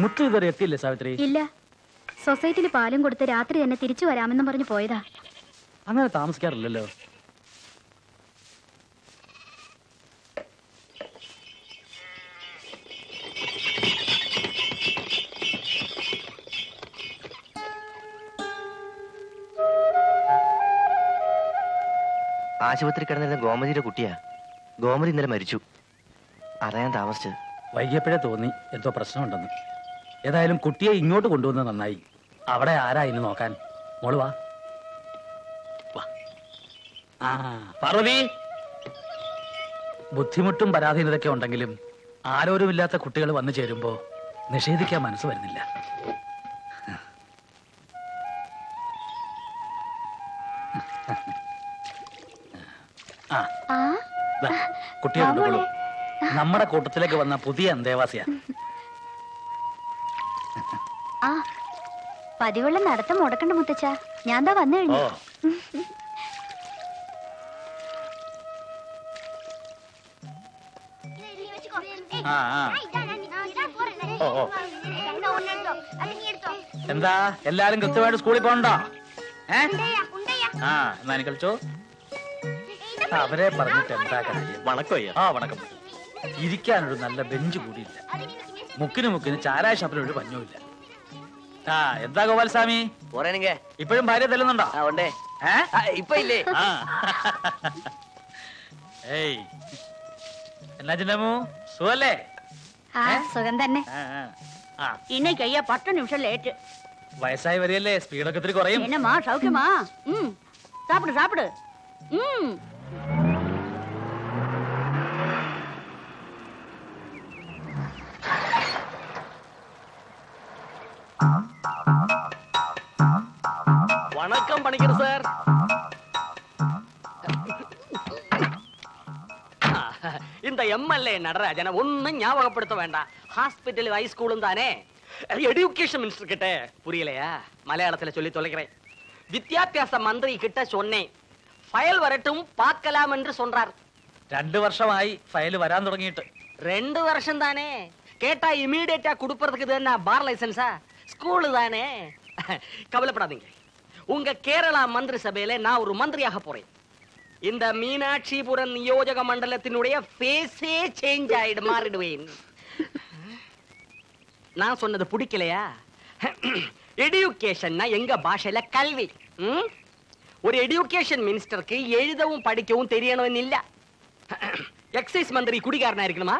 മുത്തു ഇതുവരെ എത്തിയില്ലേ സാവിത്രി? ഇല്ല, സൊസൈറ്റിയിൽ പാലും കൊടുത്ത് രാത്രി തന്നെ തിരിച്ചു വരാമെന്നും പറഞ്ഞു പോയതാ. അങ്ങനെ താമസിക്കാറില്ലല്ലോ. ആശുപത്രി കിടന്നിരുന്ന ഗോമതിയുടെ കുട്ടിയാ. ഗോമതി ഇന്നലെ മരിച്ചു. അറിയാൻ താമസിച്ചത്. വൈകിയപ്പോഴേ തോന്നി എന്തോ പ്രശ്നമുണ്ടെന്ന്. ഏതായാലും കുട്ടിയെ ഇങ്ങോട്ട് കൊണ്ടുവന്നത് നന്നായി. അവിടെ ആരാ ഇന്ന് നോക്കാൻ? മോള് വാ. പാർവതി, ബുദ്ധിമുട്ടും പരാധീനതയൊക്കെ ഉണ്ടെങ്കിലും ആരോരുമില്ലാത്ത കുട്ടികൾ വന്നു ചേരുമ്പോ നിഷേധിക്കാൻ മനസ്സ് വരുന്നില്ല. കുട്ടിയെ കൊണ്ടുപോളൂ. നമ്മുടെ കൂട്ടത്തിലേക്ക് വന്ന പുതിയ അന്തേവാസിയാ. പതിവുള്ള നടത്തം മുടക്കണ്ട മുത്തച്ഛ, ഞാൻ എന്താ വന്നു കഴിഞ്ഞു. എന്താ എല്ലാരും കൃത്യമായിട്ട് സ്കൂളിൽ പോകണ്ടോ? എന്നാ എനിക്ക് കളിച്ചോ. അവരെ പറഞ്ഞിട്ട് എന്താ കാര്യം? വണക്കം. ഇരിക്കാനൊരു നല്ല ബെഞ്ച് കൂടിയില്ല. മുക്കിന് ചാരായ ഷാപ്പിലൊരു പഞ്ഞുമില്ല. എന്താ ഗോപാൽസ്വാമി, ഇപ്പോഴും ഭാര്യ തല്ലുന്നുണ്ടോ? ഇപ്പൊ ഇല്ലേ? ഏയ്, എന്നാ ചിന്നമ്മു, സുഖല്ലേ? സുഖം തന്നെ. இன்னைக்கு ஐயா 10 நிமிஷம் லேட். വയസ്സായി വരികയല്ലേ, സ്പീഡൊക്കെ ഇത്തിരി കുറയും. என்னம்மா சௌக்கியமா? சாப்பிடு. வணக்கம் பணிக்கர் சார். இந்த MLA நடராஜன ஒன்னும் ஞாபகப்படுத்த வேண்டாம். ஹாஸ்பிட்டல் ஹைஸ்கூலும் தானே. எஜுகேஷன் மினிஸ்டர் கிட்ட புரியலையா? மலையாளத்துல சொல்லி தொலைக்கிறேன். வித்யாபியாச மந்திரி கிட்ட சொன்னேன். ഫയൽ വരട്ടും പാക്കലാം എന്ന് சொன்னார். 2 വർഷമായി ഫയൽ വരാൻ തുടങ്ങിയിട്ട്. 2 വർഷം தானே. கேட்டா இமிடியேட்டா குடுப்பறதுக்கு இது என்ன பார் லைசென்ஸா? ஸ்கூல் தானே. கவலைப்படாதீங்க. உங்க கேரளா மந்திரி சபையில நான் ஒரு மந்திரியாக போறேன். இந்த மீனாட்சிபுரம் நியோஜக மண்டலத்தினுடைய ஃபேஸே சேஞ்ச் ஆயிடு மாறிடுவேன். நான் சொன்னது பிடிக்கலையா? எஜுகேஷன்னா எங்க பாஷையில கல்வி. ஒரு எஜுகேஷன் மினிஸ்டருக்கு எழுதவும் படிக்கவும் தெரியணும் இல்ல. எக்ஸைஸ் மந்திரி குடிகாரனா இருக்கணுமா?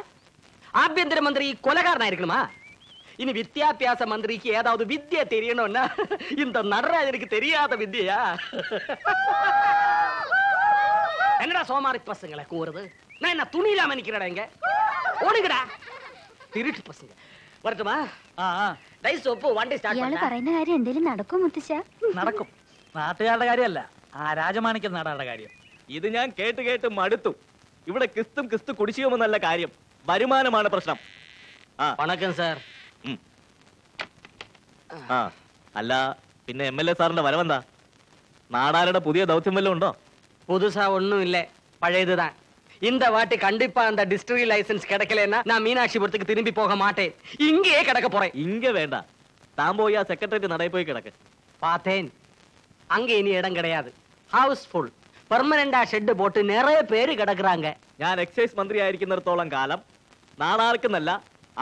ஆഭ്യന്തര மந்திரி கொலைகாரனா இருக்கணுமா? இனி வித்யாபியாச மந்திரிக்கு ஏதாவது வித்யா தெரியணும்னா இந்த நடராஜனுக்கு தெரியாத வித்யா? என்னடா சோமாரி பசங்களை கூறுது? நான் என்ன துணியிலாம நிக்கிறடா இங்க? ஓடுங்கடா திருட்டு பசங்க. வரட்டுமா? ഡൈ സോപ്പ് വണ്ടി സ്റ്റാർട്ട് ഇയാള് പറയുന്ന കാര്യം എന്തേലും നടക്കും മുത്തശ്ശ? നടക്കും. നാട്ടുകാരുടെ കാര്യമല്ല, ആ രാജമാണിക്യ നാടാരുടെ കാര്യം. ഇത് ഞാൻ കേട്ട് കേട്ട് മടുത്തു. ഇവിടെ കിസ്തും കിസ്തു കുടിശ്ശികമെന്നല്ല കാര്യം, വരുമാനമാണ് പ്രശ്നം. വണക്കം സാർ. ആ അല്ല, പിന്നെ MLA സാറിന്റെ വരവെന്താ? നാടാരുടെ പുതിയ ദൗത്യം വല്ലതും ഉണ്ടോ? புதுசா ஒண்ணும் இல்ல, பழையதுதான். இந்த வாட்டி கண்டிப்பா அந்த டிஸ்ட்ரிக்ட் லைசென்ஸ் கிடைக்கலன்னா நான் மீனாட்சிபுரத்துக்கு திரும்பி போக மாட்டேன். இங்கேயே கிடக்க போறேன். ഇങ്ങ വേണ്ട, താൻ പോയി ആ സെക്രട്ടേറിയറ്റ് നടയിൽ പോയി കിടക്ക്. பார்த்தேன். அங்க இனி இடம் கிடையாது. House full. பெர்மனண்டா ஷெட் போட்டு நிறைய பேര് കിടக்குறாங்க. ഞാൻ എക്സൈസ് മന്ത്രി ആയിരിക്കുന്നിടത്തോളം കാലം നാടാർക്കെന്നല്ല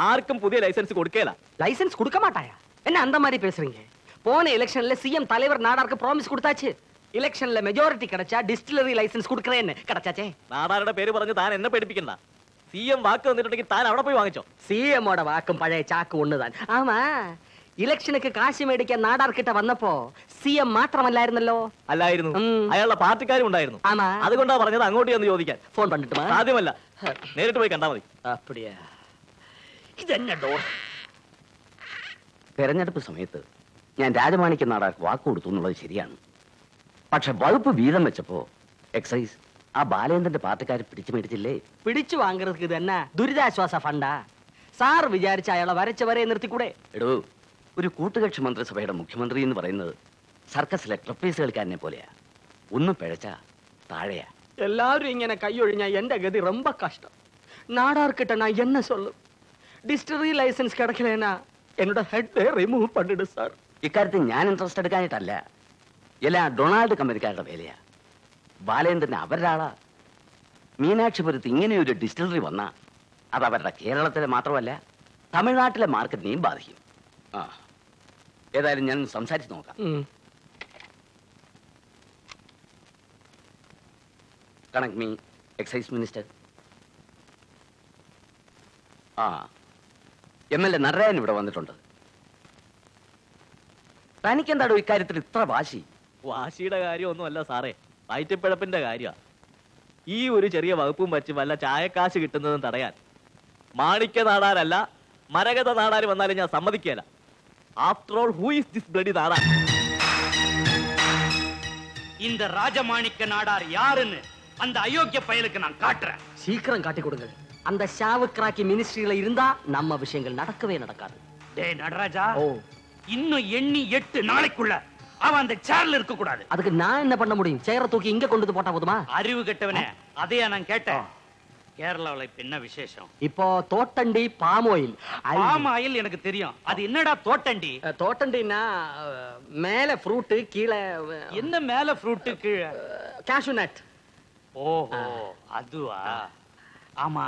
ആർക്കും പുതിയ ലൈസൻസ് കൊടുക്കേല. லைசென்ஸ் கொடுக்க மாட்டாயா? என்ன அந்த மாதிரி பேசுறீங்க? போன எலெக்ஷன்ல சிஎம் தலைவர் நாடாருக்கு ப்ராமிஸ் கொடுத்தாச்சு. ഇലക്ഷനിലെ മെജോറിറ്റി கிடைச்சா ഡിസ്റ്റിലറി ലൈസൻസ് കൊടുക്കറേന്ന്. கிடைச்சாச்சே. നാടാരുടെ പേര് പറഞ്ഞ് താൻ എന്നെ പേടിപ്പിക്കണ്ട. CM വാക്ക് തന്നിട്ടുണ്ടെങ്കിൽ താൻ അവിടെ പോയി വാങ്ങിച്ചോ. സിഎമ്മോட വാക്കും പഴയ ചാക്ക് ഒന്നുതാൻ. ആമാ, ഇലക്ഷനുക്ക് കാശ് മേടിക്കാൻ നാടാർക്കിட்ட വന്നപ്പോ സിഎം മാത്രമല്ലായിരുന്നല്ലോ. അല്ലായിരുന്നു, അയാളുടെ പാർട്ടിക്കാരും ഉണ്ടായിരുന്നു. ആമാ, അതുകൊണ്ടാ പറഞ്ഞത് അങ്ങോട്ട് ചെന്ന് ചോദിക്കാൻ. ഫോൺ പണ്ടിട്ടുമാ? സാധ്യമല്ല, നേരിട്ട് പോയി കണ്ടാ മതി. അപ്പടിയാ. ഇതെന്നെ ഡോർ. തെരഞ്ഞെടുപ്പ് സമയത്ത് ഞാൻ രാജമാണിക്യ നാടാർക്ക് വാക്ക് കൊടുത്തു എന്നുള്ളത് ശരിയാണ്. പക്ഷെ വകുപ്പ് വീതം വെച്ചപ്പോ എക്സൈസ് ആ ബാലേന്ദ്രന്റെ പാർട്ടിക്കാർ പിടിച്ചു മേടിച്ചില്ലേ? പിടിച്ചു വാങ്ങുന്നത് തന്നെ ദുരിതാശ്വാസ ഫണ്ടാ. സാർ വിചാരിച്ച അയാളെ വരച്ചവരെ നിർത്തിക്കൂടെ? എടോ, ഒരു കൂട്ടുകക്ഷി മന്ത്രിസഭയുടെ മുഖ്യമന്ത്രി എന്ന് പറയുന്നത് സർക്കസിലെ ട്രപ്പീസ് കളിക്കാരനെ പോലെയാ. ഒന്നും പിഴച്ച താഴെയാ. എല്ലാവരും ഇങ്ങനെ കൈയൊഴിഞ്ഞാ എന്റെ ഗതി ரொம்ப കഷ്ടം. നാടാർക്കിட்ட நான் என்ன சொல்லும்? ഡിസ്റ്റിലറി ലൈസൻസ് കിടക്കലേനാ എന്നോട് ഹെഡ് റിമൂവ് പണ്ടിട് സാർ. ഇക്കാര്യത്തിൽ ഞാൻ ഇൻട്രസ്റ്റ് എടുക്കാനായിട്ടല്ല, എല്ലാം ഡൊണാൾഡ് കമ്പനിക്കാരുടെ വേലയാ. ബാലേന്ദ്രന് അവരുടെ ആളാ. മീനാക്ഷിപുരത്ത് ഇങ്ങനെയൊരു ഡിസ്റ്റിലറി വന്നാ അത് അവരുടെ കേരളത്തിലെ മാത്രമല്ല തമിഴ്നാട്ടിലെ മാർക്കറ്റിനെയും ബാധിക്കും. ആ, ഏതായാലും ഞാൻ സംസാരിച്ച് നോക്കാം. Connect me excise minister. ആ, MLA നടരാജൻ ഇവിടെ വന്നിട്ടുണ്ട്. തനിക്കെന്താടോ ഇക്കാര്യത്തിൽ ഇത്ര വാശി? വാശിയുടെ കാര്യമൊന്നുമല്ല സാറേ, വയറ്റിപ്പിഴപ്പിന്റെ കാര്യമാണ്. ഈ ഒരു ചെറിയ വകുപ്പും വച്ച് വല്ല ചായക്കാശ് കിട്ടുന്നതും തടയാൻ മാണിക്യ നാടാരല്ല മരകത നാടാര് വന്നാലും ഞാൻ സമ്മതിക്കല. After all, who is this bloody Nadar? இந்த ராஜமாணிக்க நாடார் யாருன்னு அந்த அயோக்கிய பயலுக்கு நான் காட்டுறேன். சீக்கிரம் காட்டி கொடுங்க. அந்த ஷாவுக்ராக்கி மினிஸ்ட்ரியில இருந்தா நம்ம விஷயங்கள் நடக்கவே நடக்காது. டேய் நடராஜா, இன்னும் எண்ணி 8 நாளைக்குள்ள அவன் அந்த சேர்ல இருக்க கூடாது. அதுக்கு நான் என்ன பண்ண முடியும்? சேர தூக்கி இங்க கொண்டு வந்து போட்டா போதுமா? அறிவு கெட்டவனே, அதையா நான் கேட்டேன். கேரளாவுல இப்ப என்ன விசேஷம்? இப்போ தோட்டண்டி பாம் ஆயில். பாம் ஆயில் எனக்கு தெரியும். அது என்னடா தோட்டண்டி? தோட்டண்டினா மேல ஃப்ரூட், கீழே என்ன மேல ஃப்ரூட், கீழே கேஷ்யூ நட். ஓஹோ, அதுவா? ஆமா,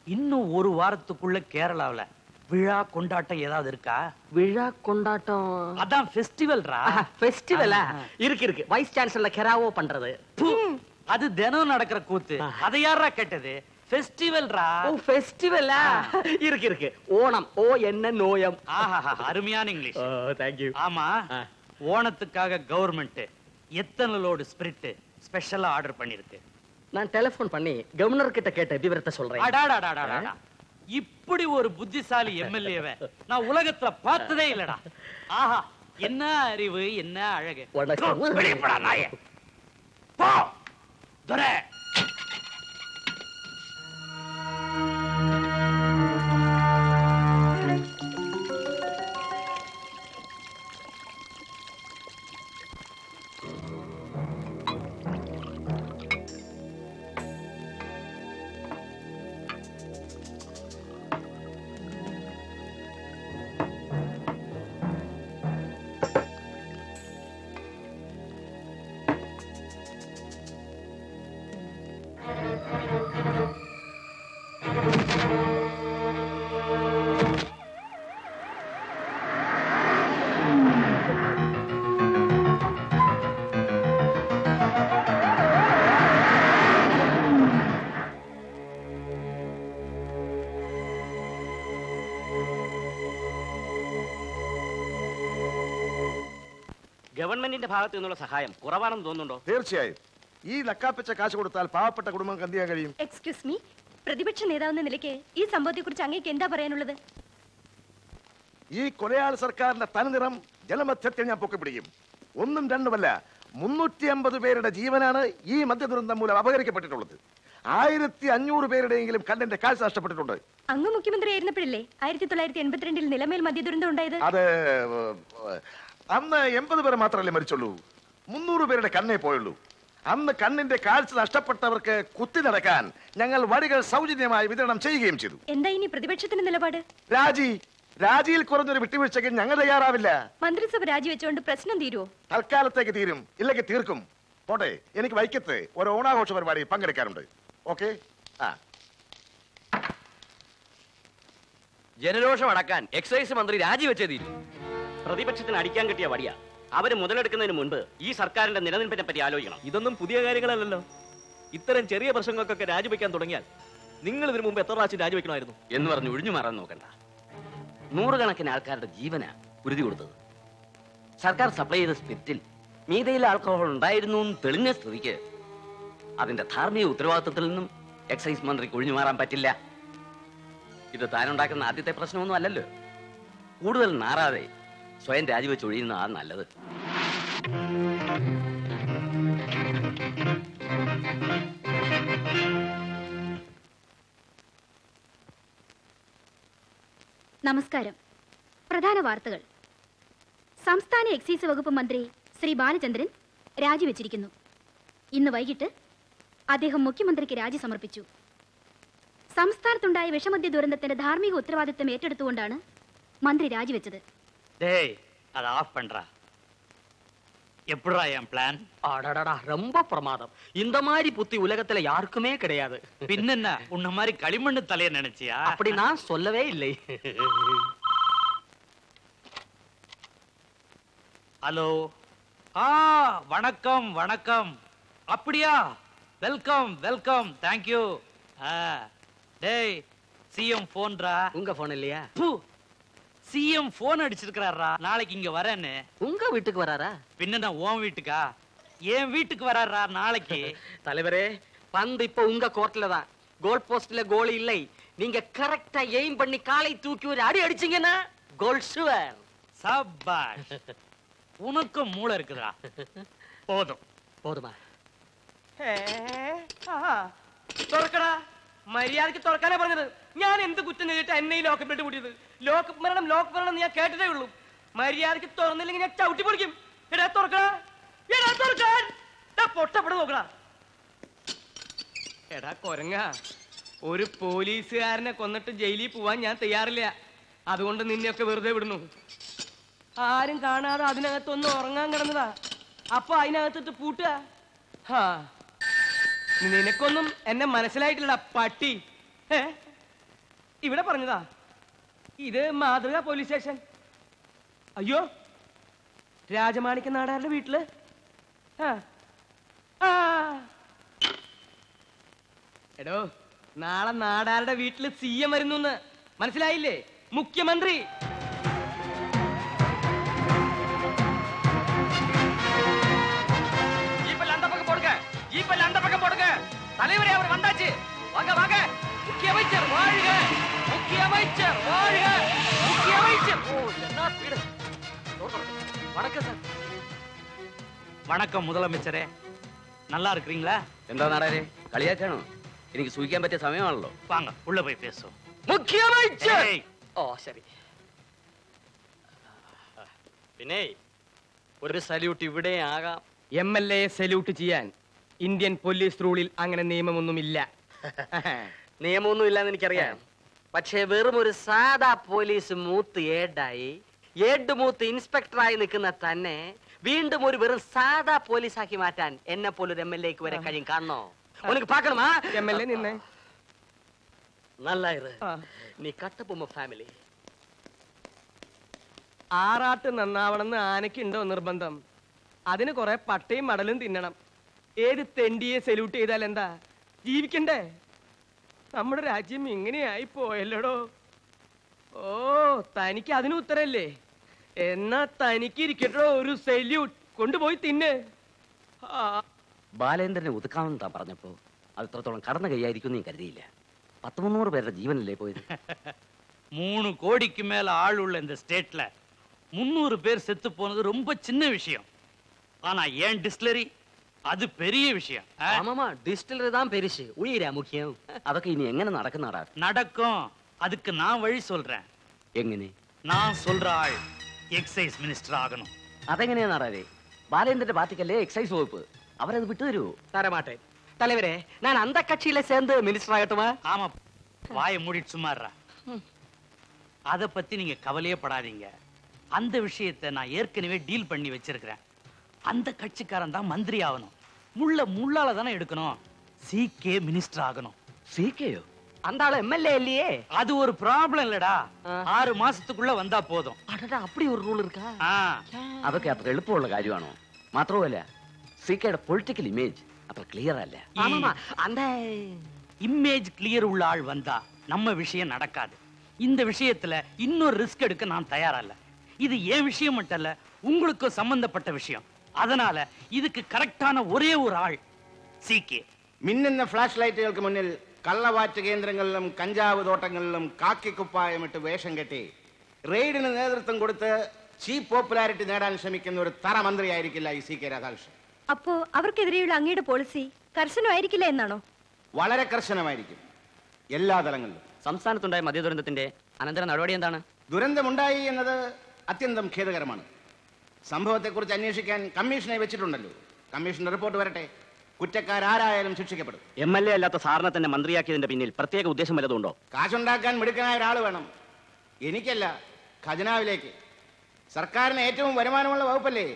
இன்னும் ஒரு வாரத்துக்குள்ள கேரளாவுல விழா கொண்டாட்டம் ஏதாவது இருக்கா? விழா கொண்டாட்டம் அதான் ஃபெஸ்டிவல்ரா. ஃபெஸ்டிவலா? இருக்கு. வைஸ் சான்சலர் கெராவோ பண்றது. அது தினம் நடக்கிற கூத்து. அதை யாரா கேட்டது? ஃபெஸ்டிவல்ரா. ஓ, ஃபெஸ்டிவலா? இருக்கு. ஓணம். ஓ என்ன நோயம். ஆஹா, அருமையான இங்கிலீஷ். Thank you. ஆமா, ஓணத்துக்காக கவர்மெண்ட் எத்தனை லோடு ஸ்பிரிட் ஸ்பெஷலா ஆர்டர் பண்ணிருக்கு? நான் டெலிபோன் பண்ணி கவர்னர் கிட்ட கேட்ட விவரத்தை சொல்றேன். அடாடாடாடாடா, இப்படி ஒரு புத்திசாலி MLA-வை நான் உலகத்துல பார்த்ததே இல்லடா. ஆஹா, என்ன அறிவு, என்ன அழகு. வெளிப்படா நாயே. போ துரை. ഗവൺമെന്റിന്റെ ഭാഗത്തു നിന്നുള്ള സഹായം കുറവാണെന്ന് തോന്നുന്നുണ്ടോ? തീർച്ചയായും ഈ നക്കാപ്പിച്ച കാശ് കൊടുത്താൽ പാവപ്പെട്ട കുടുംബങ്ങൾക്ക് എന്ത് ചെയ്യാൻ കഴിയും? എക്സ്ക്യൂസ് മീ, പ്രതിപക്ഷ നേതാവെന്ന നിലയ്ക്ക് ഈ സംഭവത്തെക്കുറിച്ച് അങ്ങേക്ക് എന്താ പറയാനുള്ളത്? ഈ കൊലയാളി സർക്കാരിന്റെ തനിനിറം ജനമധ്യത്തിൽ ഞാൻ പൊക്കിപ്പിടിക്കും. ഒന്നും രണ്ടുമല്ല, 350 പേരുടെ ജീവനാണ് ഈ മദ്യദുരന്തം മൂലം അപഹരിക്കപ്പെട്ടിട്ടുള്ളത്. 1500 പേരുടെയെങ്കിലും കണ്ണിന്റെ കാഴ്ച നഷ്ടപ്പെട്ടിട്ടുണ്ട്. അങ്ങ് മുഖ്യമന്ത്രി ആയിരുന്നപ്പോഴല്ലേ 1982 നിലമേൽ മദ്യദുരന്തം ഉണ്ടായത്? അത് അന്ന് 80 പേർ മാത്രമല്ലേ മരിച്ചുള്ളൂ. 300 പേരുടെ കണ്ണേ പോയുള്ളൂ. അന്ന് കണ്ണിന്റെ കാഴ്ച നഷ്ടപ്പെട്ടവർക്ക് കുത്തി നടക്കാൻ ഞങ്ങൾ വടികൾ സൗജന്യമായി വിതരണം ചെയ്യുകയും ചെയ്തു. എന്താ ഇനി പ്രതിപക്ഷത്തിന്റെ നിലപാട്? രാജിയിൽ കുറഞ്ഞൊരു വിട്ടുവീഴ്ചയ്ക്ക് ഞങ്ങൾ തയ്യാറാവില്ല. മന്ത്രിസഭ രാജിവെച്ചുകൊണ്ട് പ്രശ്നം തീരുവോ? തൽക്കാലത്തേക്ക് തീരും, ഇല്ലെങ്കിൽ തീർക്കും. പോട്ടെ, എനിക്ക് വൈക്കത്ത് ഒരു ഓണാഘോഷ പരിപാടി പങ്കെടുക്കാറുണ്ട്. ഓക്കെ. ജനരോഷം അടക്കാൻ എക്സൈസ് മന്ത്രി രാജിവെച്ചേ തീരും. പ്രതിപക്ഷത്തിന് അടിക്കാൻ കിട്ടിയ വടിയാ. അവര് മുതലെടുക്കുന്നതിന് മുൻപ് ഈ സർക്കാരിന്റെ നിലനിൽപ്പിനെ പറ്റി ആലോചിക്കണം. ഇതൊന്നും പുതിയ കാര്യങ്ങളല്ലല്ലോ. ഇത്തരം ചെറിയ പ്രശ്നങ്ങൾക്കൊക്കെ രാജിവെക്കാൻ തുടങ്ങിയാൽ നിങ്ങൾ ഇതിനു മുമ്പ് എത്ര പ്രാവശ്യം രാജിവെക്കണമായിരുന്നു എന്ന് പറഞ്ഞ് ഒഴിഞ്ഞു മാറാൻ നോക്കണ്ട. 100 കണക്കിന് ആൾക്കാരുടെ ജീവനാ ഉറുതി കൊടുത്തത്. സർക്കാർ സപ്ലൈ ചെയ്ത സ്പിരിറ്റിൽ മീതയിൽ ആൽക്കഹോൾ ഉണ്ടായിരുന്നു എന്ന് തെളിഞ്ഞ സ്ഥിതിക്ക് അതിന്റെ ധാർമ്മിക ഉത്തരവാദിത്വത്തിൽ നിന്നും എക്സൈസ് മന്ത്രിക്ക് ഒഴിഞ്ഞു മാറാൻ പറ്റില്ല. ഇത് താനുണ്ടാക്കുന്ന ആദ്യത്തെ പ്രശ്നമൊന്നും അല്ലല്ലോ. കൂടുതൽ നാറാതെ സ്വയം രാജിവെച്ച് ഒഴിയുന്നതാണ് നല്ലത്. നമസ്കാരം. പ്രധാന വാർത്തകൾ. സംസ്ഥാന എക്സൈസ് വകുപ്പ് മന്ത്രി ശ്രീ ബാലചന്ദ്രൻ രാജിവെച്ചിരിക്കുന്നു. ഇന്ന് വൈകിട്ട് അദ്ദേഹം മുഖ്യമന്ത്രിക്ക് രാജി സമർപ്പിച്ചു. സംസ്ഥാനത്തുണ്ടായ വിഷമദ്യ ദുരന്തത്തിന്റെ ധാർമ്മിക ഉത്തരവാദിത്തം ഏറ്റെടുത്തുകൊണ്ടാണ് മന്ത്രി രാജിവെച്ചത്. டேய் அதை ஆஃப் பண்றா. எப்படிடா என் பிளான்? அடடடா, ரொம்ப பிரமாதம். இந்த மாதிரி புத்தி உலகத்துல யாருக்குமே கிடையாது. பின்னென்ன உன்ன மாதிரி களிமண்ணு தலைய நினைச்சியா? அப்படி நான் சொல்லவே இல்லை. ஹலோ. வணக்கம் வணக்கம். அப்படியா? Welcome welcome. Thank you. டேய் சிஎம் போன்ரா. உங்க போன் இல்லையா? சிஎம் போன் அடிச்சிருக்காரா, நாளைக்கு இங்க வரேன்னு. உங்க வீட்டுக்கு வராரா? பின்ன உன் வீட்டுக்கா? என் வீட்டுக்கு வராரா நாளைக்கு? தலைவரே, பந்து இப்ப உங்க கோர்ட்ல தான். கோல் போஸ்ட்ல கோல் இல்லை. நீங்க கரெக்டா எய்ம் பண்ணி காலை தூக்கி ஒரு அடி அடிச்சீங்கன்னா கோல் ஷுவர். சபாஷ். உனக்கு மூளை இருக்குதா? போதும். போதுமா? തുറക്കടാ. മര്യാദക്ക് തുറക്കാനാ പറഞ്ഞത്. ഞാൻ എന്ത് കുറ്റം ചെയ്തിട്ട് എന്നെ ഈ ലോക്കപ്പിലിട്ട് കൂട്ടിയത്? ലോക്ക് മരണം ഞാൻ കേട്ടിട്ടേ ഉള്ളൂ. മര്യാദക്ക് തുറന്നില്ലെങ്കിൽ ഞാൻ ചവിട്ടി പൊളിക്കും. എടാ തുറക്കടാ. എടാ തുറക്കാൻ. പൊട്ടപ്പെടെ നോക്കടാ. എടാ കൊരങ്ങ, ഒരു പോലീസുകാരനെ കൊന്നിട്ട് ജയിലിൽ പോവാൻ ഞാൻ തയ്യാറില്ല. അതുകൊണ്ട് നിന്നെയൊക്കെ വെറുതെ വിടുന്നു. ആരും കാണാതെ അതിനകത്തൊന്ന് ഉറങ്ങാൻ കിടന്നതാ. അപ്പൊ അതിനകത്തിട്ട് പൂട്ടുക. നിനക്കൊന്നും എന്നെ മനസ്സിലായിട്ടില്ല പട്ടി. ഇവിടെ പറഞ്ഞതാ. ഇത് മാതൃക പോലീസ് സ്റ്റേഷൻ. അയ്യോ, രാജമാണിക്യ നാടാരുടെ വീട്ടില്. എടോ, നാളെ നാടാരുടെ വീട്ടില് സിഎം വരുന്നു. മനസ്സിലായില്ലേ? മുഖ്യമന്ത്രി. தலைவரே, அவர் வந்தாச்சு. வாங்க வாங்க. முக்கிய அமைச்சர் வாழ்க. முக்கிய அமைச்சர் வாழ்க. முக்கிய அமைச்சர். ஓ, என்ன ஸ்பீடு. வணக்கம் சார். வணக்கம் முதலமைச்சரே. நல்லா இருக்கீங்களா? എന്താ നാടാരെ, കളിയാക്കാണോ? എനിക്ക് സൂഹിക്കാൻ പറ്റിയ സമയമാണല്ലോ. வாங்க உள்ள போய் பேசுவோம். മുഖ്യ அமைச்சர். ഓ ശരി. പിന്നെ ഒരു സല്യൂട്ട് ഇവിടെ ആകാം. MLA സല്യൂട്ട് ചെയ്യാൻ ഇന്ത്യൻ പോലീസ് റൂളിൽ അങ്ങനെ നിയമമൊന്നുമില്ല. നിയമമൊന്നും ഇല്ലാന്ന് എനിക്കറിയാം. പക്ഷേ വെറും ഒരു സാധാ പോലീസ് മൂത്ത് ഏഡ് മൂത്ത് ഇൻസ്പെക്ടറായി നിൽക്കുന്ന തന്നെ വീണ്ടും ഒരു വെറും സാധാ പോലീസാക്കി മാറ്റാൻ എന്നെ പോലൊരു MLAക്ക് വരെ കഴിയും. കാണണോ? ഉനക്ക് പാക്കണമാ? MLA നിന്നെ നല്ലായിரு. നീ കട്ടപ്പുമ്മ ഫാമിലി. ആറാട്ട് നന്നാവണമെന്ന് ആനയ്ക്കുണ്ടോ നിർബന്ധം? അതിന് കുറെ പട്ടയും മടലും തിന്നണം. ഏത് തെണ്ടിയെ സല്യൂട്ട് ചെയ്താൽ എന്താ? ജീവിക്കണ്ടേ? നമ്മുടെ രാജ്യം ഇങ്ങനെയായി പോയല്ലോടോ. ഓ, തനിക്ക് അതിന് ഉത്തരല്ലേ? എന്നാ തനിക്ക് ഇരിക്കട്ടോ ഒരു സല്യൂട്ട്. കൊണ്ടുപോയി തിന്നെ. ബാലേന്ദ്രനെ ഒതുക്കാമെന്ന് താൻ പറഞ്ഞപ്പോ അത് ഇത്രത്തോളം കടന്നു കൈയായിരിക്കും നീ കരുതിയില്ല. 100-300 പേരുടെ ജീവനല്ലേ പോയത്? 3 கோடிக்கு மேல ஆள் உள்ள இந்த ஸ்டேட்ல 300 பேர் செத்து போனது ரொம்ப சின்ன விஷயம். ஆனா ஏன் டிஸ்டிலரி அது பெரிய விஷயம். ஆமாமா, டிஸ்டிலரி தான் பெருசு, உயிரா முக்கியம். അതൊക്കെ ഇനി എങ്ങനെ നടക്കുന്നതാടാ? நடக்கும். அதுக்கு நான் வழி சொல்றேன். എങ്ങനെ? நான் சொல்ற ஆள் எக்ஸைஸ் மினிஸ்டர் ஆகணும். അതെങ്ങനെയാ നാടാവേ? ബാലേന്ദ്രന്റെ പാർട്ടിക്കല്ലേ എക്സൈസ് വകുപ്പ്, അവരത് വിട്ടുതരൂ. தரமாட்டேன் தலைவரே. நான் அந்த கட்சியில சேர்ந்து மினிஸ்டர் ஆகட்டுமா? ஆமா, வாயை மூடிட்டு சும்மாறா. அத பத்தி நீங்க கவலையே படாதீங்க. அந்த விஷயத்தை நான் ஏற்கனவே டீல் பண்ணி வச்சிருக்கிறேன். அந்த கட்சிக்காரன் தான் மந்திரி ஆகணும். முள்ளால தானே எடுக்கணும். சிகே மினிஸ்டர் ஆகணும். സികെയോ? அந்த ஆளு எம்எல்ஏ இல்லையே. அது ஒரு ப்ராப்ளம் இல்லடா. 6 மாசத்துக்குள்ள வந்தா போதும். அடடா, அப்படி ஒரு ரூல் இருக்கா? അതൊക്കെ അത്ര എളുപ്പമുള്ള കാര്യമാണോ? മാത്രവുമല്ല സികെയുടെ പൊളിറ്റിക്കൽ ഇമേജ് അത്ര ക്ലിയർ അല്ല. ஆமாமா, அந்த இமேஜ் கிளியர் உள்ள ஆள் வந்தா நம்ம விஷயம் நடக்காது. இந்த விஷயத்துல இன்னொரு ரிஸ்க் எடுக்க நான் தயாரா இல்ல. இது ஏன் விஷயம் மட்டும் இல்ல, உங்களுக்கு சம்பந்தப்பட்ட விஷயம். அதனால இதுக்கு கரெக்டான ஒரே ஒரு ஆள் സികെ. മിന്നുന്ന ഫ്ലാഷ് ലൈറ്റുകൾക്ക് മുന്നിൽ കള്ളവാറ്റ് കേന്ദ്രങ്ങളിലും കഞ്ചാവ് തോട്ടങ്ങളിലും കാക്കിക്കുപ്പായമിട്ട് വേഷം കെട്ടി റെയ്ഡിന് നേതൃത്വം കൊടുത്ത് ചീപ്പ് പോപ്പുലാരിറ്റി നേടാൻ ശ്രമിക്കുന്ന ഒരു തറ മന്ത്രിയായിരിക്കില്ല ഈ സി കെ രാധാകൃഷ്ണൻ. അപ്പോ അവർക്കെതിരെയുള്ള അങ്ങയുടെ പോളിസി കർശനമായിരിക്കില്ല എന്നാണോ? വളരെ കർശനമായിരിക്കും, എല്ലാ തലങ്ങളിലും. സംസ്ഥാനത്തുണ്ടായ മദ്യദുരന്തത്തിന്റെ അനന്തര നടപടി എന്താണ്? ദുരന്തമുണ്ടായി എന്നത് അത്യന്തം ഖേദകരമാണ്. സംഭവത്തെക്കുറിച്ച് അന്വേഷിക്കാൻ കമ്മീഷനെ വെച്ചിട്ടുണ്ടല്ലോ. കമ്മീഷന്റെ റിപ്പോർട്ട് വരട്ടെ. കുറ്റക്കാരാരായാലും ശിക്ഷിക്കപ്പെടും. MLA അല്ലാത്ത സാറിനെ തന്നെ മന്ത്രിയാക്കിയതിന്റെ പിന്നിൽ പ്രത്യേക ഉദ്ദേശം വല്ലതുണ്ടോ? കാശുണ്ടാക്കാൻ മിടുക്കനായ ഒരാൾ വേണം. എനിക്കല്ല, ഖജനാവിലേക്ക്. സർക്കാരിന് ഏറ്റവും വരുമാനമുള്ള വകുപ്പല്ലേ,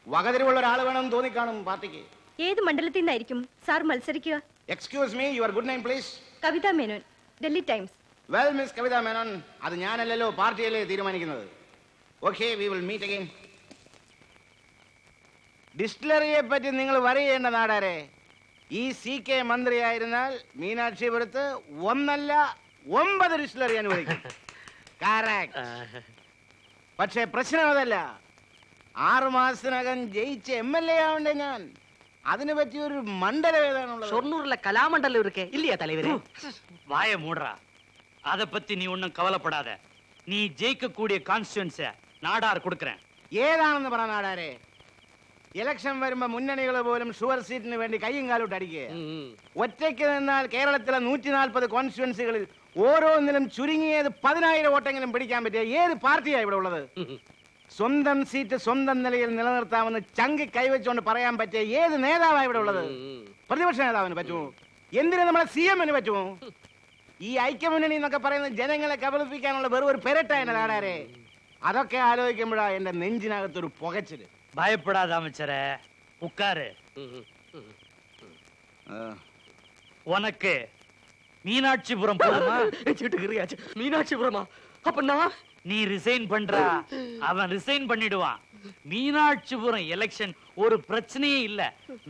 വകതിരിവുള്ള ഒരാൾ വേണമെന്ന് തോന്നിക്കാണും പാർട്ടിക്ക്. ഏത് മണ്ഡലത്തിൽ നിന്നായിരിക്കും സാർ മത്സരിക്കുക? Excuse me, your good name please? Kavitha Menon, Delhi Times. Well miss Kavitha Menon, അത് ഞാനല്ലല്ലോ, പാർട്ടിയല്ലേ തീരുമാനിക്കുന്നത്. Okay, we will meet again. ഡിസ്റ്റിലറിയെ പറ്റി നിങ്ങൾ വരയേണ്ട നാടാരെ. ഈ CK മന്ത്രിയായിരുന്നാൽ മീനാക്ഷിപുരത്ത് 1 അല്ല 9 ഡിസ്റ്റിലറി അനുവദിക്കും. പക്ഷേ പ്രശ്നം അതല്ല. 6 മാസത്തിനകം ജയിച്ച് MLA ആവണ്ടേ ഞാൻ. അതിനെ പറ്റി ഒരു മണ്ഡലം ഏതാണുള്ളത്? ഷൊർണൂരിലെ കലാമണ്ഡലം ഇരിക്കെ ഇല്ലയാ தலைவரே? வாய மூடுறா. அத பத்தி நீ ஒண்ணும் கவலைப்படாத. நீ ஜெயிக்க கூடிய கான்ஸ்டிட்யூன்ஸ நாடார் கொடுக்கறேன். ഏതാണെന്ന് പറ നാടാരെ. ഇലക്ഷൻ വരുമ്പോ മുന്നണികൾ പോലും ഷുവർ സീറ്റിന് വേണ്ടി കയ്യും കാലോട്ട് അടിക്കുക. ഒറ്റയ്ക്ക് നിന്നാൽ കേരളത്തിലെ 140 കോൺസ്റ്റിറ്റ്യുവൻസികളിൽ ഓരോന്നിലും ചുരുങ്ങിയത് 10,000 വോട്ടെങ്കിലും പിടിക്കാൻ പറ്റിയ ഏത് പാർട്ടിയാണ് ഇവിടെ ഉള്ളത്? സ്വന്തം സീറ്റ് സ്വന്തം നിലയിൽ നിലനിർത്താമെന്ന് ചങ്കി കൈവച്ചുകൊണ്ട് പറയാൻ പറ്റിയ ഏത് നേതാവാണ് ഇവിടെ ഉള്ളത്? പ്രതിപക്ഷ നേതാവിന് പറ്റുമോ? എന്തിനു നമ്മളെ CM-ന് പറ്റുമോ? ഈ ഐക്യമുന്നണി എന്നൊക്കെ പറയുന്നത് ജനങ്ങളെ കബളിപ്പിക്കാനുള്ള വെറും ഒരു പെരട്ടായ നാടാരെ. അതൊക്കെ ആലോചിക്കുമ്പോഴാ എന്റെ നെഞ്ചിനകത്തൊരു പുകച്ചില്. பயப்படாத அமைச்சரே, உட்காரு. உனக்கு மீனாட்சிபுரம் போதுமா? மீனாட்சிபுரமா? அப்ப நான் நீ ரிசைன் பண்றா, அவன் ரிசைன் பண்ணிடுவான். மீனாட்சிபுரம் எலெக்ஷன் ஒரு பிரச்சனையே இல்ல.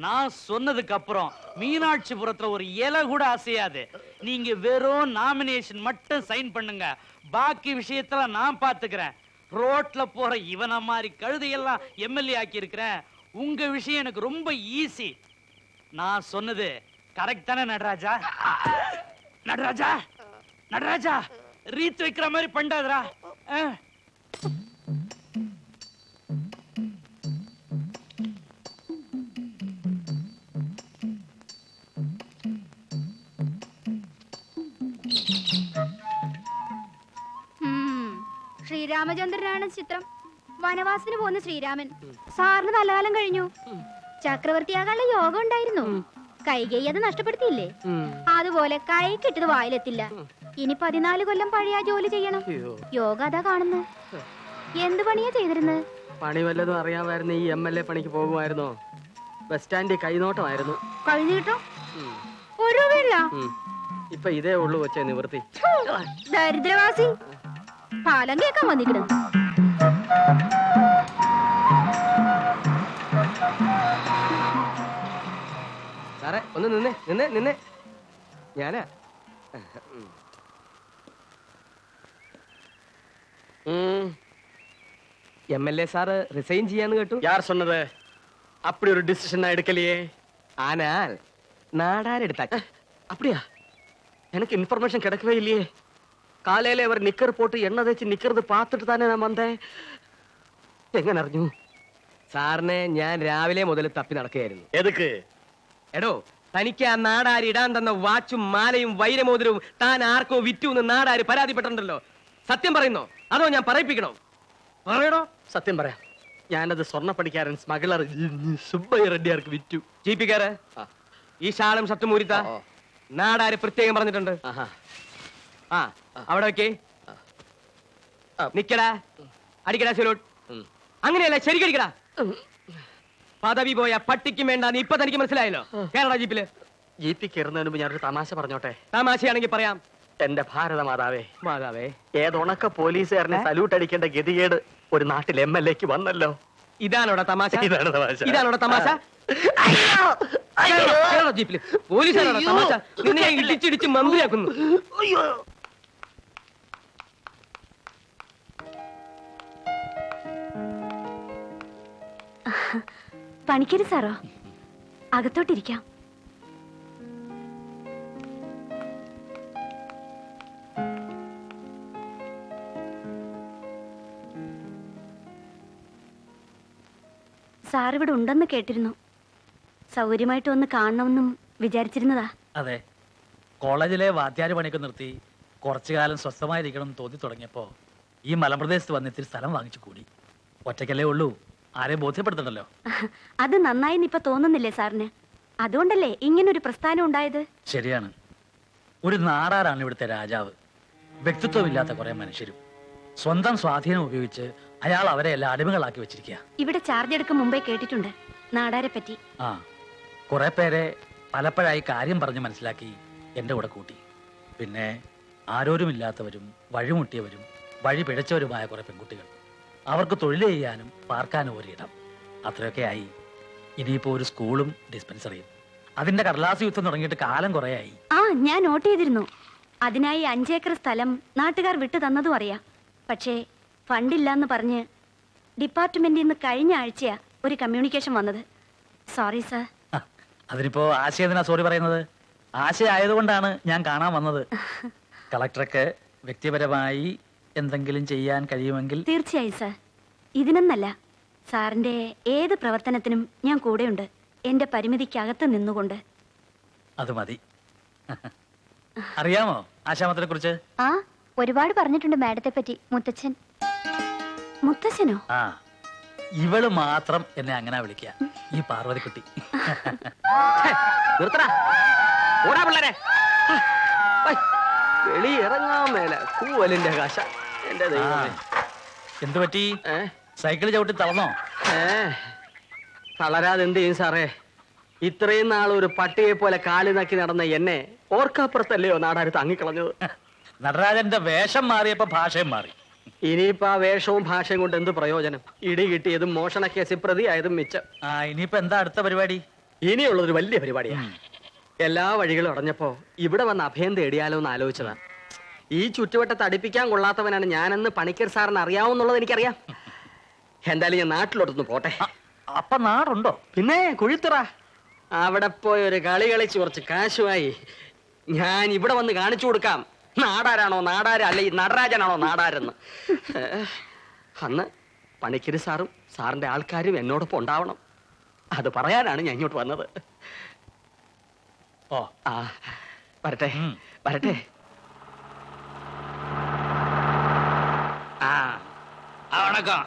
நான் சொன்னதுக்கு அப்புறம் மீனாட்சிபுரத்துல ஒரு இலை கூட அசையாது. நீங்க வெறும் நாமினேஷன் மட்டும் சைன் பண்ணுங்க. பாக்கி விஷயத்துல நான் பாத்துக்கிறேன். ரோட்ல போற இவன மாதிரி கழுதையெல்லாம் MLA ஆக்கி இருக்கிறேன். உங்க விஷயம் எனக்கு ரொம்ப ஈஸி. நான் சொன்னது கரெக்ட் தானே நடராஜா? நடராஜா, நடராஜா, ரீத் வைக்கிற மாதிரி பண்ணாதடா. ശ്രീരാമചന്ദ്രനാണ് ചിത്രം. വനവാസത്തിന് പോകുന്ന ശ്രീരാമൻ. സാറിന് നല്ല കാലം കഴിഞ്ഞു. ചക്രവർത്തിയാകാനുള്ള യോഗം ഉണ്ടായിരുന്നു. കൈകൈ അത് നഷ്ടപ്പെടുത്തിയില്ലേ? അതുപോലെ കൈ കിട്ടത് വായിലെത്തില്ല. ഇനി 14 കൊല്ലം പഴയ ജോലി ചെയ്യണം. യോഗ അതാ കാണുന്നു. എന്ത് പണിയാ ചെയ്തിരുന്നത്? പണി വല്ലതും അറിയാമായിരുന്നു ഈ MLA പണിക്ക് പോകുമായിരുന്നോ? ബസ് സ്റ്റാൻഡിൽ കൈനോട്ടമായിരുന്നു. കഴിഞ്ഞിട്ടോ? ഒരു രൂപയില്ല. ഇപ്പൊ ഇതേ ഉള്ളു കൊച്ചേ നിവൃത്തി. ദരിദ്രവാസി പാലം കേൾക്കാൻ വന്നിക്കണം. സാറേ ഒന്ന് നിന്നേ നിന്നേ നിന്നേ. ഞാനാ MLA സാറ് റിസൈൻ ചെയ്യാന്ന് കേട്ടു. യാർ சொன்னது? அப்படி ஒரு டிசிஷன் நான் எடுக்கலையே. ஆனால் நாடார் எடுத்தாச்சு. அப்படியா? எனக்கு இன்ஃபர்மேஷன் கிடைக்கவே இல்லையே. കാലയിലെ അവർ നിക്കർ പോട്ട് എണ്ണ തേച്ച് നിക്കറുത് പാത്തിട്ട് തന്നെ ഞാൻ വന്നേ. എങ്ങനെ അറിഞ്ഞു? സാറിനെ ഞാൻ രാവിലെ മുതൽ തപ്പി നടക്കുകയായിരുന്നു. എതുക്ക്? എടോ, തനിക്ക് ആ നാടാര് ഇടാൻ തന്ന വാച്ചും മാലയും വൈരമോതിരവും താൻ ആർക്കോ വിറ്റു എന്ന് നാടാര് പരാതിപ്പെട്ടിട്ടുണ്ടല്ലോ. സത്യം പറയുന്നോ അതോ ഞാൻ പറയിപ്പിക്കണോ? പറയണോ? സത്യം പറയാം. ഞാനത് സ്വർണ്ണപ്പണിക്കാരൻ സ്മഗ്ലർ സുബ്ബയ്യ റെഡ്ഡിയാർക്ക് വിറ്റു. ജീപ്പിക്കാര് ഈ ഷാളും ഷർട്ടും ഊരിത്ത നാടാര് പ്രത്യേകം പറഞ്ഞിട്ടുണ്ട്. ആ അവിടെ വെക്കേ. നിക്കടാ, അടിക്കടാ സലോട്ട്. അങ്ങനെയല്ല, ശരിക്കടിക്കടാ. പദവി പോയ പട്ടിക്കും വേണ്ടാന്ന് ഇപ്പൊ തനിക്ക് മനസ്സിലായല്ലോ. കേരള ജീപ്പില് ജീപ്പിൽ കയറുന്നതിന് മുമ്പ് ഞാനൊരു തമാശ പറഞ്ഞോട്ടെ? തമാശയാണെങ്കിൽ പറയാം. എന്റെ ഭാരത മാതാവേ, മാതാവേ, ഏതുണക്ക പോലീസുകാരനെ സല്യൂട്ട് അടിക്കേണ്ട ഗതികേട് ഒരു നാട്ടിൽ MLA-ക്ക് വന്നല്ലോ. ഇതാണോടെ തമാശ? ഇതാണ് തമാശ. ഇതാണോടെ തമാശ? കേരള ജീപ്പില് പോലീസുകാരോടെ തമാശ? നിന്നെ ഞാൻ ഇടിച്ചിടിച്ച് മന്ത്രിയാക്കുന്നു. പണിക്കര് സാറോ? അകത്തോട്ടിരിക്കാം. സാർ ഇവിടെ ഉണ്ടെന്ന് കേട്ടിരുന്നു. സൗകര്യമായിട്ട് ഒന്ന് കാണണമെന്നും വിചാരിച്ചിരുന്നതാ. അതെ, കോളേജിലെ വാദ്യാര് പണിയൊക്കെ നിർത്തി കുറച്ചു കാലം സ്വസ്ഥമായിരിക്കണം എന്ന് തോന്നി തുടങ്ങിയപ്പോ ഈ മലമ്പ്രദേശത്ത് വന്ന് ഇത്തിരി സ്ഥലം വാങ്ങിച്ചു കൂടി. ഒറ്റയ്ക്കല്ലേ ഉള്ളൂ, ആരെയും ബോധ്യപ്പെടുത്തണ്ടല്ലോ. അത് നന്നായി ഇപ്പൊ തോന്നുന്നില്ലേ സാറിന്? അതുകൊണ്ടല്ലേ ഇങ്ങനൊരു പ്രസ്ഥാനം ഉണ്ടായത്? ശരിയാണ്. ഒരു നാടാരാണ് ഇവിടുത്തെ രാജാവ്. വ്യക്തിത്വമില്ലാത്ത കുറെ മനുഷ്യരും സ്വന്തം സ്വാധീനം ഉപയോഗിച്ച് അയാൾ അവരെ എല്ലാം അടിമകളാക്കി വെച്ചിരിക്കുക. ഇവിടെ ചാർജ് എടുക്കും മുമ്പേ കേട്ടിട്ടുണ്ട് നാടാരെ പറ്റി. ആ, കുറെ പേരെ പലപ്പോഴായി കാര്യം പറഞ്ഞ് മനസ്സിലാക്കി എന്റെ കൂടെ കൂട്ടി. പിന്നെ ആരോരുമില്ലാത്തവരും വഴിമുട്ടിയവരും വഴി പിഴച്ചവരുമായ കുറെ പെൺകുട്ടികൾ. അവർക്ക് തൊഴിൽ ചെയ്യാനും പാർക്കാനും ഒരിടം. അത്രയൊക്കെ ആയി. ഇനിയിപ്പോ ഒരു സ്കൂളും ഡിസ്പെൻസറിയും. അതിന്റെ കടലാസ് യുദ്ധം തുടങ്ങിയിട്ട് കാലം കുറയായി. ആ, ഞാൻ നോട്ട് ചെയ്തിരുന്നു. അതിനായി 5 ഏക്കർ സ്ഥലം നാട്ടുകാർ വിട്ടു തന്നതും അറിയാം. പക്ഷേ ഫണ്ടില്ലാന്ന് പറഞ്ഞ് ഡിപ്പാർട്ട്മെന്റിൽ നിന്ന് കഴിഞ്ഞ ആഴ്ചയാ ഒരു കമ്മ്യൂണിക്കേഷൻ വന്നത്. Sorry sir. അതിനിപ്പോ ആശയ എന്തിനാ സോറി പറയുന്നത്? ആശയ ആയതുകൊണ്ടാണ് ഞാൻ കാണാൻ വന്നത്. കളക്ടർക്ക് വ്യക്തിപരമായി എന്തെങ്കിലും ചെയ്യാൻ കഴിയുമെങ്കിൽ. തീർച്ചയായും സാർ. ഇതിനെന്നല്ല, സാറിന്റെ ഏത് പ്രവർത്തനത്തിനും ഞാൻ കൂടെയുണ്ട്, എന്റെ പരിമിതിക്കകത്ത് നിന്നുകൊണ്ട്. അത് മതി. അറിയാമോ ആശാമത്തിനെ കുറിച്ച്? ആ, ഒരുപാട് പറഞ്ഞിട്ടുണ്ട് മാഡത്തെ പറ്റി മുത്തച്ഛൻ. മുത്തച്ഛനോ? ആ, ഇവള് മാത്രം എന്നെ അങ്ങനെ വിളിക്കുക, ഈ പാർവതിക്കുട്ടി. വെളിയിറങ്ങാൻ മേല കൂവലിന്റെ കാശ. എന്റെ ദൈവമേ, എന്തു പറ്റി? സൈക്കിൾ ചവിട്ടി തളർന്നോ? തളരാതെ എന്ത് ചെയ്യും സാറേ? ഇത്രയും നാൾ ഒരു പട്ടിയെ പോലെ കാലി നക്കി നടന്ന എന്നെ ഓർക്കാപ്പുറത്തല്ലയോ നാടാര് തങ്ങിക്കളഞ്ഞത്? നടരാജന്റെ വേഷം മാറിയപ്പോ ഭാഷയും മാറി. ഇനിയിപ്പോ ആ വേഷവും ഭാഷയും കൊണ്ട് എന്ത് പ്രയോജനം? ഇടി കിട്ടിയതും മോഷണ കേസിൽ പ്രതിയായതും മിച്ചം. ഇനിയിപ്പോ എന്താ അടുത്ത പരിപാടി? ഇനിയുള്ളതൊരു വലിയ പരിപാടിയാണ്. എല്ലാ വഴികളും അടഞ്ഞപ്പോ ഇവിടെ വന്ന് അഭയം തേടിയാലോ എന്ന് ആലോചിച്ചതാ. ഈ ചുറ്റുവട്ടത്ത് അടുപ്പിക്കാൻ കൊള്ളാത്തവനാണ് ഞാനെന്ന് പണിക്കർ സാറിന് അറിയാവുന്നുള്ളത് എനിക്കറിയാം. എന്തായാലും ഞാൻ നാട്ടിലോട്ടൊന്ന് പോട്ടെ. അപ്പൊ നാടുണ്ടോ? പിന്നെ കുഴിത്തുറ. അവിടെ പോയി ഒരു കളി കളിച്ച് കുറച്ച് കാശുമായി ഞാൻ ഇവിടെ വന്ന് കാണിച്ചു കൊടുക്കാം നാടാരാണോ നാടാര്, അല്ലെ നടരാജനാണോ നാടാരെന്ന്. അന്ന് പണിക്കര് സാറും സാറിന്റെ ആൾക്കാരും എന്നോടൊപ്പം ഉണ്ടാവണം. അത് പറയാനാണ് ഞാൻ ഇങ്ങോട്ട് വന്നത്. ഓ, ആ, വരട്ടെ വരട്ടെ. வணக்கம்.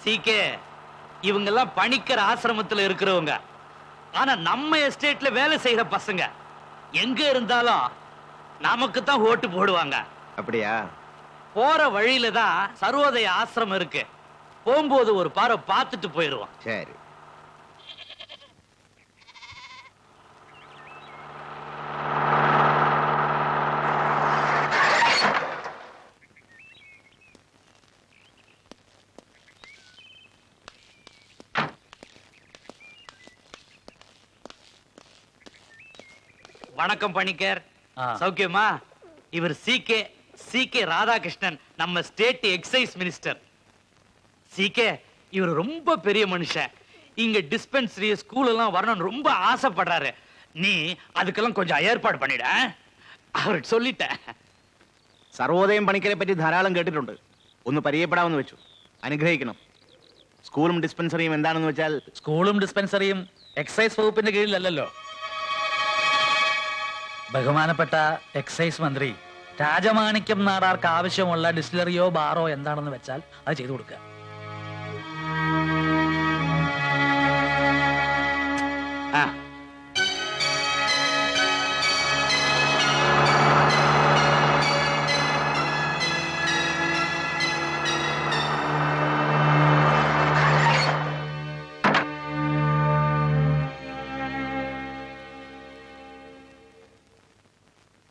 சீக்கே, இவங்கெல்லாம் பணிக்கர் ஆசிரமத்தில் இருக்கிறவங்க. ஆனா நம்ம எஸ்டேட்ல வேலை செய்யற பசங்க. எங்க இருந்தாலும் நமக்கு தான் ஓட்டு போடுவாங்க. அப்படியா? போற வழியில தான் சர்வோதய ஆசிரமம் இருக்கு. போகும்போது ஒரு பார்வை பார்த்துட்டு போயிடுவோம். சரி. வணக்கம் பணிக்கர். சௌக்கியமா? இவர் சி கே ராதாகிருஷ்ணன், நம்ம ஸ்டேட் எக்ஸைஸ் மினிஸ்டர். சீக்கே இவர் ரொம்ப பெரிய மனுஷன். இங்க டிஸ்பென்சரி ஸ்கூல் எல்லாம் வரணும்னு ரொம்ப ஆசைப்படுறாரு. நீ அதுக்கெல்லாம் கொஞ்சம் ஏற்பாடு பண்ணிட. அவருக்கு சொல்லிட்டேன். സർവോദയം പണിക്കരെ പറ്റി ധാരാളം കേട്ടിട്ടുണ്ട്. ഒന്ന് പരിചയപ്പെടാമെന്ന് വെച്ചു. അനുഗ്രഹിക്കണം. സ്കൂളും ഡിസ്പെൻസറിയും എന്താണെന്ന് വെച്ചാൽ സ്കൂളും ഡിസ്പെൻസറിയും എക്സൈസ് വകുപ്പിന്റെ കീഴിലല്ലല്ലോ. ബഹുമാനപ്പെട്ട എക്സൈസ് മന്ത്രി രാജമാണിക്യം നാടാർക്ക് ആവശ്യമുള്ള ഡിസ്റ്റിലറിയോ ബാറോ എന്താണെന്ന് വെച്ചാൽ അത് ചെയ്തു കൊടുക്കുക.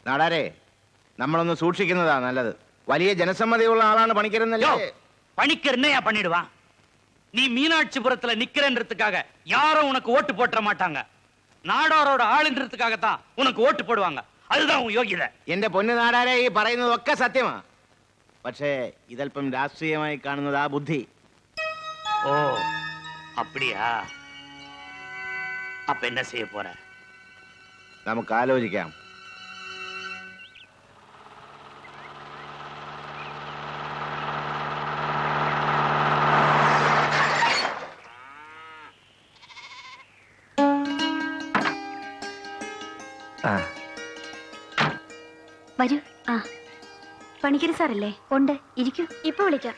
നാടാരെ, നമ്മളൊന്ന് സൂക്ഷിക്കുന്നതാ നല്ലത്. വലിയ ജനസമ്മതിയുള്ള ആളാണ് പണിക്കരെന്നല്ലേ. பணிக்கர் என்னையா பண்ணிடுவான்? நீ மீனாட்சிபுரத்துல நிக்கிறன்றதுக்காக யாரும் உனக்கு ஓட்டு போட்ட மாட்டாங்க. നാടാരോട് ആളിன்றதுக்காகத்தான் உனக்கு ஓட்டு போடுவாங்க. அதுதான் உன் யோகிதை. എന്റെ പൊന്നു നാടാരെ, ഈ പറയുന്നതൊക്കെ സത്യമാ. പക്ഷേ ഇതല്പം രാഷ്ട്രീയമായി കാണുന്നത് ആ ബുദ്ധി. ஓ அப்படியா? அப்ப என்ன செய்ய போற? നമുക്ക് ആലോചിക്കാം. വരൂ. ആ, പണിക്കര് സാറല്ലേ? ഉണ്ട്, ഇരിക്കൂ. ഇപ്പൊ വിളിക്കാം.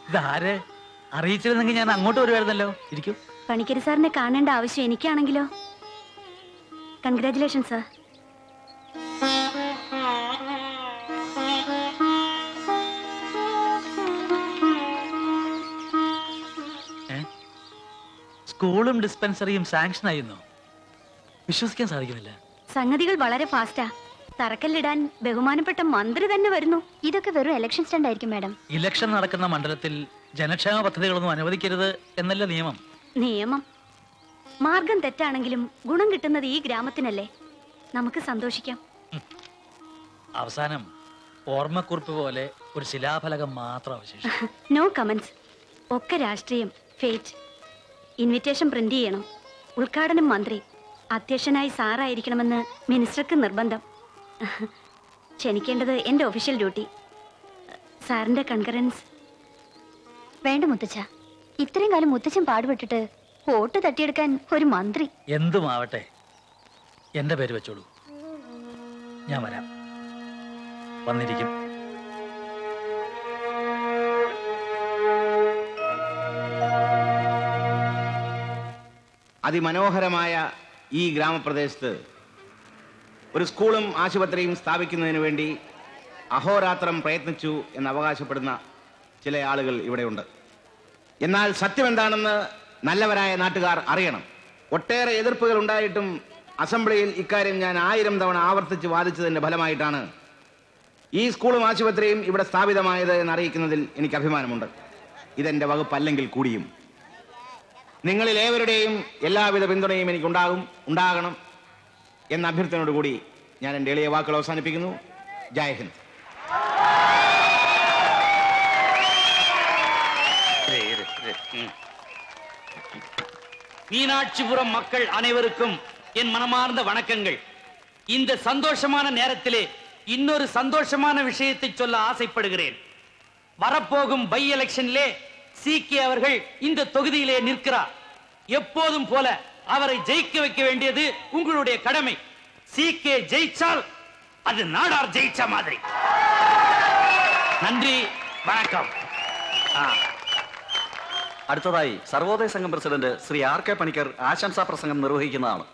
ഇതാര്? അറിയിച്ചിരുന്നെങ്കിൽ ഞാൻ അങ്ങോട്ട് വരുമായിരുന്നല്ലോ. ഇരിക്കൂ. പണിക്കര് സാറിനെ കാണേണ്ട ആവശ്യം എനിക്കാണെങ്കിലോ? Congratulation sir. സ്കൂളും ഡിസ്പെൻസറിയും സാങ്ഷൻ ആയിരുന്നു. വിശ്വസിക്കാൻ സാധിക്കുന്നില്ല. സംഗതികൾ വളരെ ഫാസ്റ്റാ. തറക്കല്ലിടാൻ ബഹുമാനപ്പെട്ട മന്ത്രി തന്നെ വരുന്നു. ഇതൊക്കെ വെറും ഇലക്ഷൻ സ്റ്റണ്ട് ആയിരിക്കും മാഡം. ഇലക്ഷൻ നടക്കുന്ന മണ്ഡലത്തിൽ ജനക്ഷേമ പദ്ധതികളൊന്നും അനുവദിക്കരുത് എന്നല്ല നിയമം. നിയമം മാർഗം തെറ്റാണെങ്കിലും ഗുണം കിട്ടുന്നത് ഈ ഗ്രാമത്തിനല്ലേ. നമുക്ക് സന്തോഷിക്കാം. അവസാനം ഓർമ്മക്കുറിപ്പ് പോലെ ഒരു ശിലാഫലകം മാത്രം അവശേഷിക്കും. No comments. ഒക്കെ രാഷ്ട്രീയം, ഫേറ്റ്. ഇൻവിറ്റേഷൻ പ്രിന്റ് ചെയ്യണം. ഉദ്ഘാടനം മന്ത്രി, അധ്യക്ഷനായി സാറായിരിക്കണമെന്ന് മിനിസ്റ്റർക്ക് നിർബന്ധം. ക്ഷണിക്കേണ്ടത് എന്റെ ഒഫീഷ്യൽ ഡ്യൂട്ടി. സാറിന്റെ കൺകറൻസ് വേണ്ട മുത്തച്ഛ. ഇത്രയും കാലം മുത്തച്ഛൻ പാടുപെട്ടിട്ട് വോട്ട് തട്ടിയെടുക്കാൻ ഒരു മന്ത്രി. എന്തുമാവട്ടെ, എന്റെ പേര് വെച്ചോളൂ. ഞാൻ വരാം. വന്നിരിക്കും. അതിമനോഹരമായ ഈ ഗ്രാമപ്രദേശത്ത് ഒരു സ്കൂളും ആശുപത്രിയും സ്ഥാപിക്കുന്നതിന് വേണ്ടി അഹോരാത്രം പ്രയത്നിച്ചു എന്ന് അവകാശപ്പെടുന്ന ചില ആളുകൾ ഇവിടെയുണ്ട്. എന്നാൽ സത്യം എന്താണെന്ന് നല്ലവരായ നാട്ടുകാർ അറിയണം. ഒട്ടേറെ എതിർപ്പുകൾ ഉണ്ടായിട്ടും അസംബ്ലിയിൽ ഇക്കാര്യം ഞാൻ 1000 തവണ ആവർത്തിച്ച് വാദിച്ചതിന്റെ ഫലമായിട്ടാണ് ഈ സ്കൂളും ആശുപത്രിയും ഇവിടെ സ്ഥാപിതമായത് എന്നറിയിക്കുന്നതിൽ എനിക്ക് അഭിമാനമുണ്ട്. ഇതെന്റെ വകുപ്പല്ലെങ്കിൽ കൂടിയും നിങ്ങളിൽ ഏവരുടെയും എല്ലാവിധ പിന്തുണയും ഉണ്ടാകണം എന്ന അഭ്യർത്ഥനയോടുകൂടി ഞാൻ എൻ്റെ എളിയ വാക്കുകൾ അവസാനിപ്പിക്കുന്നു. ജയ് ഹിന്ദ്. மீனாட்சிபுரம் மக்கள் அனைவருக்கும் என் மனமார்ந்த வணக்கங்கள். இந்த சந்தோஷமான நேரத்திலே இன்னொரு சந்தோஷமான விஷயத்தை சொல்ல ஆசைப்படுகிறேன். வரப்போகும் பை எலெக்ஷனிலே சீக்கே அவர்கள் இந்த தொகுதியிலே நிற்கிறார். எப்போதும் போல அவரை ஜெயிக்க வைக்க வேண்டியது உங்களுடைய கடமை. சீக்கே ஜெயிச்சால் அது நாடார் ஜெயிச்ச மாதிரி. நன்றி, வணக்கம். അടുത്തതായി സർവോദയ സംഘം പ്രസിഡന്റ് ശ്രീ ആർ.കെ. പണിക്കർ ആശംസാ പ്രസംഗം നിർവഹിക്കുന്നതാണ്.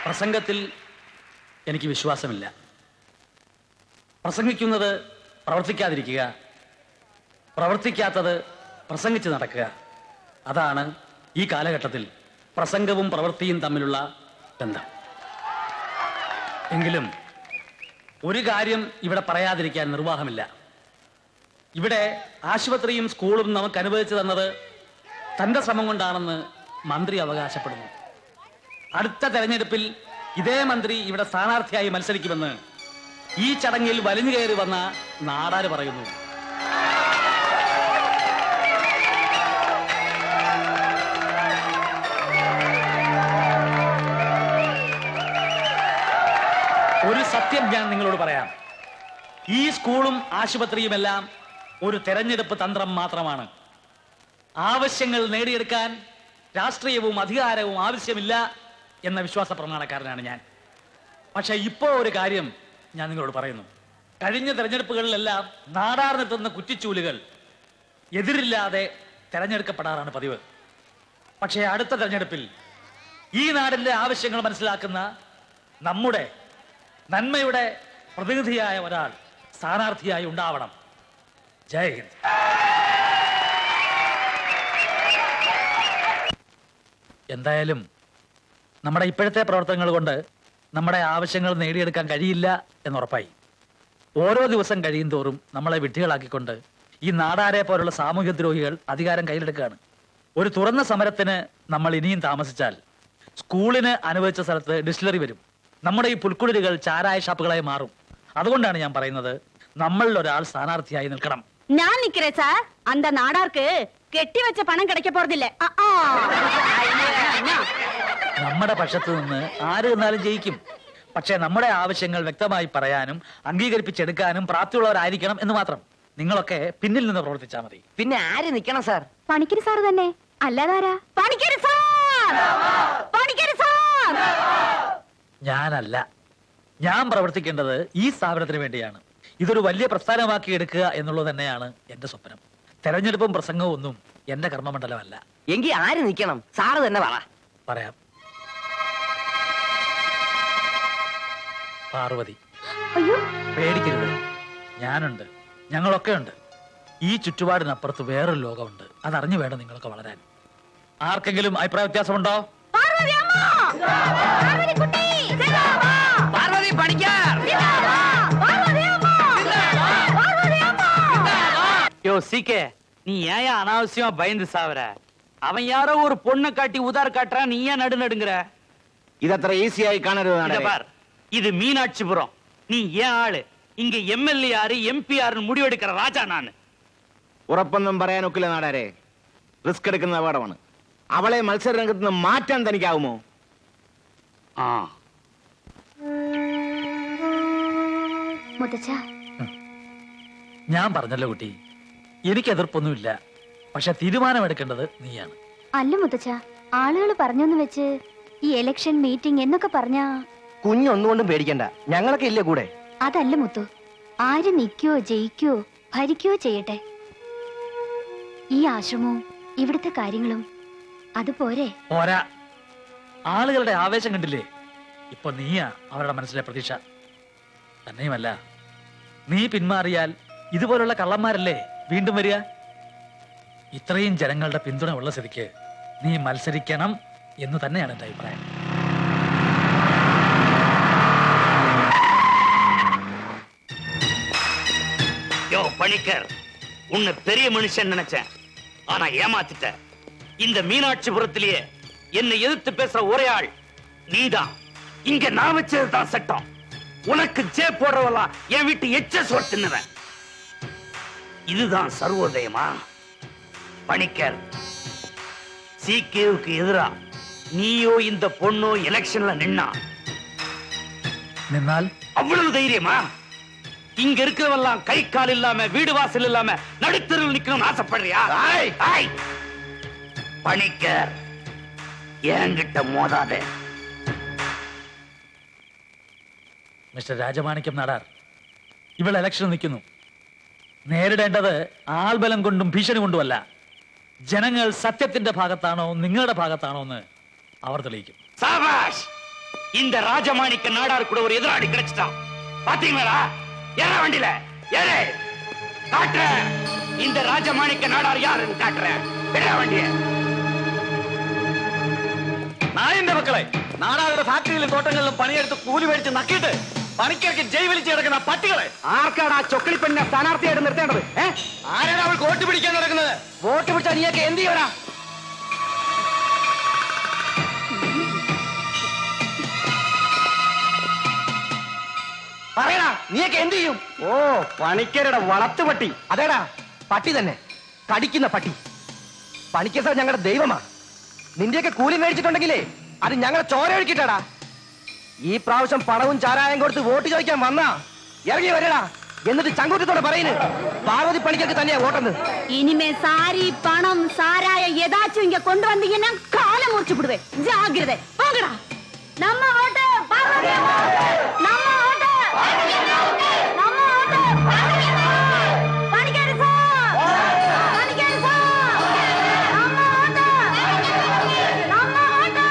പ്രസംഗത്തിൽ എനിക്ക് വിശ്വാസമില്ല. പ്രസംഗിക്കുന്നത് പ്രവർത്തിക്കാതിരിക്കുക, പ്രവർത്തിക്കാത്തത് പ്രസംഗിച്ച് നടക്കുക. അതാണ് ഈ കാലഘട്ടത്തിൽ പ്രസംഗവും പ്രവൃത്തിയും തമ്മിലുള്ള ബന്ധം. എങ്കിലും ഒരു കാര്യം ഇവിടെ പറയാതിരിക്കാൻ നിർവാഹമില്ല. ഇവിടെ ആശുപത്രിയും സ്കൂളും നമുക്ക് അനുവദിച്ചു തന്നത് തന്റെ ശ്രമം കൊണ്ടാണെന്ന് മന്ത്രി അവകാശപ്പെടുന്നു. അടുത്ത തെരഞ്ഞെടുപ്പിൽ ഇതേ മന്ത്രി ഇവിടെ സ്ഥാനാർത്ഥിയായി മത്സരിക്കുമെന്ന് ഈ ചടങ്ങിൽ വലിഞ്ഞു കയറി വന്ന നാടാര് പറയുന്നു. ഒരു സത്യം ഞാൻ നിങ്ങളോട് പറയാം. ഈ സ്കൂളും ആശുപത്രിയുമെല്ലാം ഒരു തെരഞ്ഞെടുപ്പ് തന്ത്രം മാത്രമാണ്. ആവശ്യങ്ങൾ നേടിയെടുക്കാൻ രാഷ്ട്രീയവും അധികാരവും ആവശ്യമില്ല എന്ന വിശ്വാസ പ്രമാണക്കാരനാണ് ഞാൻ. പക്ഷെ ഇപ്പോ ഒരു കാര്യം ഞാൻ നിങ്ങളോട് പറയുന്നു. കഴിഞ്ഞ തെരഞ്ഞെടുപ്പുകളിലെല്ലാം നാടാർന്നെത്തുന്ന കുറ്റിച്ചൂലുകൾ എതിരില്ലാതെ തെരഞ്ഞെടുക്കപ്പെടാറാണ് പതിവ്. പക്ഷേ അടുത്ത തെരഞ്ഞെടുപ്പിൽ ഈ നാടിന്റെ ആവശ്യങ്ങൾ മനസ്സിലാക്കുന്ന നമ്മുടെ നന്മയുടെ പ്രതിനിധിയായ ഒരാൾ സ്ഥാനാർത്ഥിയായി ഉണ്ടാവണം. ജയ് ഹിന്ദ്. എന്തായാലും നമ്മുടെ ഇപ്പോഴത്തെ പ്രവർത്തനങ്ങൾ കൊണ്ട് നമ്മുടെ ആവശ്യങ്ങൾ നേടിയെടുക്കാൻ കഴിയില്ല എന്നുറപ്പായി. ഓരോ ദിവസം കഴിയും തോറും നമ്മളെ വിഡ്ഢികളാക്കിക്കൊണ്ട് ഈ നാടാരെ പോലുള്ള സാമൂഹ്യ ദ്രോഹികൾ അധികാരം കയ്യിലെടുക്കുകയാണ്. ഒരു തുറന്ന സമരത്തിന് നമ്മൾ ഇനിയും താമസിച്ചാൽ സ്കൂളിന് അനുവദിച്ച സ്ഥലത്ത് ഡിസ്റ്റിലറി വരും. നമ്മുടെ ഈ പുൽക്കുടിലുകൾ ചാരായ ഷാപ്പുകളായി മാറും. അതുകൊണ്ടാണ് ഞാൻ പറയുന്നത്, നമ്മളിൽ ഒരാൾ സ്ഥാനാർത്ഥിയായി നിൽക്കണം. ഞാൻ നിக்கிறേ സാർ. അന്ത നാടാർക്ക് കെട്ടിവെച്ച പണം കിടക്ക പോറതില്ല. നമ്മുടെ പക്ഷത്ത് നിന്ന് ആര് നിന്നാലും ജയിക്കും. പക്ഷെ നമ്മുടെ ആവശ്യങ്ങൾ വ്യക്തമായി പറയാനും അംഗീകരിപ്പിച്ചെടുക്കാനും പ്രാപ്തിയുള്ളവരായിരിക്കണം എന്ന് മാത്രം. നിങ്ങളൊക്കെ പിന്നിൽ നിന്ന് പ്രവർത്തിച്ചാൽ മതി. പിന്നെ ആര് നിക്കണം സാർ? പണിക്കര് സാറ് തന്നെ, അല്ലാതാരാ? Panicker sir, Panicker sir. ഞാനല്ല, ഞാൻ പ്രവർത്തിക്കേണ്ടത് ഈ സ്ഥാപനത്തിന് വേണ്ടിയാണ്. ഇതൊരു വലിയ പ്രസ്ഥാനമാക്കി എടുക്കുക എന്നുള്ളത് തന്നെയാണ് എന്റെ സ്വപ്നം. തെരഞ്ഞെടുപ്പും പ്രസംഗവും ഒന്നും എന്റെ കർമ്മമണ്ഡലമല്ല. എങ്കിൽ ആര് നിക്കണം? സാറ് തന്നെ പറയാം. പാർവതി. പേടിക്കരുത്, ഞാനുണ്ട്, ഞങ്ങളൊക്കെ ഉണ്ട്. ഈ ചുറ്റുപാടിനപ്പുറത്ത് വേറൊരു ലോകമുണ്ട്. അതറിഞ്ഞു വേണം നിങ്ങളൊക്കെ വളരാൻ. ആർക്കെങ്കിലും അഭിപ്രായ വ്യത്യാസമുണ്ടോ? யோ சீக்கே, நீ ஏன் அனாவசியமா பயந்து சாவற? அவன் யாரோ ஒரு பொண்ணை காட்டி உதார் காட்டுறான், நீ ஏன் நடுங்கிற? ഇതത്ര ഈസിയായി കാണരുത്. பார், இது மீனாட்சிபுரம். நீ ஏன் ஆளு? இங்க எம்எல்ஏ யாரு, எம்பி யாருன்னு முடிவெடுக்கிற ராஜா நானு. ഉറപ്പൊന്നും പറയാനൊക്കില്ല നാടാരെ. റിസ്ക് എടുക്കുന്ന അപകടമാണ്. അവളെ മത്സര രംഗത്ത് നിന്ന് മാറ്റാൻ തനിക്കാവുമോ? ഞാൻ പറഞ്ഞല്ലോ കുട്ടി, എനിക്ക് എതിർപ്പൊന്നുമില്ല. പക്ഷെ തീരുമാനമെടുക്കേണ്ടത് നീയാണ്. അല്ല മുത്തച്ഛ, ആളുകൾ പറഞ്ഞെന്ന് വെച്ച് ഈ ഇലക്ഷൻ മീറ്റിംഗ് എന്നൊക്കെ പറഞ്ഞാ കുഞ്ഞൊന്നുകൊണ്ടും പേടിക്കണ്ട, ഞങ്ങളൊക്കെ ഇല്ലേ കൂടെ. അതല്ല മുത്തു, ആര് നിൽക്കോ ജയിക്കോ ഭരിക്കോ ചെയ്യട്ടെ, ഈ ആശ്രമവും ഇവിടുത്തെ കാര്യങ്ങളും അതുപോരെ. പോരാ, ആളുകളുടെ ആവേശം കണ്ടില്ലേ? ഇപ്പൊ നീയാ അവരുടെ മനസ്സിലെ പ്രതീക്ഷ. തന്നെയുമല്ല, നീ പിന്മാറിയാൽ ഇതുപോലുള്ള കള്ളന്മാരല്ലേ വീണ്ടും വരിക. ഇത്രയും ജനങ്ങളുടെ പിന്തുണ ഉള്ള സ്ഥിതിക്ക് നീ മത്സരിക്കണം എന്ന് തന്നെയാണ് എന്റെ അഭിപ്രായം. யோ பணிக்கர், உன்னை பெரிய மனுஷன் நினைச்சேன், ஆனா ஏமாத்திட்ட. இந்த மீனாட்சிபுரத்திலேயே என்னை எதிர்த்து பேசுற ஒரே ஆள் நீதான். இங்க நான் வச்சதுதான் சட்டம். உனக்கு ஜே போடுறவெல்லாம் என் வீட்டு எச்சஸ் தின்னுவேன். இதுதான் சர்வோதயமா? பணிக்கர், சீக்கியவுக்கு எதிரா நீயோ இந்த பொண்ணோ எலெக்ஷன்ல நின்னால் அவ்வளவு தைரியமா? இங்க இருக்கிறவெல்லாம் கை கால் இல்லாம வீடு வாசல் இல்லாம நடுத்தருவில் நிக்கணும்னு ஆசைப்படுறியா? பணிக்கர், என்கிட்ட மோதாத. മിസ്റ്റർ രാജമാണിക്യം നാടാർ, ഇവൾ ഇലക്ഷൻ നിൽക്കുന്നു. നേരിടേണ്ടത് ആൾബലം കൊണ്ടും ഭീഷണി കൊണ്ടുമല്ല. ജനങ്ങൾ സത്യത്തിന്റെ ഭാഗത്താണോ നിങ്ങളുടെ ഭാഗത്താണോ എന്ന് അവർ തെളിയിക്കും. சாபாஷ்! இந்த ராஜமாணிக்க நாடார் கூட ஒரு எதிராளி கிடைச்சிட்டான். பாத்தீங்களா? ஏற வண்டியில ஏறு, காட்டுற. இந்த ராஜமாணிக்க நாடார் யாருன்னு காட்டுறேன். விட வண்டிய. നായന്റെ മക്കളെ, നാടാരുടെ ഫാക്ടറിയിലും തോട്ടങ്ങളിലും പണിയെടുത്ത് കൂലി മേടിച്ച് നക്കിയിട്ട് പണിക്കർക്ക് ജയ് വിളിച്ച് കിടക്കുന്ന പട്ടികളെ. ആർക്കാണ് ആ ചൊക്കളിപ്പെണ്ണെ സ്ഥാനാർത്ഥിയായിട്ട് നിർത്തേണ്ടത്? ആരാണ് അവൾക്ക് വോട്ട് പിടിക്കാൻ നടക്കുന്നത്? വോട്ട് പിടിച്ചാൽ നീയൊക്കെ എന്ത് ചെയ്യടാ? പറയടാ, നീയൊക്കെ എന്ത് ചെയ്യും? ഓ, പണിക്കരുടെ വളർത്തുപട്ടി. അതേടാ, പട്ടി തന്നെ, കടിക്കുന്ന പട്ടി. പണിക്കർ സാർ ഞങ്ങളുടെ ദൈവമാണ്. നിന്റെയൊക്കെ കൂലി മേടിച്ചിട്ടുണ്ടെങ്കിലേ അത് ഞങ്ങളെ ചോര ഒഴുക്കിട്ടാടാ. ഈ പ്രാവശ്യം പണവും ചാരായം കൊടുത്ത് വോട്ട് ചോദിക്കാൻ വന്നാ ഇറങ്ങി വരടാ. എന്നിട്ട് ചങ്കൂറ്റത്തോടെ പറയുന്നു പാർവതി പണിക്കർക്ക് തന്നെയാ വോട്ടെന്ന്. ഇനിമേ സാരി പണം സാരായ യഥാച്ചും ഇങ്ങ കൊണ്ടുവന്നീங்க ഞാൻ കാല മുറിച്ചു വിടുവേ. ജാഗ്രത പോകടാ. നമ്മ വോട്ട് പാർവതി വോട്ട്. നമ്മ വോട്ട് നമ്മ vote Panicker sir. Panicker sir. നമ്മ വോട്ട് നമ്മ വോട്ട്.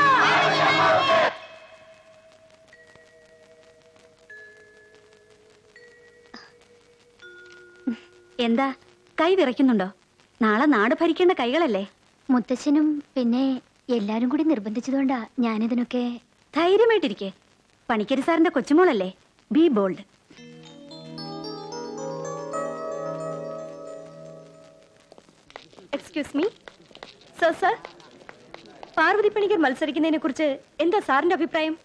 എന്താ കൈ വിറയ്ക്കുന്നുണ്ടോ? നാളെ നാട് ഭരിക്കേണ്ട കൈകളല്ലേ? മുത്തച്ഛനും പിന്നെ എല്ലാരും കൂടി നിർബന്ധിച്ചതുകൊണ്ടാ ഞാനിതിനൊക്കെ. ധൈര്യമായിട്ടിരിക്കെ. പണിക്കരി സാറിന്റെ കൊച്ചുമോളല്ലേ? Be bold. Excuse me sir, Parvathi Panicker മത്സരിക്കുന്നതിനെ കുറിച്ച് എന്താ സാറിന്റെ അഭിപ്രായം?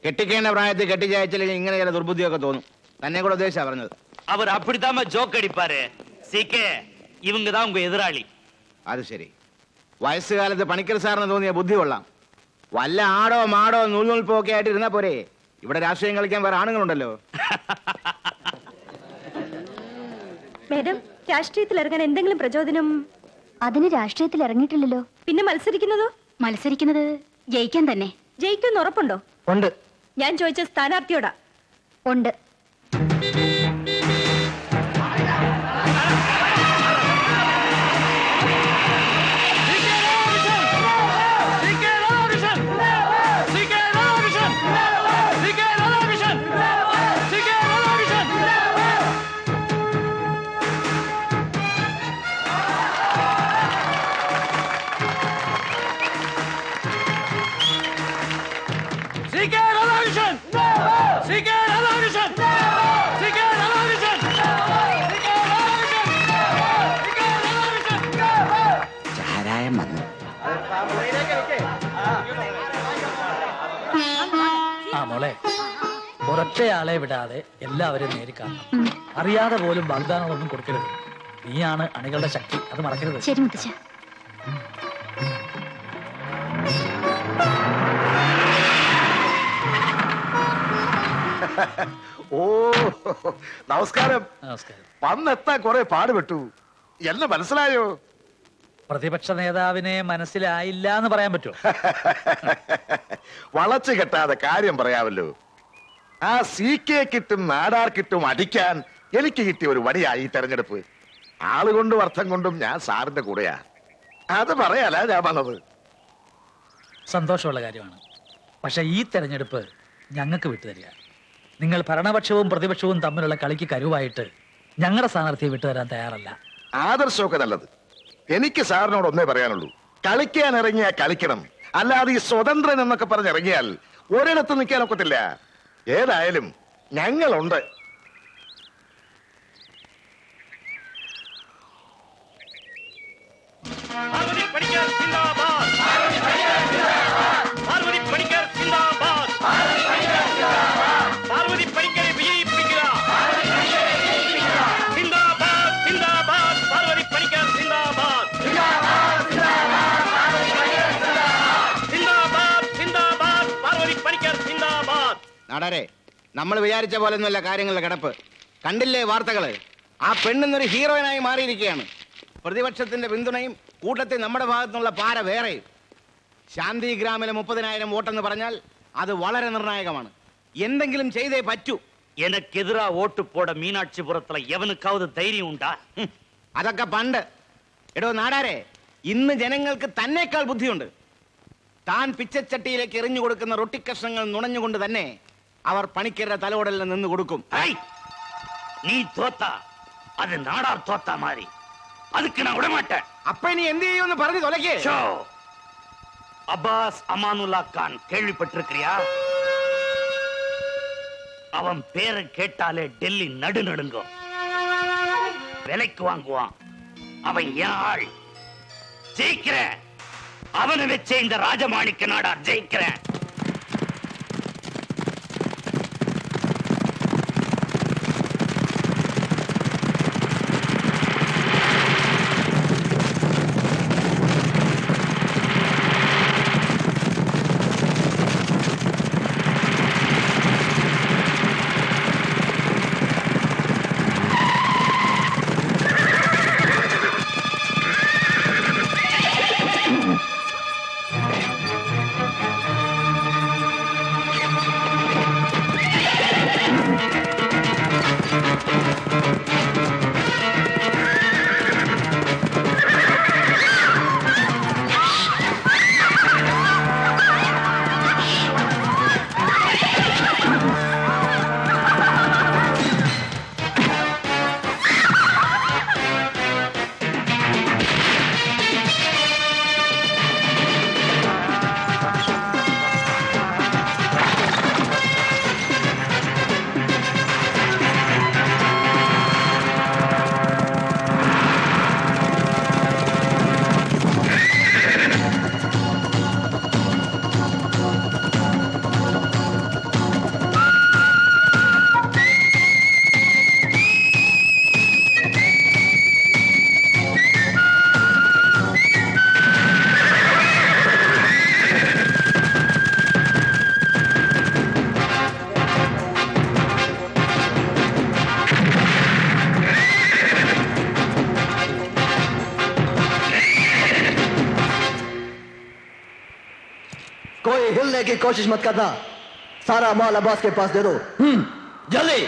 കെട്ടിക്കേണ്ട പ്രായത്തിൽ കെട്ടിച്ചയച്ചില്ലെങ്കിൽ ഇങ്ങനെ ചില ദുർബുദ്ധിയൊക്കെ തോന്നും. തന്നെ കൂടെ ഉദ്ദേശിച്ചാ പറഞ്ഞത്. அவர் அப்படித்தாம ஜோக் அடிப்பாரு. சீக்கே இவங்க தான் உங்க எதிராளி. അത് ശരി. വയസ്സുകാലത്ത് പണിക്കർ സാറിന് തോന്നിയ ബുദ്ധി കൊള്ളാം. വല്ല ആടോ മാടോ നൂൽനൂൽപ്പോ ഒക്കെ ആയിട്ട് ഇരുന്നാ പോരെ. ഇവിടെ രാഷ്ട്രീയം കളിക്കാൻ വേറെ ആണുങ്ങളുണ്ടല്ലോ. മാഡം, രാഷ്ട്രീയത്തിൽ ഇറങ്ങാൻ എന്തെങ്കിലും പ്രചോദനം? അതിന് രാഷ്ട്രീയത്തിൽ ഇറങ്ങിയിട്ടില്ലല്ലോ. പിന്നെ മത്സരിക്കുന്നതോ? മത്സരിക്കുന്നത് ജയിക്കാൻ തന്നെ. ജയിക്കുമെന്ന് ഉറപ്പുണ്ടോ? ഉണ്ട്. ഞാൻ ചോദിച്ച സ്ഥാനാർത്ഥിയോടാ. ഉണ്ട്. ചാരായം വന്നു. ആ മോളെ, ഒരൊറ്റയാളെ വിടാതെ എല്ലാവരും നേരി കാണണം. അറിയാതെ പോലും വാഗ്ദാനങ്ങളൊന്നും കൊടുക്കരുത്. നീയാണ് അണികളുടെ ശക്തി, അത് മറക്കരുത്. ശരി മുത്തച്ഛ. ഓ, നമസ്കാരം. നമസ്കാരം. വന്നെത്താൻ കുറെ പാടുപെട്ടു. എന്നെ മനസ്സിലായോ? പ്രതിപക്ഷ നേതാവിനെ മനസ്സിലായില്ല എന്ന് പറയാൻ പറ്റുമോ? വളച്ചു കെട്ടാതെ കാര്യം പറയാമല്ലോ. ആ CK കിട്ടും നാടാർ കിട്ടും അടിക്കാൻ എനിക്ക് കിട്ടിയ ഒരു വടിയായി ഈ തെരഞ്ഞെടുപ്പ്. ആളുകൊണ്ടും അർത്ഥം കൊണ്ടും ഞാൻ സാറിന്റെ കൂടെയാ. അത് പറയാല ഞാൻ വന്നത്. സന്തോഷമുള്ള കാര്യമാണ്. പക്ഷെ ഈ തെരഞ്ഞെടുപ്പ് ഞങ്ങൾക്ക് വിട്ടുതരിക. നിങ്ങൾ ഭരണപക്ഷവും പ്രതിപക്ഷവും തമ്മിലുള്ള കളിക്ക് കരുവായിട്ട് ഞങ്ങളുടെ സ്ഥാനാർത്ഥിയെ വിട്ടുതരാൻ തയ്യാറല്ല. ആദർശമൊക്കെ നല്ലത്. എനിക്ക് സാറിനോട് ഒന്നേ പറയാനുള്ളൂ. കളിക്കാൻ ഇറങ്ങിയാൽ കളിക്കണം. അല്ലാതെ ഈ സ്വതന്ത്രൻ എന്നൊക്കെ പറഞ്ഞിറങ്ങിയാൽ ഒരിടത്ത് നിൽക്കാൻ ഒക്കത്തില്ല. ഏതായാലും ഞങ്ങളുണ്ട്. നാടാരെ, നമ്മൾ വിചാരിച്ച പോലൊന്നുമല്ല കാര്യങ്ങളുടെ കിടപ്പ്. കണ്ടില്ലേ വാർത്തകള്? ആ പെണ്ണിന്നൊരു ഹീറോയിനായി മാറിയിരിക്കുകയാണ്. പ്രതിപക്ഷത്തിന്റെ പിന്തുണയും കൂട്ടത്തിൽ നമ്മുടെ ഭാഗത്തുനിന്നുള്ള പാര വേറെയും. ശാന്തി ഗ്രാമിലെ 30,000 വോട്ടെന്ന് പറഞ്ഞാൽ അത് വളരെ നിർണായകമാണ്. എന്തെങ്കിലും ചെയ്തേ പറ്റൂ. எனக்கெதிரா ஓட்டு போட மீனாட்சிபுரத்துல எவனுக்காவது தைரியம் உண்டா? അതൊക്കെ പണ്ട്. എടോ നാടാരെ, ഇന്ന് ജനങ്ങൾക്ക് തന്നേക്കാൾ ബുദ്ധിയുണ്ട്. താൻ പിച്ചച്ചട്ടിയിലേക്ക് എറിഞ്ഞു കൊടുക്കുന്ന റൊട്ടിക്കഷ്ണങ്ങൾ നുണഞ്ഞുകൊണ്ട് തന്നെ അവർ പണിക്കരുടെ തലോടലിൽ നിന്ന് കൊടുക്കും. நீ தோத்தா அது நாடார் தோத்தா மாதிரி. அதுக்கு நான் விட மாட்டேன். അപ്പൊ ഇനി എന്ത് ചെയ്യുമെന്ന് പറഞ്ഞു തൊലക്കേ. அப்பாஸ் அமானுல்லா கான் கேள்விப்பட்டிருக்கிறியா? அவன் பேரை கேட்டாலே டெல்லி நடு நடுங்கும். விலைக்கு வாங்குவான். அவன் என் ஆள். ஜெயிக்கிறேன். அவனை வச்சே இந்த ராஜமாணிக்க நாடார் ஜெயிக்கிறேன். हिलने की कोशिश मत करना। सारा माल अब्बास के पास दे दो। जल्दी।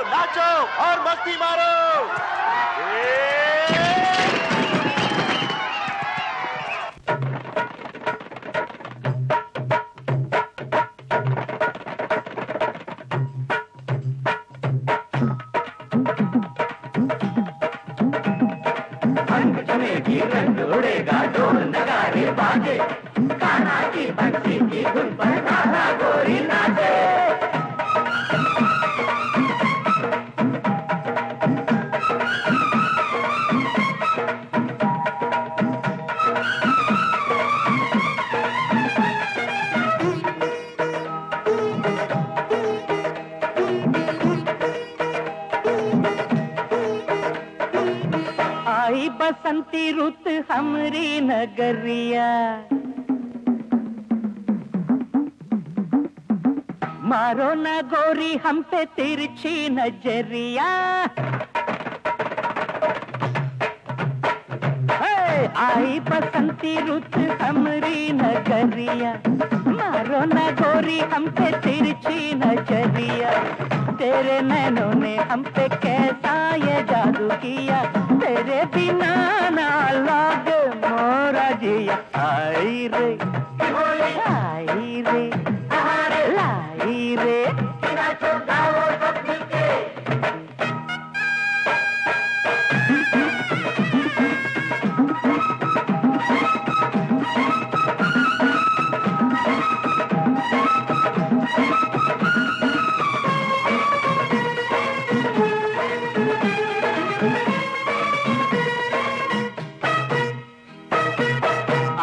नाचो और मस्ती मारो। रंग उड़ेगा, ढोल नगाड़े बाजे, कान्हा की बंसी की धुन पर कान्हा गोरी नाचे। आई बसंती रुत हमरी नगरिया, मारो न गोरी हम पे तिरछी नजरिया। आई बसंती रुत हमरी नगरिया, मारो न गोरी हम पे तिरछी नजरिया। तेरे नैनों ने हम पे कैसा ये जादू किया, तेरे बिना ना लागे मोरा जिया। आई रे आई रे लाई रे,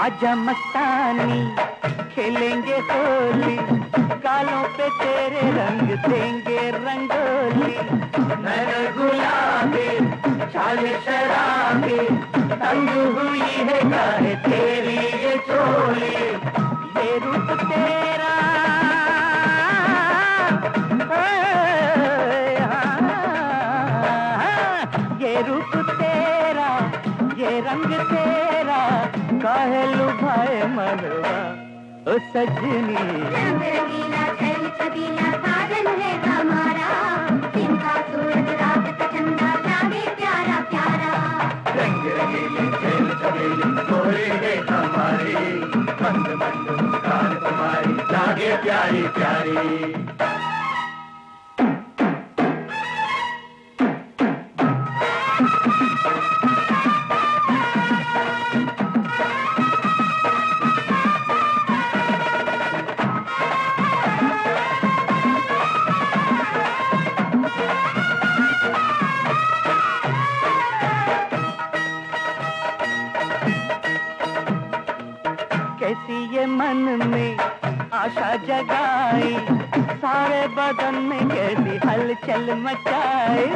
आजा मस्तानी खेलेंगे होली, गालों पे तेरे रंग देंगे रंगोली। नैन गुलाबी चाल शराबी, तंग हुई है काहे तेरी ये चोली। ये रूप तेरा ये रूप तेरा, ये रंग तेरा, काहे लुभाए मनवा ओ सजनी। रंगीला छल छबीला साजन है हमारा, जिनका सूरज रात का चंदा लागे प्यारा प्यारा। रंग रंगीली छल छबीली गोरी है हमारी, मंद मंद मुस्कान तुम्हारी लागे प्यारी प्यारी। कैसी ये मन में आशा जगाई, सारे बदन में कैसी हलचल मचाई।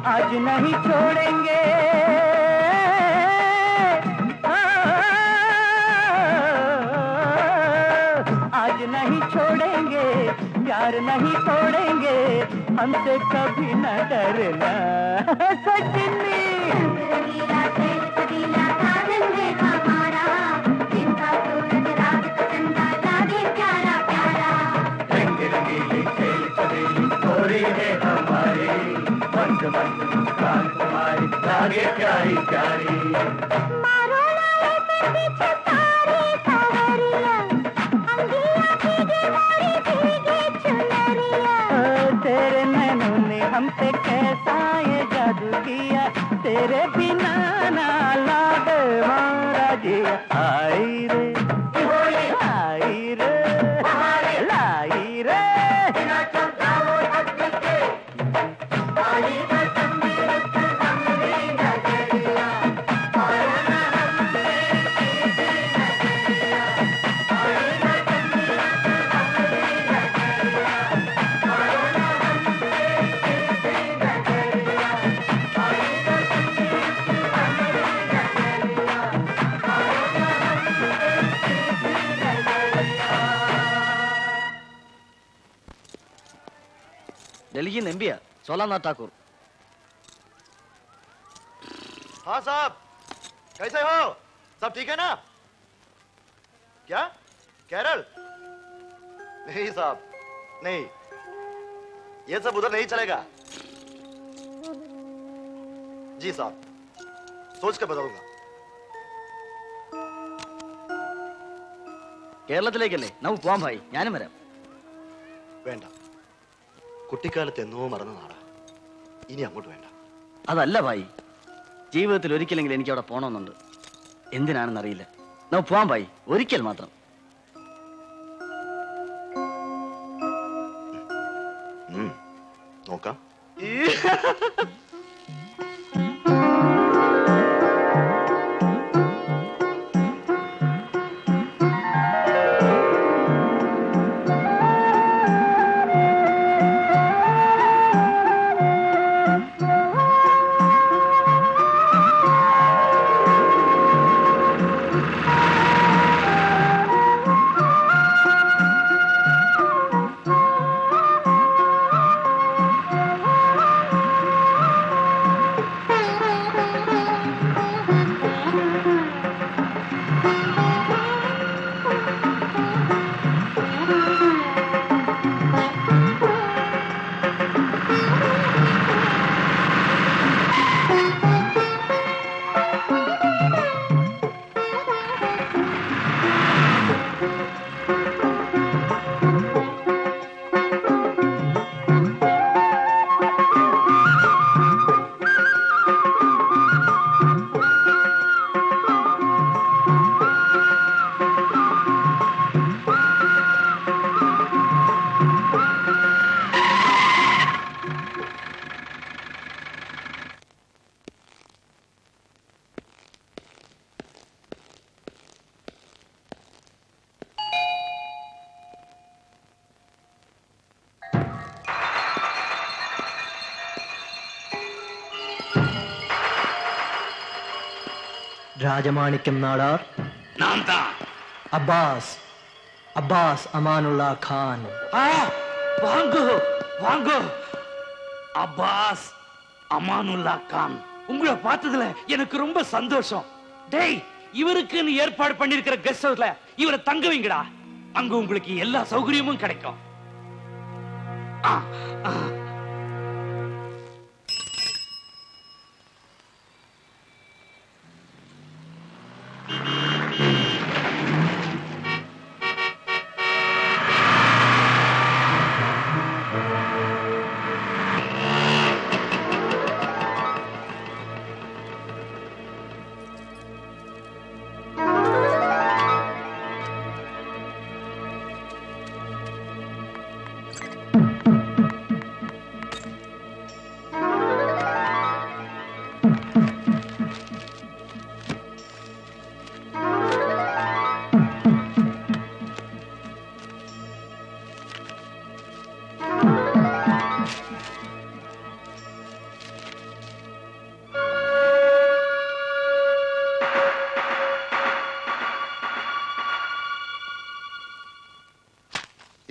आज नहीं छोड़ेंगे प्यार नहीं तोड़ेंगे हमसे कभी न डरना सजनी लागे प्यारी प्यारी तेरे नैनों ने हम पे कैसा ये जादू किया तेरे बिना ना लागे मारा जिया आई रे आई रे लाई रे ഡൽഹി എംപിയാ സോലാനാഥ് ठाकुर हाँ साहब, कैसे हो? सब ठीक है ना? क्या? केरल? नहीं साहब, नहीं। ये सब उधर नहीं चलेगा। जी साहब, सोच कर बताऊंगा। കേരളത്തിലേക്കല്ലേ നമുക്ക് പോവാം ഭായി, ഞാനും വരാം. വേണ്ട, കുട്ടിക്കാലത്ത് എന്നോ മറന്ന നാടാ, ഇനി അങ്ങോട്ട് വേണ്ട. അതല്ല ഭായി, ജീവിതത്തിൽ ഒരിക്കലെങ്കിലും എനിക്ക് അവിടെ പോകണമെന്നുണ്ട്. എന്തിനാണെന്നറിയില്ല. നമുക്ക് പോവാം ഭായി, ഒരിക്കൽ മാത്രം. നോക്കാം. രാജമാണിക്യം നാടാർ അബ്ബാസ് அப்பாஸ் அமானுல்லா கான். வாங்கோ வாங்கோ. அப்பாஸ் அமானுல்லா கான், உங்களை பார்த்ததுல எனக்கு ரொம்ப சந்தோஷம். டேய், இவருக்குன்னு ஏற்பாடு பண்ணிருக்கிற கெஸ்ட் ஹவுஸ்ல இவரை தங்க வைங்கடா. அங்க உங்களுக்கு எல்லா சௌகரியமும் கிடைக்கும்.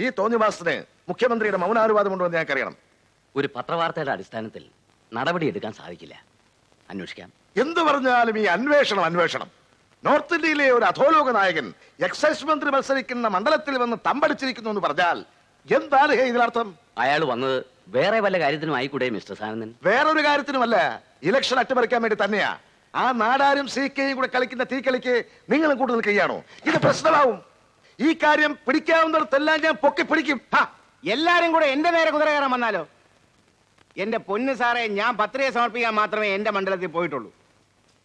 ഈ തോന്നിവാസത്തിന് മുഖ്യമന്ത്രിയുടെ മൗനാനുവാദമുണ്ടോ എന്ന് ഞങ്ങൾക്കറിയണം. ഒരു പത്രവാർത്തയുടെ അടിസ്ഥാനത്തിൽ നടപടിയെടുക്കാൻ സാധിക്കില്ല. അന്വേഷിക്കാം. എന്തു പറഞ്ഞാലും ഈ അന്വേഷണം. നോർത്ത് ഇന്ത്യയിലെ ഒരു അധോലോക നായകൻ എക്സൈസ് മന്ത്രി മത്സരിക്കുന്ന മണ്ഡലത്തിൽ വന്ന് തമ്പടിച്ചിരിക്കുന്നു എന്ന് പറഞ്ഞാൽ എന്താണ് ഇതിനർത്ഥം? അയാൾ വന്നത് വേറെ വല്ല കാര്യത്തിനും ആയിക്കൂടെ മിസ്റ്റർ സാനന്ദൻ? വേറൊരു കാര്യത്തിനുമല്ല, ഇലക്ഷൻ അട്ടിമറിക്കാൻ വേണ്ടി തന്നെയാ. ആ നാടാരും CK-യും കൂടെ കളിക്കുന്ന തീക്കളിക്ക് നിങ്ങളും കൂടുതൽ കൈയാണോ? ഇത് പ്രശ്നമാവും. ഈ കാര്യം പിടിക്കാവുന്നിടത്തെല്ലാം ഞാൻ പൊക്കി പിടിക്കും. എല്ലാരും കൂടെ എന്റെ നേരെ കുതിര കയറാൻ വന്നാലോ? എന്റെ പൊന്ന് സാറേ, ഞാൻ പത്രിക സമർപ്പിക്കാൻ മാത്രമേ എന്റെ മണ്ഡലത്തിൽ പോയിട്ടുള്ളൂ.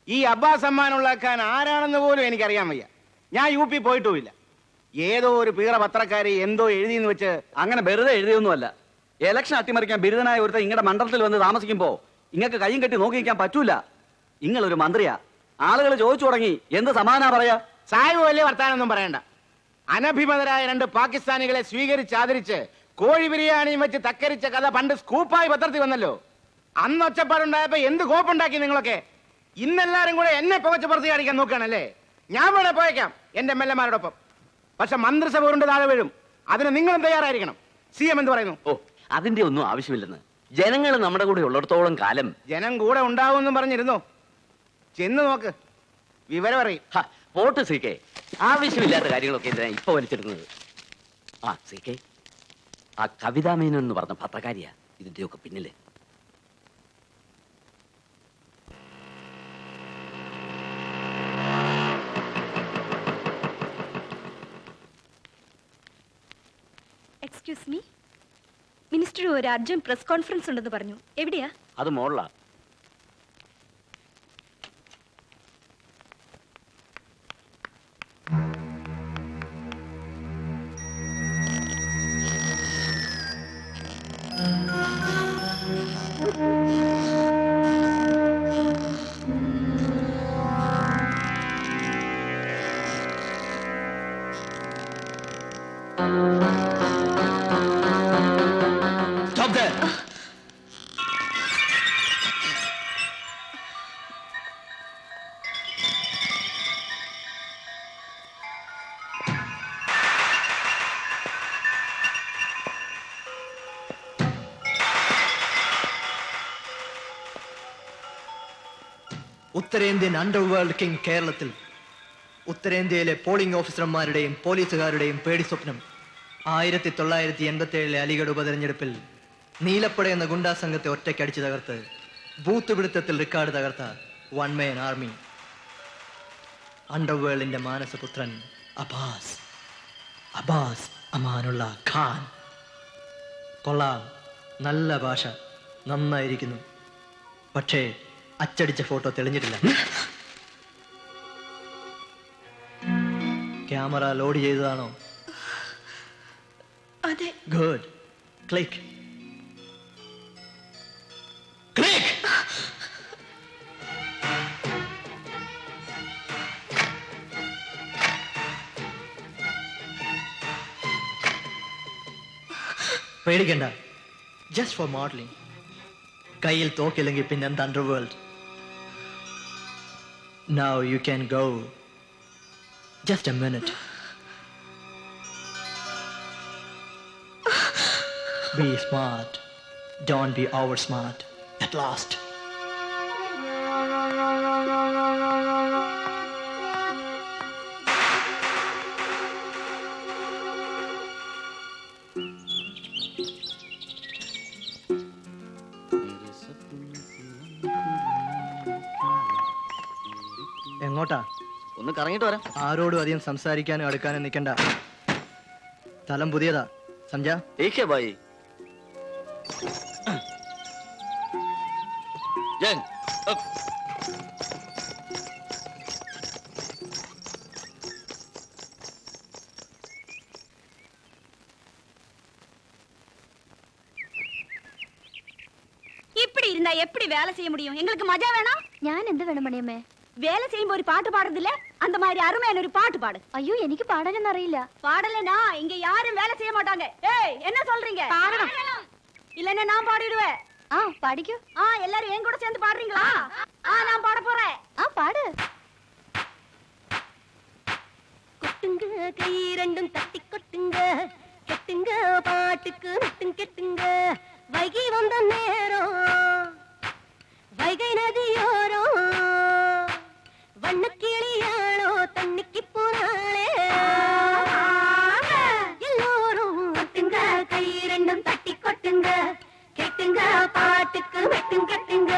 ഈ അബ്ബാസ് സമ്മാൻ ഉണ്ടാക്കാൻ ആരാണെന്ന് പോലും എനിക്കറിയാൻ വയ്യ. ഞാൻ UP പോയിട്ടുമില്ല. ഏതോ ഒരു പീറ പത്രക്കാരി എന്തോ എഴുതിയെന്ന് വെച്ച് അങ്ങനെ വെറുതെ എഴുതിയൊന്നുമല്ല. ഇലക്ഷൻ അട്ടിമറിക്കാൻ ബിരുദനായ ഒരുത്ത ഇങ്ങടെ മണ്ഡലത്തിൽ വന്ന് താമസിക്കുമ്പോ ഇങ്ങക്ക് കയ്യും കെട്ടി നോക്കി നിൽക്കാൻ പറ്റൂല. നിങ്ങളൊരു മന്ത്രിയാ. ആളുകൾ ചോദിച്ചു തുടങ്ങി എന്ത് സമാധാന പറയാ? സാഹിബ് വലിയ വർത്താനൊന്നും പറയണ്ട. അനഭിമതരായ 2 പാകിസ്ഥാനികളെ സ്വീകരിച്ചാദരിച്ച് കോഴി ബിരിയാണിയും വെച്ച് തക്കരിച്ച കഥ പണ്ട് സ്കൂപ്പായി പത്രത്തിൽ വന്നല്ലോ. അന്ന് ഒച്ചപ്പാടുണ്ടായപ്പോ എന്ത് കോപ്പുണ്ടാക്കി നിങ്ങളൊക്കെ. ഇന്നെല്ലാരും കൂടെ എന്നെ പുകച്ച് പുറത്ത് കാണിക്കാൻ നോക്കുകയാണല്ലേ? ഞാൻ വേണേ പോയേക്കാം എന്റെ MLA-മാരോടൊപ്പം. പക്ഷെ മന്ത്രിസഭ ഉരുണ്ട് താഴെ വീഴും. അതിന് നിങ്ങളും തയ്യാറായിരിക്കണം. CM എന്ത് പറയുന്നു? ഓ, അതിന്റെ ഒന്നും ആവശ്യമില്ലെന്ന്. ജനങ്ങൾ നമ്മുടെ കൂടെ ഉള്ളിടത്തോളം കാലം ജനം കൂടെ ഉണ്ടാവുമെന്നും പറഞ്ഞിരുന്നു. ചെന്ന് നോക്ക്, വിവരം അറിയും. Pot CK. ആവശ്യമില്ലാത്ത കാര്യങ്ങളൊക്കെ എന്തിനാ ഇപ്പൊ വലിച്ചെടുക്കുന്നത്? CK, ആ കവിതാ മേനോൻ എന്ന് പറഞ്ഞ പത്രക്കാരിയാ ഇതിന്റെയൊക്കെ പിന്നില്. എക്സ്ക്യൂസ് മീ, മിനിസ്റ്റർ ഒരു അർജന്റ് പ്രസ് കോൺഫറൻസ് ഉണ്ടെന്ന് പറഞ്ഞു. എവിടെയാ? അത് മോളിലാ. Stop there! ഉത്തരേന്ത്യൻ അണ്ടർവേൾഡ് കിങ് കേരളത്തിൽ ഉത്തരേന്ത്യയിലെ പോളിംഗ് ഓഫീസർമാരുടെയും പോലീസുകാരുടെയും പേടി സ്വപ്നം 1987 അലിഗഡ് ഉപതെരഞ്ഞെടുപ്പിൽ നീലപ്പട എന്ന ഗുണ്ടാ സംഘത്തെ ഒറ്റയ്ക്കടിച്ചു തകർത്ത് ബൂത്ത് പിടുത്തത്തിൽ റെക്കോർഡ് തകർത്ത വൺ മേൻ ആർമി. അണ്ടർവേൾഡിന്റെ മാനസപുത്രൻ അബ്ബാസ് അമാനുള്ള ഖാൻ. കൊള്ളാം, നല്ല ഭാഷ, നന്നായിരിക്കുന്നു. പക്ഷേ അച്ചടിച്ച ഫോട്ടോ തെളിഞ്ഞിട്ടില്ല. ക്യാമറ ലോഡ് ചെയ്തതാണോ? അതെ. ഗുഡ്. ക്ലിക്ക്. പേടിക്കണ്ട, ജസ്റ്റ് ഫോർ മോഡലിംഗ്. കയ്യിൽ തോക്കില്ലെങ്കിൽ പിന്നെ എന്ത് underworld. Now you can go. Just a minute. Be smart. Don't be over smart. At last. എങ്ങോട്ടാ? ഒന്ന് കറങ്ങിട്ട് വരാം. ആരോടും അധികം സംസാരിക്കാനും അടുക്കാനും നിൽക്കണ്ട. സ്ഥലം പുതിയതാ, സംജാ? ഭായി. இப்படி இருந்தா எப்படி வேலை செய்ய முடியும்? எங்களுக்கு மஜா வேணாம். ഞാൻ എന്ത് വേണം മണിയമ്മേ? வேலை செய்யும்போது ஒரு பாட்டு பாடுறதில்ல, அந்த மாதிரி அருமையான ஒரு பாட்டு பாடு. അയ്യോ, എനിക്ക് പാടാനൊന്നും അറിയില്ല. பாடலனா இங்க யாரும் வேலை செய்ய மாட்டாங்க. ஏய், என்ன சொல்றீங்க? பாடணும். இல்லன்னா நான் பாடிடுவேன். പാടിക്കോ. எல்லாரும் என் கூட சேர்ந்து பாடுறீங்களா? நான் பாட போறேன். പാട്. கொட்டுங்க, கை ரெண்டும் தட்டி கொட்டுங்க, கட்டுங்க பாட்டுக்கு மெட்டும் கெட்டுங்க வைகை வந்த நேரம் வைகை நதியோரம் வண்ணக்கிளியாளோ தண்ணிக்கு போனாளே எல்லோரும் கொட்டுங்க கை ரெண்டும் தட்டி கொட்டுங்க கெட்டுங்க பாட்டுக்கு மெட்டும் கெட்டுங்க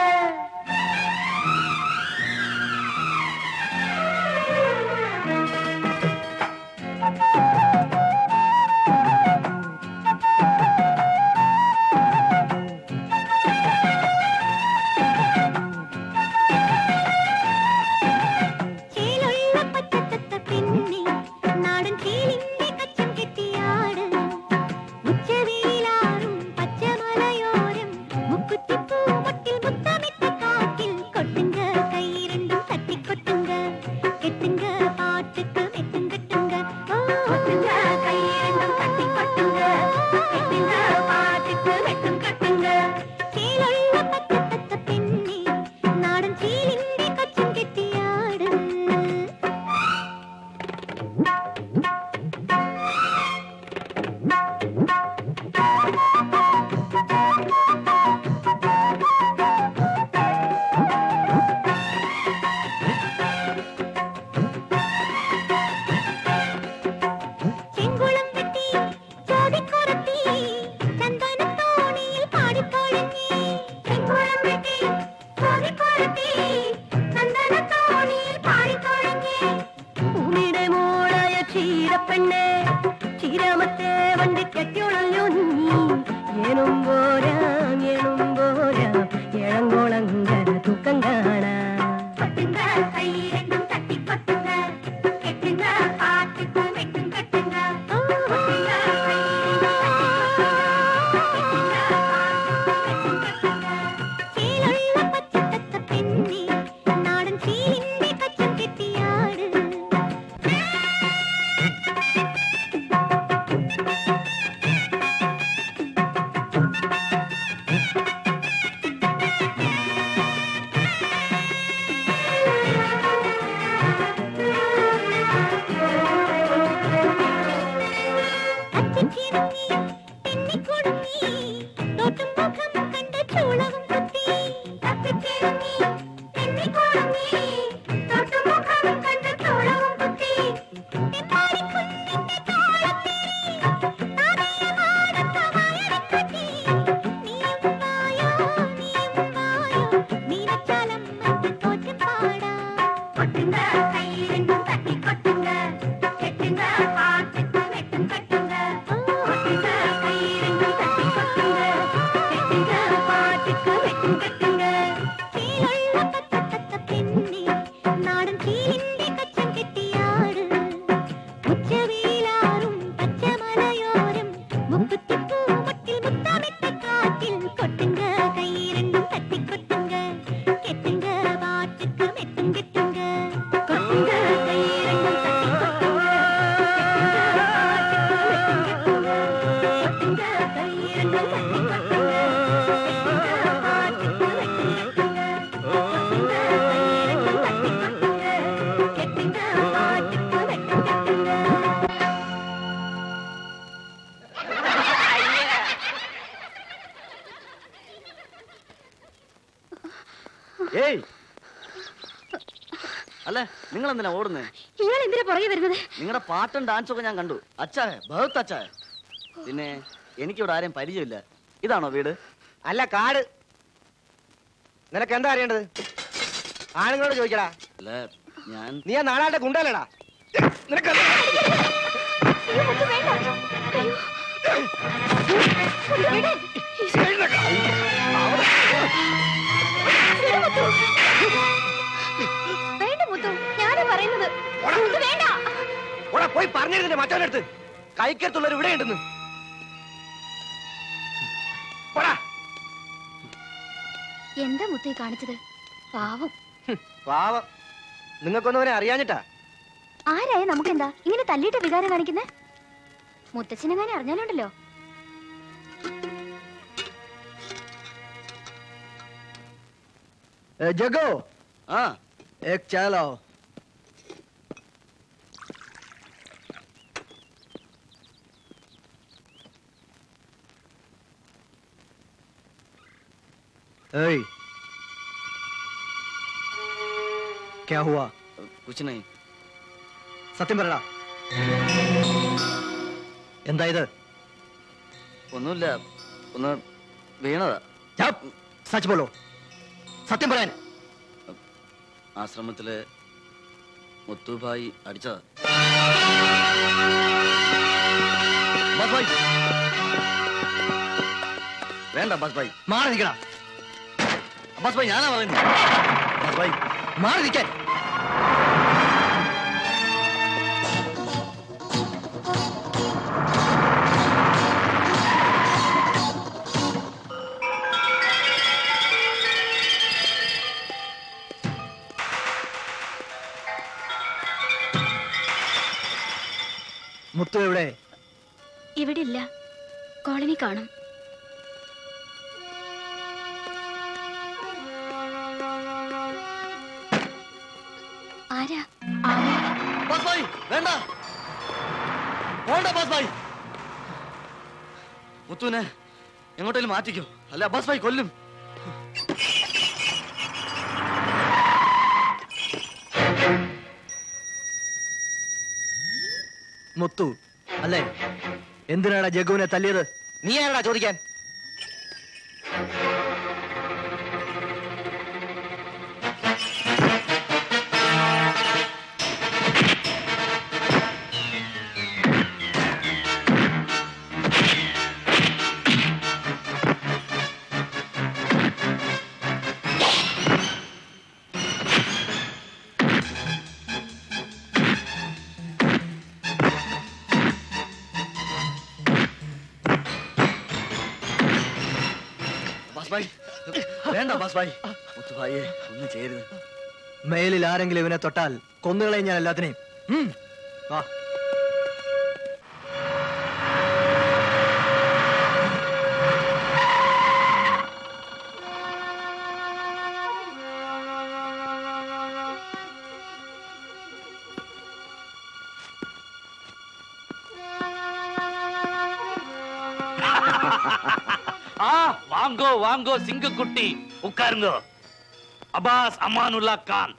ഏയ് അല്ല നിങ്ങൾ എന്തിനാ ഓടുന്നേ? ഇയാൾ എന്തിനാ പുറകെ വരുന്നത്? നിങ്ങളുടെ പാട്ടും ഡാൻസും ഒക്കെ ഞാൻ കണ്ടു. അച്ഛാ ബഹുത്ത് അച്ഛാ. പിന്നെ എനിക്കിവിടെ ആരെയും പരിചയമില്ല. ഇതാണോ വീട്? അല്ല, കാട്. നിനക്ക് എന്താ അറിയേണ്ടത്? ആണുങ്ങളോട് ചോദിക്കടാ. അല്ല ഞാൻ നീ ആ നാളാളുടെ ഗുണ്ടല്ലടാ. നിനക്ക് വേണ്ട മുത്തു, ഞാനാ പറയുന്നത്. വേണ്ട, പോയി പറഞ്ഞിരുന്നില്ല മറ്റവനടുത്ത്. കൈക്കത്തുള്ളവർ ഇവിടെ ഉണ്ടെന്ന്. എന്താ മുത്തേ കാണിച്ചത്? പാവം. പാവം. നിങ്ങൾക്കൊന്നും അവനെ അറിയാഞ്ഞിട്ടാ. ആരായ നമുക്കെന്താ ഇങ്ങനെ തല്ലിട്ട വികാരം കാണിക്കുന്നേ? മുത്തച്ഛനെങ്ങനെ അറിഞ്ഞാലുണ്ടല്ലോ. जगो हाँ एक चाय लाओ। ഏയ് ക്യാ ഹുവാ? കുച്ച് നഹീ. സത്യം പറയടാ, എന്താ ഇത്? ഒന്നുമില്ല, ഒന്ന് വീണതാ. സച്ച് ബോളോ, സത്യം പറയാൻ. ആശ്രമത്തില് മുത്തുഭായി അടിച്ചതാ. വേണ്ട അബ്ബാസ് ഭായി, മാറി നിൽക്കണം. അബ്ബാസ് ഭായി ഞാനാ പറയുന്നു. അബ്ബാസ് ഭായി മാറി നിൽക്കാൻ. മുത്തു എവിടെ? ഇവിടെ ഇല്ല, കോളനി കാണും. ആരാ? അബ്ബാസ് ഭായി വേണ്ട, വേണ്ട അബ്ബാസ് ഭായി. മുത്തുവിനെ എങ്ങോട്ടേലും മാറ്റിക്കോ, അല്ല അബ്ബാസ് ഭായി കൊല്ലും. മുത്തു അല്ലേ? എന്തിനാടാ ജഗുവിനെ തല്ലിയത്? നീ ആരാടാ ചോദിക്കാൻ? വേണ്ട അബ്ബാസ് ഭായി, മുത്തുഭായിയെ ഒന്നും ചെയ്യരുത്. മേലിൽ ആരെങ്കിലും ഇവനെ തൊട്ടാൽ കൊന്നുകളയും ഞാൻ എല്ലാത്തിനെയും. വാ. வாங்கோ வாங்கோ சிங்கக்குட்டி, உட்காருங்க. Abbas Amanullah Khan,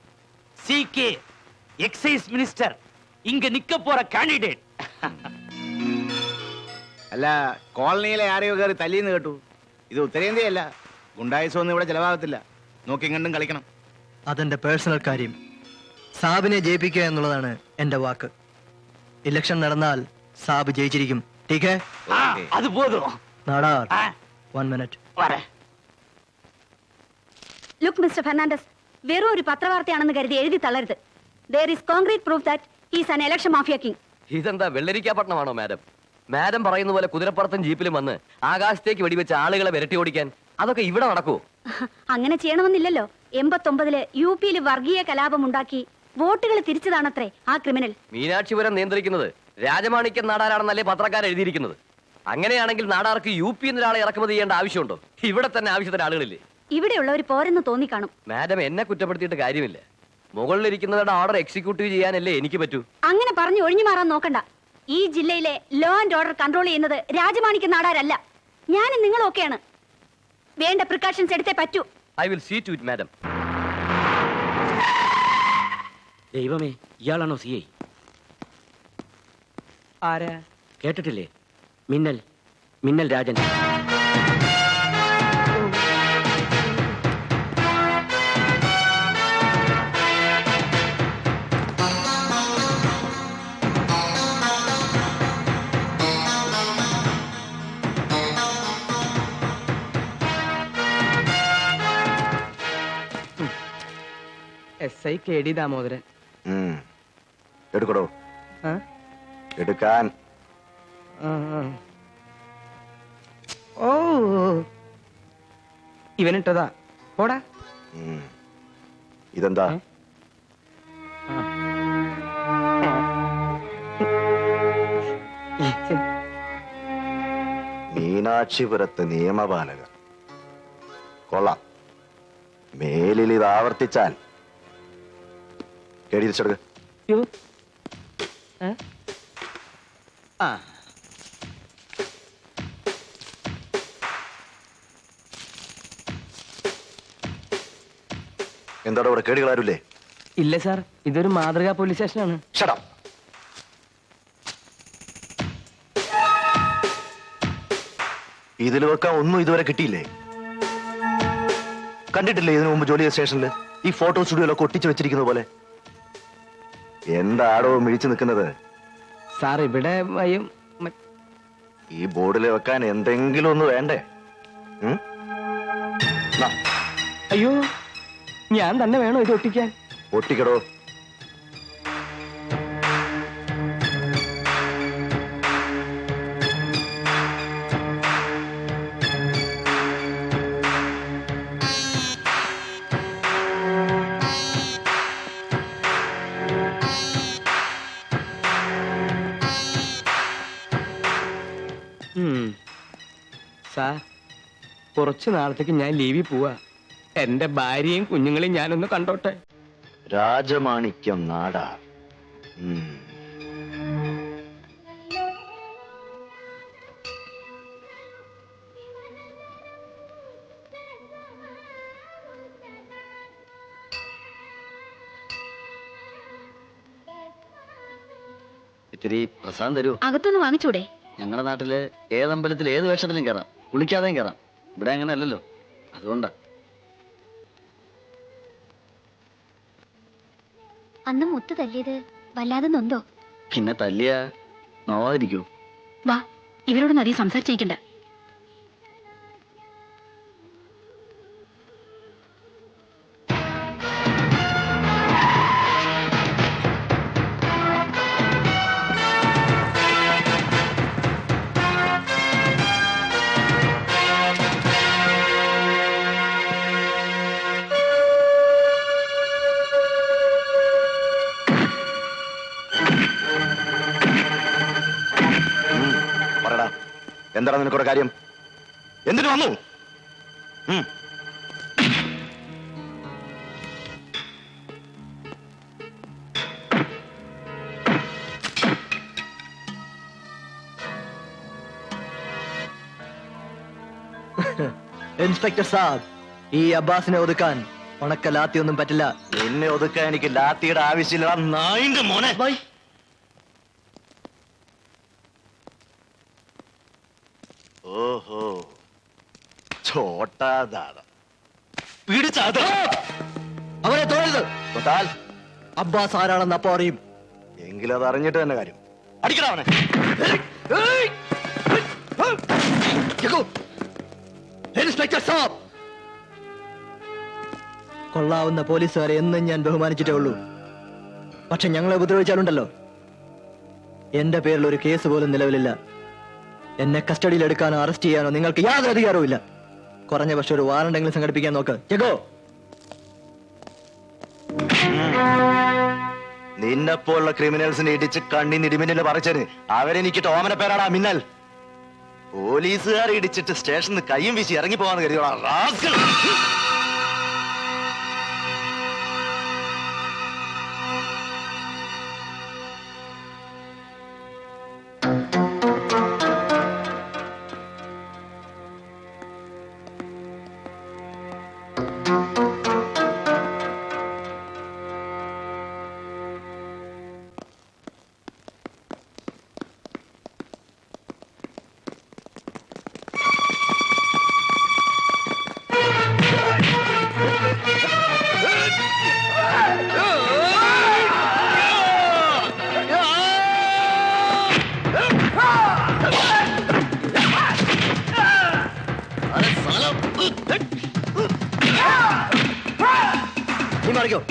CK excise minister, இங்க நிக்க போற കാൻഡിഡേറ്റ്. അല്ല, കോളനിയിലെ ആരെയോ കയറി തല്ലിന്ന് കേട്ടു. ഇത് ഉത്തരേന്ത്യയല്ല, ഗുണ്ടായുസൊന്നും ഇവിടെ ചെലവാകത്തില്ല. നോക്കി കണ്ടും കളിക്കണം. അതെന്റെ പേഴ്സണൽ കാര്യം. സാബിനെ ജയിപ്പിക്കുക എന്നുള്ളതാണ് എന്റെ വാക്ക്. ഇലക്ഷൻ നടന്നാൽ സാബ് ജയിച്ചിരിക്കും. ടീക്കേ? അത് പോതും. Nadar, 1 minute. Look mister Fernandes, വെറും ഒരു പത്രവാർത്തയാണെന്ന് കരുതി എഴുതി തള്ളരുത്. There is concrete proof that he is an election mafia king. ഇതെന്താ വെള്ളരിക്കാപട്ടണമാണോ മാഡം? മാഡം പറയുന്ന പോലെ കുതിരപ്പുറത്തും ജീപ്പിലും വന്ന് ആകാശത്തേക്ക് വെടിവെച്ച് ആളുകളെ വിരട്ടി ഓടിക്കാൻ അതൊക്കെ ഇവിടെ നടക്കുവോ? അങ്ങനെ ചെയ്യണമെന്നില്ലല്ലോ. 89-ല് UP-യിൽ വർഗീയ കലാപം ഉണ്ടാക്കി വോട്ടുകൾ തിരിച്ചതാണത്രേ ആ ക്രിമിനൽ. മീനാക്ഷിപുരം നിയന്ത്രിക്കുന്നത് രാജമാണിക്യം നാടാരാണെന്നല്ലേ പത്രക്കാർ എഴുതിയിരിക്കുന്നത്. അങ്ങനെയാണെങ്കിൽ നാടാർക്ക് UP എന്നൊരാളെ ഇറക്കുമതി ചെയ്യേണ്ട ആവശ്യമുണ്ടോ? ഇവിടെ തന്നെ ആവശ്യത്തിന് ആളുകളില്ലേ? ഇവിടെയുള്ളവർ പോരെന്ന് തോന്നിക്കാണും. മാഡം എന്നെ കുറ്റപ്പെടുത്തിയിട്ട് കാര്യമില്ല. മുകളിലിരിക്കുന്നവരുടെ ഓർഡർ എക്സിക്യൂട്ടീവ് ചെയ്യാനല്ലേ എനിക്ക് പറ്റൂ. അങ്ങനെ പറഞ്ഞു ഒഴിഞ്ഞു മാറാൻ നോക്കണ്ട. ഈ ജില്ലയിലെ ലോ ആൻഡ് ഓർഡർ കൺട്രോൾ ചെയ്യുന്നത് രാജമാണിക്യ നാടാരല്ല, ഞാനും നിങ്ങളൊക്കെയാണ്. വേണ്ട പ്രിക്കോഷൻസ് എടുത്തേ പറ്റൂ. I will see to it madam. ദൈവമേ, ഇയാളാണോ CI? ആരാ? കേട്ടിട്ടില്ലേ? മിന്നൽ, മിന്നൽ രാജൻ. SI KD Damodaran. എടുക്കടോ, എടുക്കാൻ. ഓ, ഇവനിട്ടതാ. പോടാ. ഇതെന്താ? മീനാക്ഷിപുരത്ത് നിയമപാലക. കൊള്ളാം. മേലിൽ ഇത് ആവർത്തിച്ചാൽ എഴുതിച്ചെടുക്ക. എന്താണ് ഇവിടെ കേടുകളാരുല്ലേ? ഇല്ല സാർ, ഇതൊരു മാതൃകാ പോലീസ് സ്റ്റേഷനാണ്. ഷടാ. ഇതിൽ വെക്കാൻ ഒന്നും ഇതുവരെ കിട്ടിയില്ലേ? കണ്ടിട്ടില്ലേ ഇതിനു മുമ്പ് ജോലി ചെയ്ത സ്റ്റേഷനിൽ ഈ ഫോട്ടോ സ്റ്റുഡിയോയിലൊക്കെ ഒട്ടിച്ചു വെച്ചിരിക്കുന്നത് പോലെ? എന്താടോ മിഴിച്ചു നിൽക്കുന്നത്? സാർ ഇവിടെ ഈ ബോർഡിൽ വെക്കാൻ എന്തെങ്കിലും ഒന്ന് വേണ്ടേ? അയ്യോ, ഞാൻ തന്നെ വേണോ ഇത് ഒട്ടിക്കാൻ? ഒട്ടിക്കടോ. സാർ, കുറച്ചു നാളത്തേക്ക് ഞാൻ ലീവിൽ പോവാ. എന്റെ ഭാര്യയും കുഞ്ഞുങ്ങളെയും ഞാനൊന്ന് കണ്ടോട്ടെ. രാജമാണിക്യം നാടാ. ഇത്തിരി പ്രസാദം തരൂ. അകത്തൊന്ന് വാങ്ങിച്ചൂടെ? ഞങ്ങളുടെ നാട്ടില് ഏതമ്പലത്തിൽ ഏത് വേഷത്തിലും കയറാം, കുളിക്കാതെയും കയറാം. ഇവിടെ അങ്ങനെ അല്ലല്ലോ, അതുകൊണ്ടാ. അന്ന് മുത്ത് തല്ലിയത് വല്ലാതെ നൊന്തോ? പിന്നെ തല്ലിയ നോവാതിരിക്കൂ. വാ, ഇവരോടൊന്നും അധികം സംസാരിച്ചിരിക്കണ്ട. എന്താണ് നിനക്കൊരു കാര്യം? എന്തിനു വന്നു? ഇൻസ്പെക്ടർ സാബ്, ഈ അബ്ബാസിനെ ഒതുക്കാൻ ഉണക്ക ലാത്തിയൊന്നും പറ്റില്ല. എന്നെ ഒതുക്കാൻ എനിക്ക് ലാത്തിയുടെ ആവശ്യമില്ല. നായിന്റെ മോനെ. ഓഹോ, ചോട്ടാദാദ പിടിച്ചാദ. അവനെ തൊഴരുത്. അബ്ബാസ് ആരാണെന്ന് അപ്പോ അറിയും. എങ്കിലും അത് അറിഞ്ഞിട്ട് തന്നെ കാര്യം. അടിക്കടാ അവനെ. ഇൻസ്പെക്ടർ സാബ്, കൊള്ളാവുന്ന പോലീസുകാരെ എന്നും ഞാൻ ബഹുമാനിച്ചിട്ടേ ഉള്ളൂ. പക്ഷെ ഞങ്ങളെ ഉപദ്രവിച്ചാലുണ്ടല്ലോ, എന്റെ പേരിൽ ഒരു കേസ് പോലും നിലവിലില്ല. എന്നെ കസ്റ്റഡിയിൽ എടുക്കാനോ അറസ്റ്റ് ചെയ്യാനോ നിങ്ങൾക്ക് യാതൊരു അധികാരവും ഇല്ല. കുറഞ്ഞ പക്ഷെ ഒരു വാറണ്ടെങ്കിലും സംഘടിപ്പിക്കാൻ നോക്ക്. ചെഗോ. നിന്നെപ്പോലുള്ള ക്രിമിനൽസിനെ ഇടിച്ച് കണ്ണിന് ഇടിമിന്നല് പറിച്ചന് അവരെനിക്ക് ഓമന പേരാടാ മിന്നൽ. പോലീസുകാരെ ഇടിച്ചിട്ട് സ്റ്റേഷനിൽ കയ്യും വീശി ഇറങ്ങി പോവാന്ന് കരുതിയോളാ. നീ മാറിക്കോ.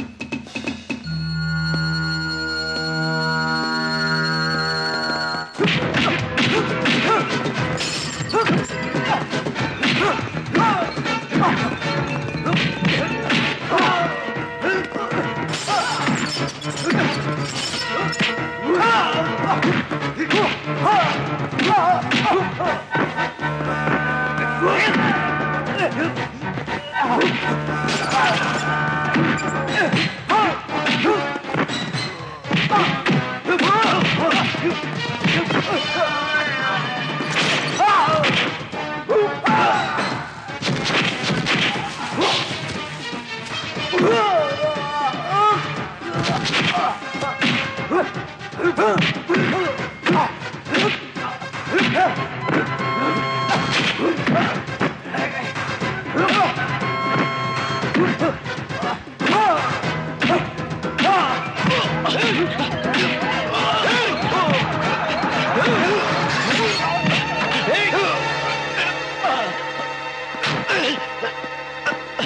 Whoa!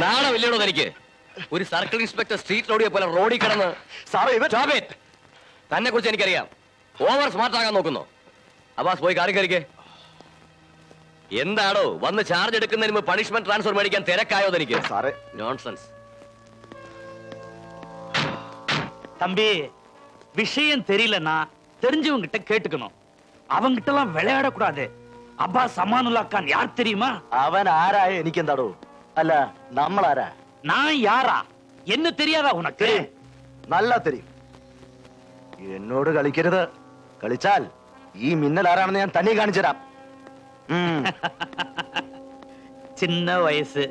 നാണമില്ലടോ തനിക്ക്? ഒരു സർക്കിൾ ഇൻസ്പെക്ടർ സ്ട്രീറ്റ് റോഡിയെ പോലെ റോഡിൽ കിടന്ന് തന്നെ കുറിച്ച് എനിക്കറിയാം. ഓവർ സ്മാർട്ട് ആകാൻ നോക്കുന്നു. അബ്ബാസ് പോയി കാറി കയറിക്കേ. എന്താണോ വന്ന് ചാർജ് എടുക്കുന്നതിന് മുമ്പ് പണിഷ്മെന്റ് ട്രാൻസ്ഫർ മേടിക്കാൻ തിരക്കായോ തനിക്ക്? നോൺസെൻസ്. தம்பி, விஷயம் தெரியலன்னா தெரிஞ்சவங்க கிட்ட கேட்டுக்கணும். அவங்க கிட்ட எல்லாம் விளையாடக்கூடாது. அப்பாஸ் அமானுல்லா கான் யார் தெரியுமா? അവൻ ആരായ എനിക്കെന്താടോ? അല്ല, നമ്മളാരാ? நான் யாரா? என்ன தெரியாதா உனக்கு? നല്ല തെരിയും. എന്നോട് കളിക്കരുത്. കളിച്ചാൽ ഈ മിന്നൽ ആരാണെന്ന് ഞാൻ തന്നെ കാണിച്ചു തരാം. சின்ன வயசு.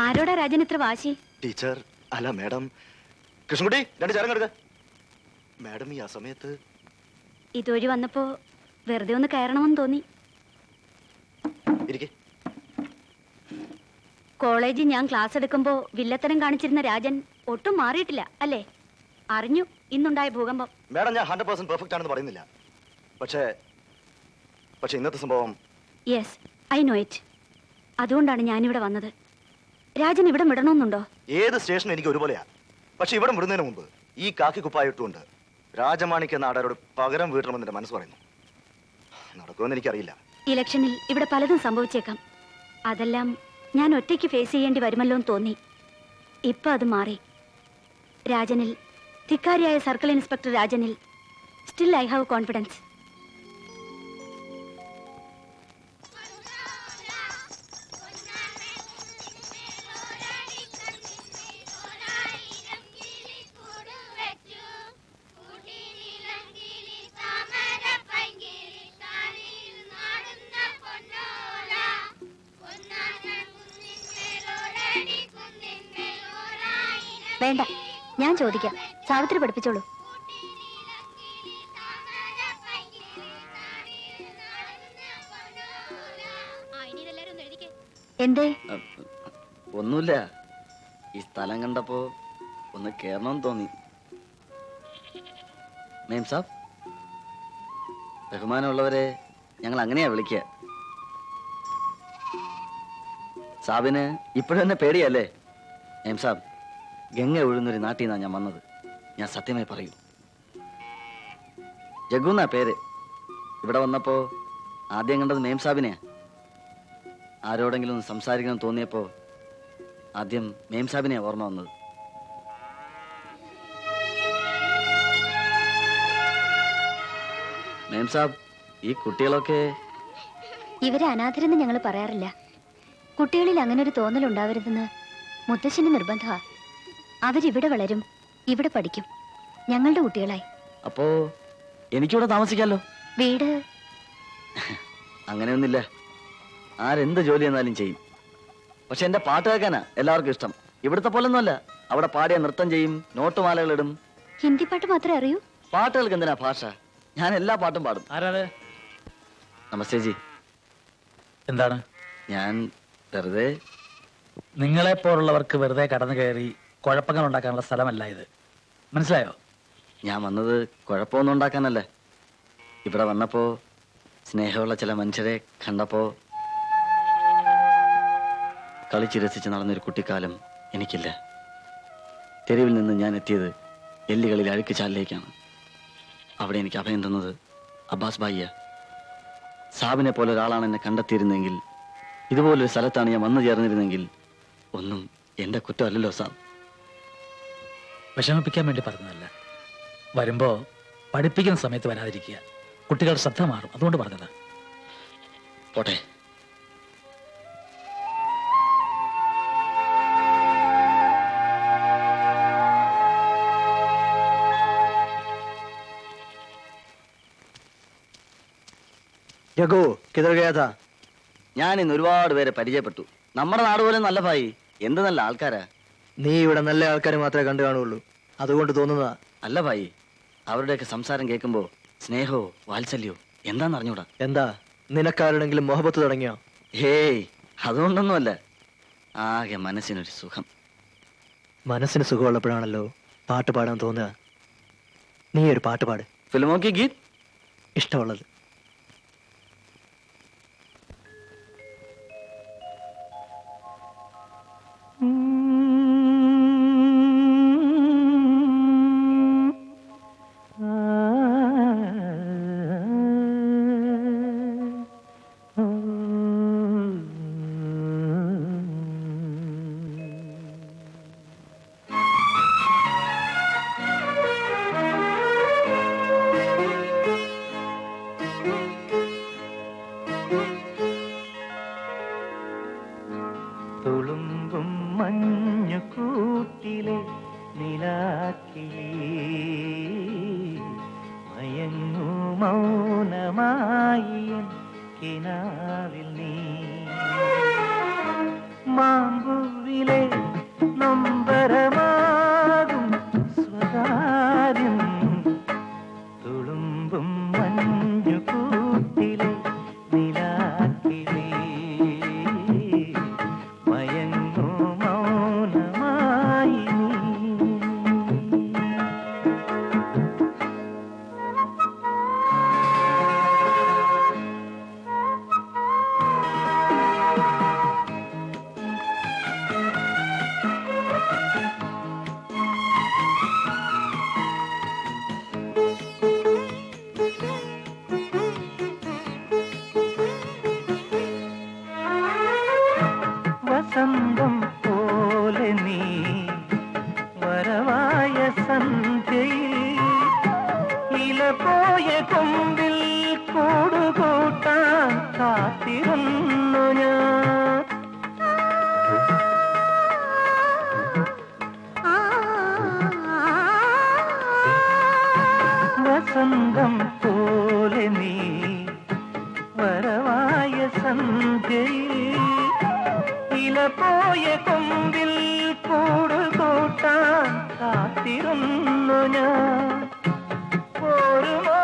ആരോടാ രാജൻ ഇത്ര വാശി? ടീച്ചർ, അല്ല മാഡം. കൃഷ്ണൻകുട്ടി, രണ്ട് ചേരം എടുക്ക. മാഡം ഈ ആ സമയത്ത് ഇതുവഴി വന്നപ്പോ വെറുതെ ഒന്ന് കയറണമെന്ന് തോന്നി. കോളേജിൽ ഞാൻ ക്ലാസ് എടുക്കുമ്പോ വില്ലത്തരം കാണിച്ചിരുന്ന രാജൻ ഒട്ടും മാറിയിട്ടില്ല അല്ലേ? അറിഞ്ഞു ഇന്നുണ്ടായ ഭൂകമ്പം. മാഡം, ഞാൻ 100% പെർഫെക്റ്റ് ആണെന്ന് പറയുന്നില്ല. പക്ഷേ ഇന്നത്തെ സംഭവം. Yes, I know it. അതുകൊണ്ടാണ് ഞാനിവിടെ വന്നത്. രാജൻ ഇവിടെ വിടണമെന്നുണ്ടോ? ഏത് സ്റ്റേഷൻ എനിക്ക് ഒരുപോലെയാ. പക്ഷെ ഇവിടെ വിടുന്നതിന് മുമ്പ് ഈ കാക്കി കുപ്പായിട്ടുകൊണ്ട് രാജമാണിക്യ നാടാരോട് പകരം വീട്ടണമെന്ന് എന്റെ മനസ്സ് പറയുന്നു. നടക്കുമെന്ന് എനിക്കറിയില്ല. ഇലക്ഷനിൽ ഇവിടെ പലതും സംഭവിച്ചേക്കാം. അതെല്ലാം ഞാൻ ഒറ്റയ്ക്ക് ഫേസ് ചെയ്യേണ്ടി വരുമല്ലോ എന്ന് തോന്നി. ഇപ്പൊ അത് മാറി. രാജനിൽ, ധിക്കാരിയായ സർക്കിൾ ഇൻസ്പെക്ടർ രാജനിൽ സ്റ്റിൽ ഐ ഹാവ് കോൺഫിഡൻസ്. വേണ്ട, ഞാൻ ചോദിക്കാം. സാവിത്രി പഠിപ്പിച്ചോളൂ. എന്തേ? ഒന്നുമില്ല, ഈ സ്ഥലം കണ്ടപ്പോ ഒന്ന് കേറണമെന്ന് തോന്നി. മേം സാബ്, ബഹുമാനമുള്ളവരെ ഞങ്ങൾ അങ്ങനെയാ വിളിക്കുക. സാബിന് ഇപ്പോഴും എന്നെ പേടിയല്ലേ? മേം സാബ്, ഗംഗ ഒഴുന്നൊരു നാട്ടിൽ നിന്നാണ് ഞാൻ വന്നത്. ഞാൻ സത്യമായി പറയൂ. ജഗു എന്നാ പേര്. ഇവിടെ വന്നപ്പോ ആദ്യം കണ്ടത് മേം സാബിനെയാ. ആരോടെങ്കിലും ഒന്ന് സംസാരിക്കണം തോന്നിയപ്പോ ആദ്യം മേം സാബിനെയാ ഓർമ്മ വന്നത്. മേം സാബ്, ഈ കുട്ടികളൊക്കെ ഇവരെ അനാഥരെന്ന് ഞങ്ങൾ പറയാറില്ല. കുട്ടികളിൽ അങ്ങനെ ഒരു തോന്നലുണ്ടാവരുതെന്ന് മുത്തശ്ശന്റെ നിർബന്ധമാ. അവരിവിടെ വളരും, ഇവിടെ പഠിക്കും, ഞങ്ങളുടെ കുട്ടികളായി. അപ്പോ എനിക്കിവിടെ താമസിക്കാലോ? വീട് അങ്ങനെയൊന്നുമില്ല. ആരെന്ത് ജോലി എന്നാലും ചെയ്യും. പക്ഷെ എന്റെ പാട്ട് കേൾക്കാനാ എല്ലാവർക്കും ഇഷ്ടം. ഇവിടുത്തെ പോലൊന്നുമല്ല. അവിടെ പാടിയ നൃത്തം ചെയ്യും, നോട്ടുമാലകളിടും. ഹിന്ദി പാട്ട് മാത്രമേ അറിയൂ? പാട്ടുകൾക്ക് എന്തിനാ ഭാഷ? ഞാൻ എല്ലാ പാട്ടും പാടും. ആരാത്? നമസ്തേ ജി. എന്താണ്? ഞാൻ വെറുതെ. നിങ്ങളെപ്പോലുള്ളവർക്ക് വെറുതെ കടന്നു കയറി കുഴപ്പങ്ങൾ ഉണ്ടാക്കാനുള്ള സ്ഥലമല്ല ഇത്. മനസ്സിലായോ? ഞാൻ വന്നത് കുഴപ്പമൊന്നും ഉണ്ടാക്കാനല്ല. ഇവിടെ വന്നപ്പോ സ്നേഹമുള്ള ചില മനുഷ്യരെ കണ്ടപ്പോ കളിച്ച് രസിച്ച് നടന്നൊരു കുട്ടിക്കാലം എനിക്കില്ല. തെരുവിൽ നിന്ന് ഞാൻ എത്തിയത് എല്ലുകളിൽ അഴുക്ക് ചാലിലേക്കാണ്. അവിടെ എനിക്ക് അഭയം തന്നത് അബ്ബാസ് ഭായിയ. സാബിനെ പോലെ ഒരാളാണ് എന്നെ കണ്ടെത്തിയിരുന്നെങ്കിൽ, ഇതുപോലൊരു സ്ഥലത്താണ് ഞാൻ വന്നു ചേർന്നിരുന്നെങ്കിൽ ഒന്നും എന്റെ കുറ്റമല്ലല്ലോ സാബ്. വിഷമിപ്പിക്കാൻ വേണ്ടി പറഞ്ഞതല്ല. വരുമ്പോ പഠിപ്പിക്കുന്ന സമയത്ത് വരാതിരിക്കുക. കുട്ടികളുടെ ശ്രദ്ധ മാറും, അതുകൊണ്ട് പറഞ്ഞതാ. പോട്ടെ. जगो, किधर गया था? ഞാൻ ഇന്ന് ഒരുപാട് പേരെ പരിചയപ്പെട്ടു. നമ്മുടെ നാട് പോലെ നല്ല ഭായി, എന്ത് നല്ല ആൾക്കാരാ. നീ ഇവിടെ നല്ല ആൾക്കാരെ മാത്രമേ കണ്ടു കാണുള്ളൂ, അതുകൊണ്ട് തോന്നുന്നതാ. അല്ല ഭായി, അവരുടെയൊക്കെ സംസാരം കേൾക്കുമ്പോ സ്നേഹോ വാത്സല്യോ എന്താന്ന് അറിഞ്ഞൂടാ. എന്താ നിനക്കാരുടെങ്കിലും മൊഹബത്ത് തുടങ്ങിയോ? ഹേയ്, അതുകൊണ്ടൊന്നുമല്ല. ആകെ മനസ്സിനൊരു സുഖം. മനസ്സിന് സുഖമുള്ളപ്പോഴാണല്ലോ പാട്ട് പാടാൻ തോന്നുക. നീ ഒരു പാട്ട് പാട്. ഫിലിമോക്കി ഗീത് ഇഷ്ടമുള്ളത്. തുളുമ്പും മഞ്ഞു കൂട്ടിലെ നിലാക്കിളി മയങ്ങൂ മൗനമായി എൻ കിനാവിൽ നീ മാമ്പൂവിലെ നൊമ്പരമാകും സ്വകാര്യം തുളുമ്പും മഞ്ഞു കൂട്ടിലെ നിലാക്കിളി മയങ്ങൂ മൗനമായി നീ വസന്തം പോലെ നീ വരവായ സന്ധ്യയിൽ ഇല പോയ കൊമ്പിൽ കൂടുകൂട്ടാൻ കാത്തിരുന്നു ഞാൻ വസന്തം പോലെ നീ വരവായ സന്ധ്യയിൽ ഇല പോയ കൊമ്പിൽ കൂടുകൂട്ടാൻ കാത്തിരുന്നു ഞാൻ പോരുമോ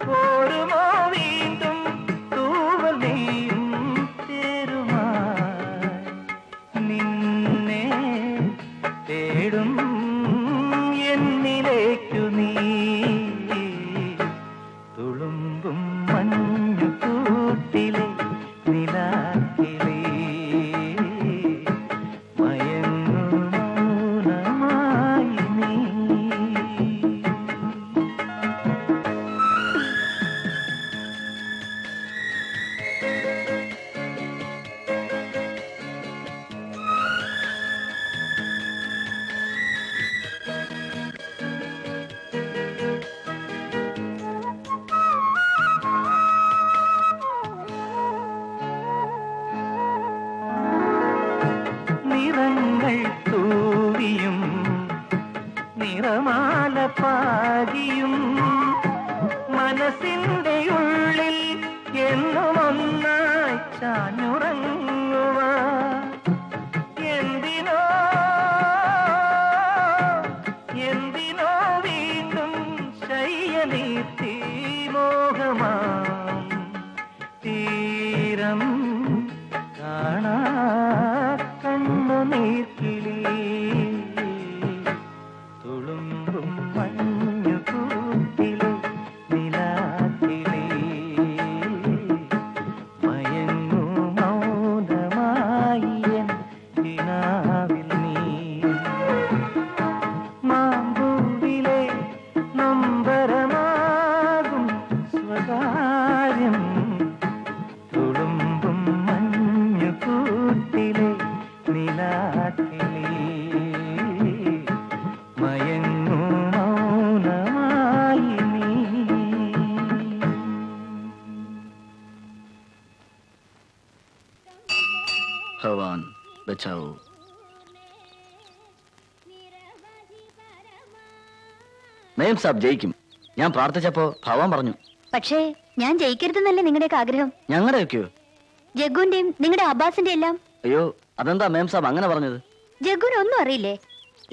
പോരുമോ വീണ്ടും തൂവൽ നീയും തേരുമായി നിന്നെ തേടും എന്നിലേക്കു നീ തുളുമ്പും മഞ്ഞു കൂട്ടിലെ നിലാക്കിളി മയങ്ങൂ മൗനമായി നീ നിറങ്ങൾ തൂവിയും നിറമാല പാകിയും മനസ്സിന്റെ ഉള്ളിൽ എന്നും ഒന്നായി ചാഞ്ഞുറങ്ങുക എന്തിനോ എന്തിനോ വീണ്ടും ശയ്യനീത്തി മോഹമാം തീരം കാണാ കണ്ണു നീർക്കിളി തുളുമ്പും മഞ്ഞു കൂട്ടിലെ നിലാക്കിളി മയങ്ങൂ മൗനമായി എൻ കിനാവിൽ നീ മാമ്പൂവിലെ നൊമ്പരമാകും സ്വകാര്യം തുളുമ്പും മഞ്ഞു കൂട്ടിലെ നിലാക്കിളി മയങ്ങൂ മൗനമായി നീ ഭഗവാൻ ബച്ചാവൂ. മേം സാബ് ജയിക്കും. ഞാൻ പ്രാർത്ഥിച്ചപ്പോ ഭഗവാൻ പറഞ്ഞു. പക്ഷേ ഞാൻ ജയിക്കരുതെന്നല്ലേ നിങ്ങളുടെയൊക്കെ ആഗ്രഹം? ഞങ്ങളുടെയൊക്കെയോ? ജഗ്ഗുന്റെയും നിങ്ങളുടെ അബ്ബാസിന്റെ എല്ലാം. അയ്യോ, അതെന്താ മേം സാബ് അങ്ങനെ പറഞ്ഞത്? ജഗ്ഗുന് ഒന്നും അറിയില്ലേ?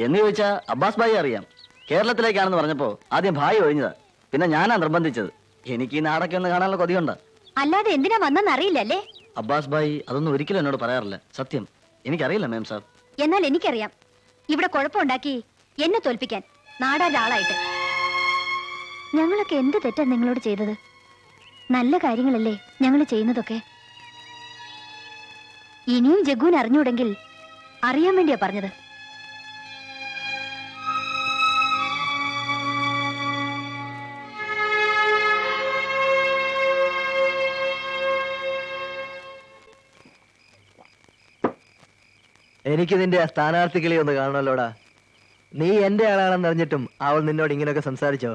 എന്ന് ചോദിച്ചാ അബ്ബാസ് ഭായി അറിയാം. കേരളത്തിലേക്കാണെന്ന് പറഞ്ഞപ്പോ ആദ്യം ഭായി ഒഴിഞ്ഞതാ, പിന്നെ ഞാനാ നിർബന്ധിച്ചത്. എനിക്ക് ഈ നാടൊക്കെ ഒന്ന് കാണാനുള്ള കൊതിയുണ്ട്. അല്ലാതെ എന്തിനാ വന്നെന്ന് അറിയില്ലല്ലേ? അബ്ബാസ് ഭായി അതൊന്നും ഒരിക്കലും എന്നോട് പറയാറില്ല. സത്യം, എനിക്കറിയില്ല മേം സാബ്. എന്നാൽ എനിക്കറിയാം, ഇവിടെ കുഴപ്പമുണ്ടാക്കി എന്നെ തോൽപ്പിക്കാൻ നാടാന്റെ ആളായിട്ട്. ഞങ്ങളൊക്കെ എന്ത് തെറ്റാ നിങ്ങളോട് ചെയ്തത്? നല്ല കാര്യങ്ങളല്ലേ ഞങ്ങൾ ചെയ്യുന്നതൊക്കെ. ഇനിയും ജഗ്ഗുവിന് അറിഞ്ഞൂടെങ്കിൽ അറിയാൻ വേണ്ടിയാ പറഞ്ഞത്. എനിക്ക് നിന്റെ ആ സ്ഥാനാർത്ഥി കിളി ഒന്ന് കാണണല്ലോടാ. നീ എന്റെ ആളാണെന്ന് അറിഞ്ഞിട്ടും അവൾ നിന്നോട് ഇങ്ങനെയൊക്കെ സംസാരിച്ചോ?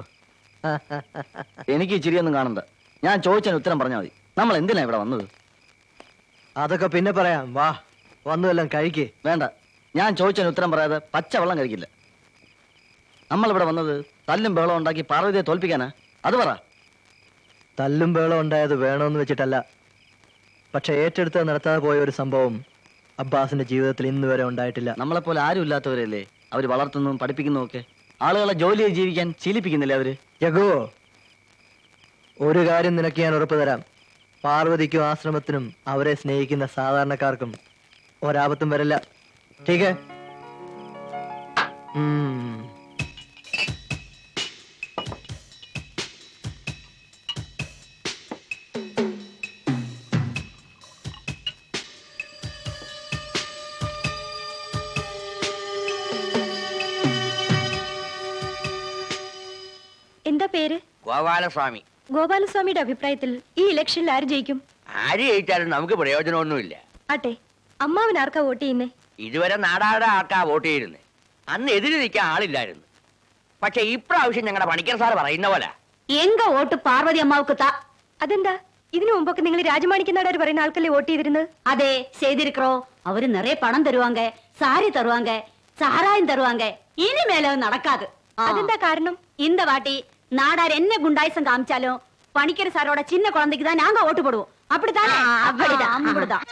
എനിക്ക് ഇച്ചിരി ഒന്നും കാണണ്ട. ഞാൻ ചോദിച്ചതിന് ഉത്തരം പറഞ്ഞാൽ മതി. നമ്മൾ എന്തിനാ ഇവിടെ വന്നത്? അതൊക്കെ പിന്നെ പറയാം. വാ, വന്നുവെല്ലാം കഴിക്കേ. വേണ്ട, ഞാൻ ചോദിച്ചതിന് ഉത്തരം പറയാതെ പച്ചവെള്ളം കഴിക്കില്ല. നമ്മളിവിടെ വന്നത് തല്ലും ബഹളം ഉണ്ടാക്കി പാർവതിയെ തോൽപ്പിക്കാനാ? അത് പറ. തല്ലും ബഹളം ഉണ്ടായത് വേണമെന്ന് വെച്ചിട്ടല്ല, പക്ഷെ ഏറ്റെടുത്ത് നടത്താതെ പോയ ഒരു സംഭവം അബ്ബാസിന്റെ ജീവിതത്തിൽ ഇന്ന് വരെ ഉണ്ടായിട്ടില്ല. നമ്മളെപ്പോലെ ആരും ഇല്ലാത്തവരല്ലേ അവര് വളർത്തുന്നതും പഠിപ്പിക്കുന്നതും ഒക്കെ. ആളുകളെ ജോലിയെ ജീവിക്കാൻ ശീലിപ്പിക്കുന്നില്ലേ അവര്? ജഗോ, ഒരു കാര്യം നിനക്ക് ഞാൻ ഉറപ്പ് തരാം. പാർവതിക്കും ആശ്രമത്തിനും അവരെ സ്നേഹിക്കുന്ന സാധാരണക്കാർക്കും ഒരാപത്തും വരില്ല. ടീക്ക്? എന്താ പേര്? ഗോപാലസ്വാമി. ഗോപാലസ്വാമിയുടെ അഭിപ്രായത്തിൽ ഈ ഇലക്ഷനിൽ ആര് ജയിക്കും? ആര് ജയിച്ചാലും നമുക്ക് പ്രയോജനമൊന്നുമില്ല. ആട്ടെ, അമ്മാവൻ ആർക്കാ വോട്ട് ചെയ്യുന്നേ? ഇതുവരെ നാടാടെ ആർക്കാ വോട്ട് ചെയ്യുന്നത്. അന്ന് എതിര് നിൽക്കാൻ ആളില്ലായിരുന്നു. പക്ഷെ ഇപ്രാവശ്യം ഞങ്ങളുടെ പണിക്കർ സാർ പറയുന്ന പോലെ എങ്ക വോട്ട് പാർവതി അമ്മാവുക്ക് താ. അതെന്താ? ഇതിനു മുമ്പൊക്കെ നിങ്ങൾ രാജമാണിക്യനാടാർ പറയുന്ന ആൾക്കല്ലേ വോട്ട് ചെയ്തിരുന്നത്? അതെ, ചെയ്തിരിക്കോ. അവര് നിറയെ പണം തരുവാങ്ക, സാരി തരുവാങ്ക, സാരായം തരുവാങ്ക. ഇനി മേലെ നടക്കാതെ. അതെന്താ കാരണം? இந்த வாட்டி நாடார் என்ன குண்டாயசம் காமிச்சாலும் பணிக்கிற சாரோட சின்ன குழந்தைக்கு தான் நாங்க ஓட்டு போடுவோம். அப்படித்தானே? அப்படிதான்.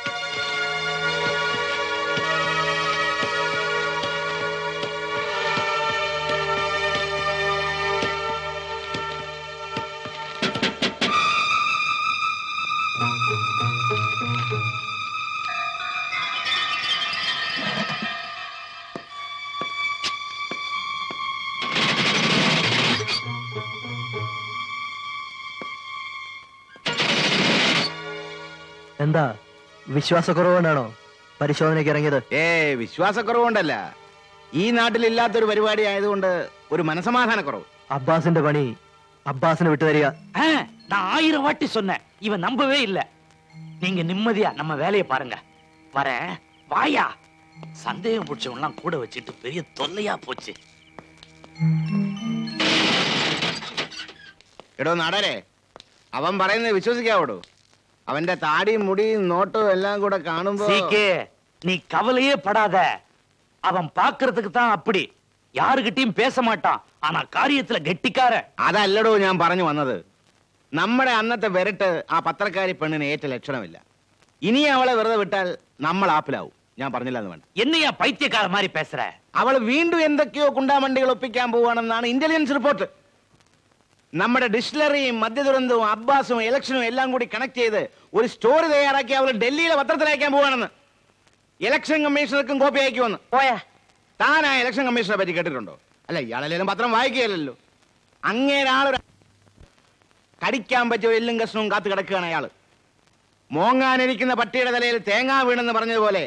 എന്താ, വിശ്വാസക്കുറവുകൊണ്ടാണോ പരിശോധനയ്ക്ക് ഇറങ്ങിയത്? വിശ്വാസക്കുറവുകൊണ്ടല്ല, ഈ നാട്ടിലില്ലാത്തൊരു പരിപാടി ആയതുകൊണ്ട് ഒരു മനസമാധാനക്കുറവ്. അബ്ബാസിന്റെ പണി അബ്ബാസിന് വിട്ടുതരിക. நான் 1000 வாட்டி சொன்னேன், இவன் நம்பவே இல்ல. நீங்க நிம்மதியா நம்ம வேலையை பாருங்க. வரேன், வாயா. சந்தேகம் பிடிச்சவங்கலாம் கூட வச்சுட்டு பெரிய தொல்லையா போச்சு. എടോ നാടാരെ, അവൻ പറയുന്നത് വിശ്വസിക്കാവോടോ? അവന്റെ താടിയും മുടിയും നോട്ടവും എല്ലാം കൂടെ കാണുമ്പോ நீ கவலையே படாத. அவன் பாக்குறதுக்கு தான் அப்படி, யாருகிட்டயும் பேச மாட்டான். ஆனா காரியத்துல கெட்டிக்கார. അതല്ലടോ ഞാൻ പറഞ്ഞു വന്നത്. നമ്മുടെ അന്നത്തെ വിരട്ട് ആ പത്രക്കാരി പെണ്ണിന് ഏറ്റ ലക്ഷണമില്ല. ഇനി അവളെ വെറുതെ വിട്ടാൽ നമ്മൾ ആപ്പിലാവും. ഞാൻ പറഞ്ഞില്ല എന്ന് വേണ്ട. என்னையா பைத்தியக்கார மாதிரி பேசுற? അവൾ വീണ്ടും എന്തൊക്കെയോ കുണ്ടാമണ്ടികൾ ഒപ്പിക്കാൻ പോവാണെന്നാണ് ഇന്റലിജൻസ് റിപ്പോർട്ട്. നമ്മുടെ ഡിസ്റ്റിലറിയും മദ്യദുരന്തവും അബ്ബാസും ഇലക്ഷനും എല്ലാം കൂടി കണക്ട് ചെയ്ത് ഒരു സ്റ്റോറി തയ്യാറാക്കി അവൾ ഡൽഹിയിലെ പത്രത്തിൽ അയക്കാൻ പോവാണെന്ന്. Election കമ്മീഷണർക്കും copy അയക്കുമെന്ന്. പോയാ താൻ ആ ഇലക്ഷൻ കമ്മീഷണറെ പറ്റി കേട്ടിട്ടുണ്ടോ? അല്ല, ഇയാളെല്ലാം പത്രം വായിക്കുകയല്ലോ. അങ്ങേരാളൊരു കടിക്കാൻ പറ്റിയ എല്ലും കഷ്ണവും കാത്തു കിടക്കുകയാണ് അയാള്. മോങ്ങാനിരിക്കുന്ന പട്ടിയുടെ തലയിൽ തേങ്ങാ വീണെന്ന് പറഞ്ഞതുപോലെ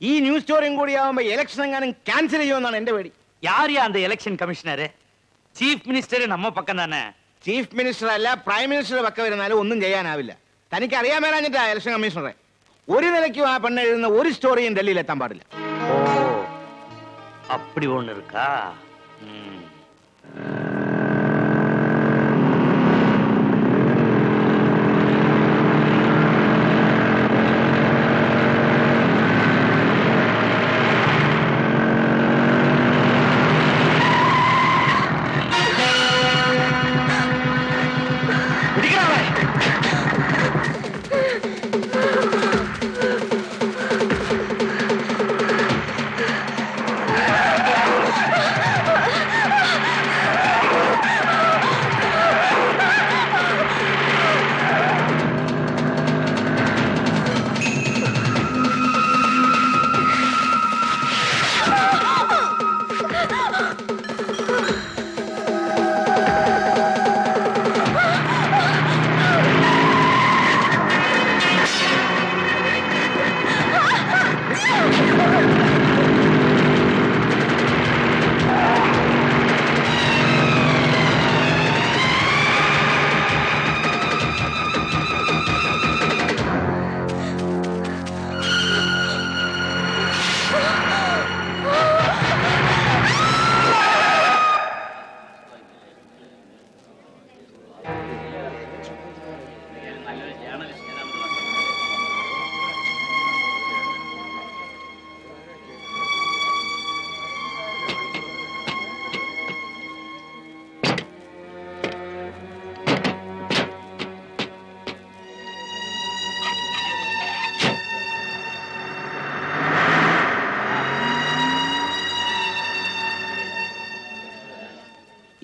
ഈ ന്യൂസ് സ്റ്റോറിയും കൂടി ആവുമ്പോ ഇലക്ഷൻ എങ്ങാനും ക്യാൻസൽ ചെയ്യുമെന്നാണ് എന്റെ പേടി. யாரியா அந்த எலெக்ஷன் கமிஷனர்? ചീഫ് മിനിസ്റ്റർ നമ്മ പക്കം തന്നെ. ചീഫ് മിനിസ്റ്റർ അല്ല, പ്രൈം മിനിസ്റ്റർ പക്ക വരുന്നാലും ഒന്നും ചെയ്യാനാവില്ല. തനിക്ക് അറിയാൻ മേലാഞ്ഞിട്ടാ ഇലക്ഷൻ കമ്മീഷണറെ. ഒരു നിലയ്ക്കും ആ പെണ്ണ് എഴുതുന്ന ഒരു സ്റ്റോറിയും ഡൽഹിയിൽ എത്താൻ പാടില്ല. ഓ, அப்படி ஒண்ணு இருக்கா? പിടിക്കണേ.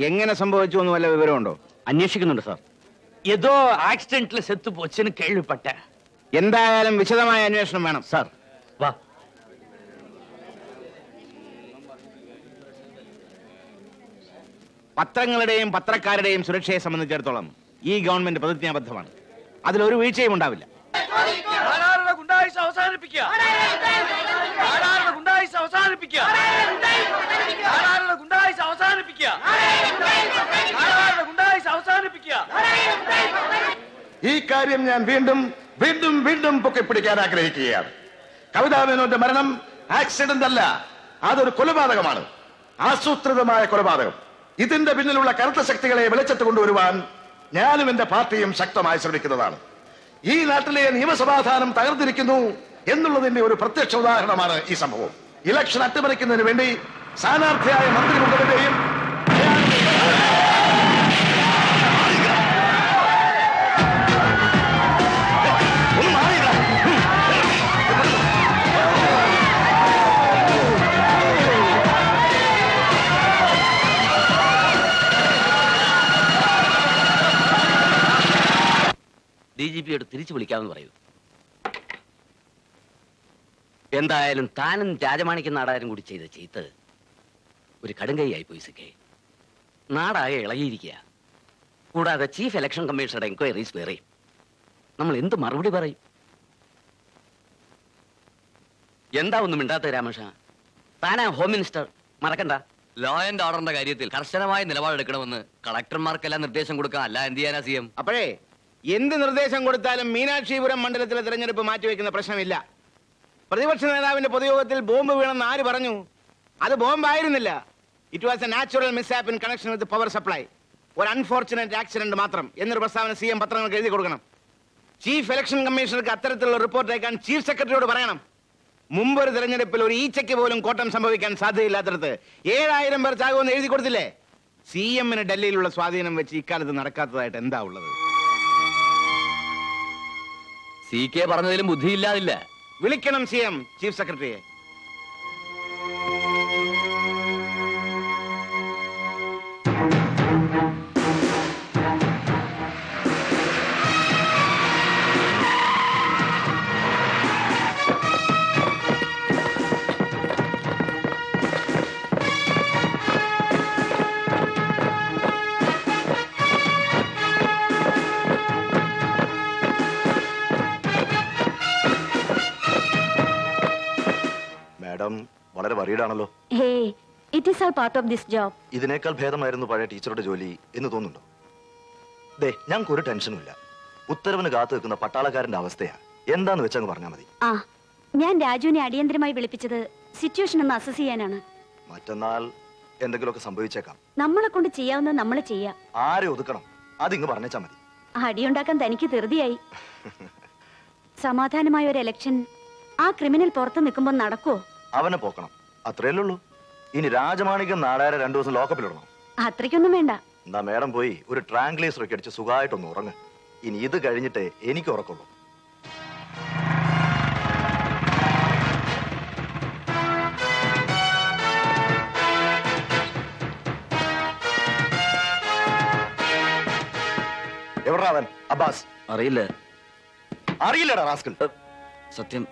എങ്ങനെ സംഭവിച്ചു എന്ന് വല്ല വിവരമുണ്ടോ? അന്വേഷിക്കുന്നുണ്ട് സാർ. ഏതോ ആക്സിഡന്റിൽ സെത്തു പോച്ചെന്ന് കേൾവിപ്പെട്ട. എന്തായാലും വിശദമായ അന്വേഷണം വേണം. സാർ വാ. പത്രങ്ങളുടെയും പത്രക്കാരുടെയും സുരക്ഷയെ സംബന്ധിച്ചിടത്തോളം ഈ ഗവൺമെന്റ് പ്രതിജ്ഞാബദ്ധമാണ്. അതിലൊരു വീഴ്ചയും ഉണ്ടാവില്ല. ഈ കാര്യം ഞാൻ വീണ്ടും വീണ്ടും വീണ്ടും പൊക്കിപ്പിടിക്കാൻ ആഗ്രഹിക്കുകയാണ്. കവിതാ മേനോന്റെ മരണം ആക്സിഡന്റ് അല്ല, അതൊരു കൊലപാതകമാണ്, ആസൂത്രിതമായ കൊലപാതകം. ഇതിന്റെ പിന്നിലുള്ള കറുത്ത ശക്തികളെ വെളിച്ചത്ത് കൊണ്ടുവരുവാൻ ഞാനും എന്റെ പാർട്ടിയും ശക്തമായി ശ്രമിക്കുന്നതാണ്. ഈ നാട്ടിലെ നിയമസമാധാനം തകർന്നിരിക്കുന്നു എന്നുള്ളതിന്റെ ഒരു പ്രത്യക്ഷ ഉദാഹരണമാണ് ഈ സംഭവം. ഇലക്ഷൻ അട്ടിമറിക്കുന്നതിന് വേണ്ടി സ്ഥാനാർത്ഥിയായ മന്ത്രി മുഖ്യമന്ത്രിയും DGPയോട് തിരിച്ചു വിളിക്കാമെന്ന് പറയൂ. എന്തായാലും താനും രാജമാണിക്യം നാടാരും കൂടി ചെയ്ത ചെയ്ത്ത് ഒരു കടുങ്കൈയായി പോയി സിക്കേ. നാടാകെ ഇളകിയിരിക്കുക. കൂടാതെ ചീഫ് ഇലക്ഷൻ കമ്മീഷണറുടെ എൻക്വയറീസ് വേറെ. നമ്മൾ എന്ത് മറുപടി പറയും? എന്താ ഒന്നും മിണ്ടാത്ത രാമേഷ? താനാ ഹോം മിനിസ്റ്റർ, മറക്കണ്ട. ലോ ആൻഡ് ഓർഡറിന്റെ കാര്യത്തിൽ കർശനമായ നിലപാടെടുക്കണമെന്ന് കളക്ടർമാർക്കെല്ലാം നിർദ്ദേശം കൊടുക്കാം. അല്ല എന്ത് ചെയ്യാനാ CM? അപ്പോഴേ എന്ത് നിർദ്ദേശം കൊടുത്താലും മീനാക്ഷിപുരം മണ്ഡലത്തിലെ തെരഞ്ഞെടുപ്പ് മാറ്റിവെക്കുന്ന പ്രശ്നമില്ല. പ്രതിപക്ഷ നേതാവിന്റെ പൊതുയോഗത്തിൽ ബോംബ് വീണെന്ന് ആര് പറഞ്ഞു? അത് ബോംബായിരുന്നില്ല. It was a natural mishap in connection with power supply. ഒരു അൺഫോർച്ചുനേറ്റ് ആക്സിഡന്റ് മാത്രം എന്നൊരു പ്രസ്താവന CM പത്രങ്ങൾക്ക് എഴുതി കൊടുക്കണം. ചീഫ് ഇലക്ഷൻ കമ്മീഷണർക്ക് അത്തരത്തിലുള്ള റിപ്പോർട്ട് അയക്കാൻ ചീഫ് സെക്രട്ടറിയോട് പറയണം. മുമ്പൊരു തെരഞ്ഞെടുപ്പിൽ ഒരു ഈച്ചയ്ക്ക് പോലും കോട്ടം സംഭവിക്കാൻ സാധ്യതയില്ലാത്തടത്ത് 7000 പേർ ചാകുമെന്ന് എഴുതി കൊടുത്തില്ലേ? CMന് ഡൽഹിയിലുള്ള സ്വാധീനം വെച്ച് ഇക്കാലത്ത് നടക്കാത്തതായിട്ട് എന്താ ഉള്ളത്? CK പറഞ്ഞതിലും ബുദ്ധിയില്ലാതില്ല. വിളിക്കണം CM ചീഫ് സെക്രട്ടറിയെ. വളരെ വറീഡാണല്ലോ. Hey, it is all part of this job. ഇതിനേക്കാൾ ഭേദമായിരുന്നു പഴയ ടീച്ചറുടെ ജോലി എന്ന് തോന്നുന്നുണ്ടോ? ദേ, ഞങ്ങൾക്ക് ഒരു ടെൻഷനും ഇല്ല. ഉത്തരവിന് കാത്തു നിൽക്കുന്ന പട്ടാളക്കാരന്റെ അവസ്ഥയാ. എന്താന്ന് വെച്ചങ്ങ് പറഞ്ഞാൽ മതി. ആ, ഞാൻ രാജുവിനെ അടിയന്തരമായി വിളിപ്പിച്ചത് സിറ്റുവേഷൻ ഒന്ന് അസസ് ചെയ്യാനാണ്. മറ്റന്നാൾ എന്തെങ്കിലുമൊക്കെ സംഭവിച്ചേക്കാം. നമ്മളെ കൊണ്ട് ചെയ്യാവുന്നത് നമ്മൾ ചെയ്യാം. ആരെ ഒതുക്കണം അതിങ്ങ് പറഞ്ഞാ മതി. അടിയുണ്ടാക്കാൻ തനിക്ക് ധൃതിയായി. സമാധാനമായ ഒരു ഇലക്ഷൻ ആ ക്രിമിനൽ പുറത്ത് നിൽക്കുമ്പോൾ നടക്കുവോ? അവനെ പോക്കണം, അത്രയല്ലേ ഉള്ളൂ. ഇനി രാജമാണിക്യം നാടാരെ 2 ദിവസം ലോക്കപ്പിലിടണം. അത്രയ്ക്കൊന്നും വേണ്ട. എന്നാ മേഡം പോയി ഒരു ട്രാങ്ക്ലേസർ ഒക്കെ അടിച്ച് സുഖമായിട്ടൊന്ന് ഉറങ്ങ്. ഇനി ഇത് കഴിഞ്ഞിട്ടേ എനിക്ക് ഉറക്കുള്ളൂ. എവിടാ അവൻ? അബ്ബാസ് അറിയില്ല. അറിയില്ലടാ റാസ്കൽ. സത്യം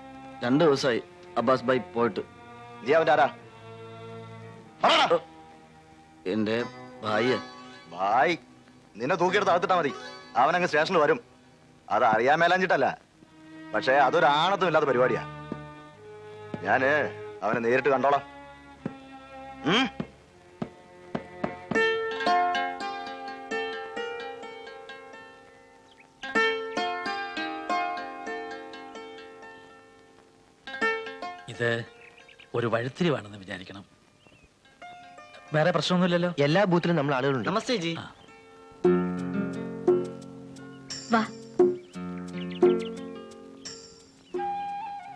2 ദിവസമായി അബ്ബാസ് ഭായ് പോയിട്ട്. നീ അവന്റെ ആരാ? എന്റെ ഭാര്യ. ഭായ് നിന്നെ തൂക്കിയെടുത്ത് അകത്തിട്ടാ മതി. അവനങ്ങ് സ്റ്റേഷനിൽ വരും. അത് അറിയാൻ മേലാഞ്ഞിട്ടല്ല, പക്ഷേ അതൊരു ആണത്തും ഇല്ലാത്ത പരിപാടിയാ. ഞാന് അവനെ നേരിട്ട് കണ്ടോളാം. ഇത് ഒരു വഴിത്തിരിവാണെന്ന് വിചാരിക്കണം. വേറെ പ്രശ്നമൊന്നുമില്ലല്ലോ. എല്ലാ ബൂത്തിലും നമ്മൾ ആളുകളുണ്ട്. നമസ്തേ ജി. വാ.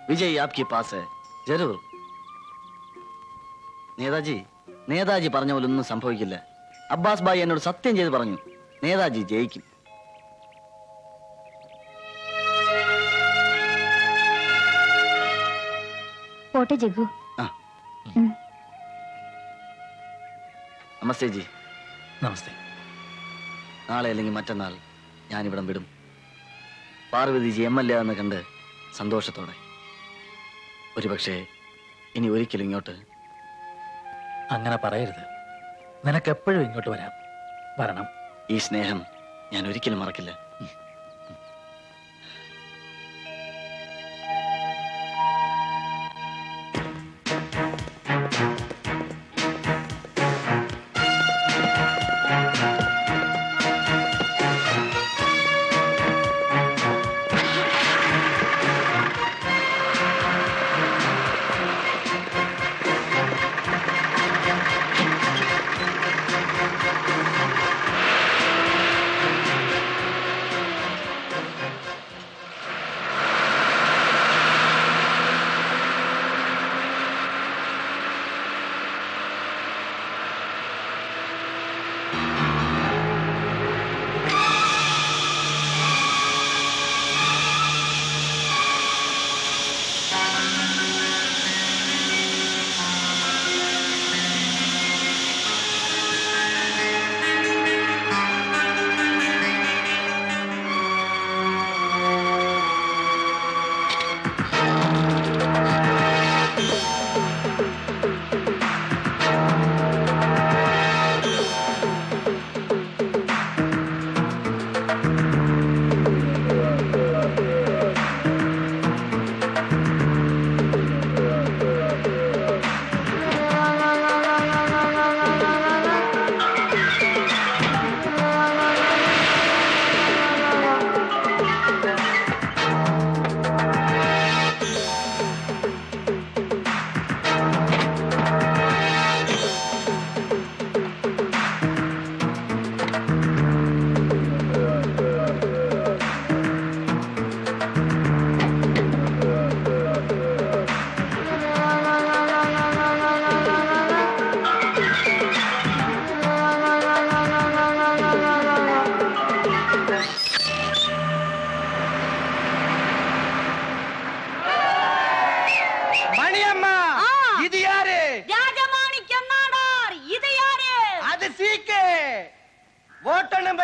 വിജയ് ആപ്കെ പാസ് ഹൈ. ജരൂർ. നേതാജി പറഞ്ഞ പോലെ ഒന്നും സംഭവിക്കില്ല. അബ്ബാസ് ഭായ് എന്നോട് സത്യം ചെയ്ത് പറഞ്ഞു, നേതാജി ജയിക്കും. പോട്ടെ ജഗ്ഗു. നമസ്തേ ജി. നമസ്തേ. നാളെ അല്ലെങ്കിൽ മറ്റന്നാൾ ഞാനിവിടം വിടും. പാർവതിജി MLA എന്ന് കണ്ട് സന്തോഷത്തോടെ. ഒരുപക്ഷെ ഇനി ഒരിക്കലും ഇങ്ങോട്ട്. അങ്ങനെ പറയരുത്. നിനക്കെപ്പോഴും ഇങ്ങോട്ട് വരണം. ഈ സ്നേഹം ഞാൻ ഒരിക്കലും മറക്കില്ല.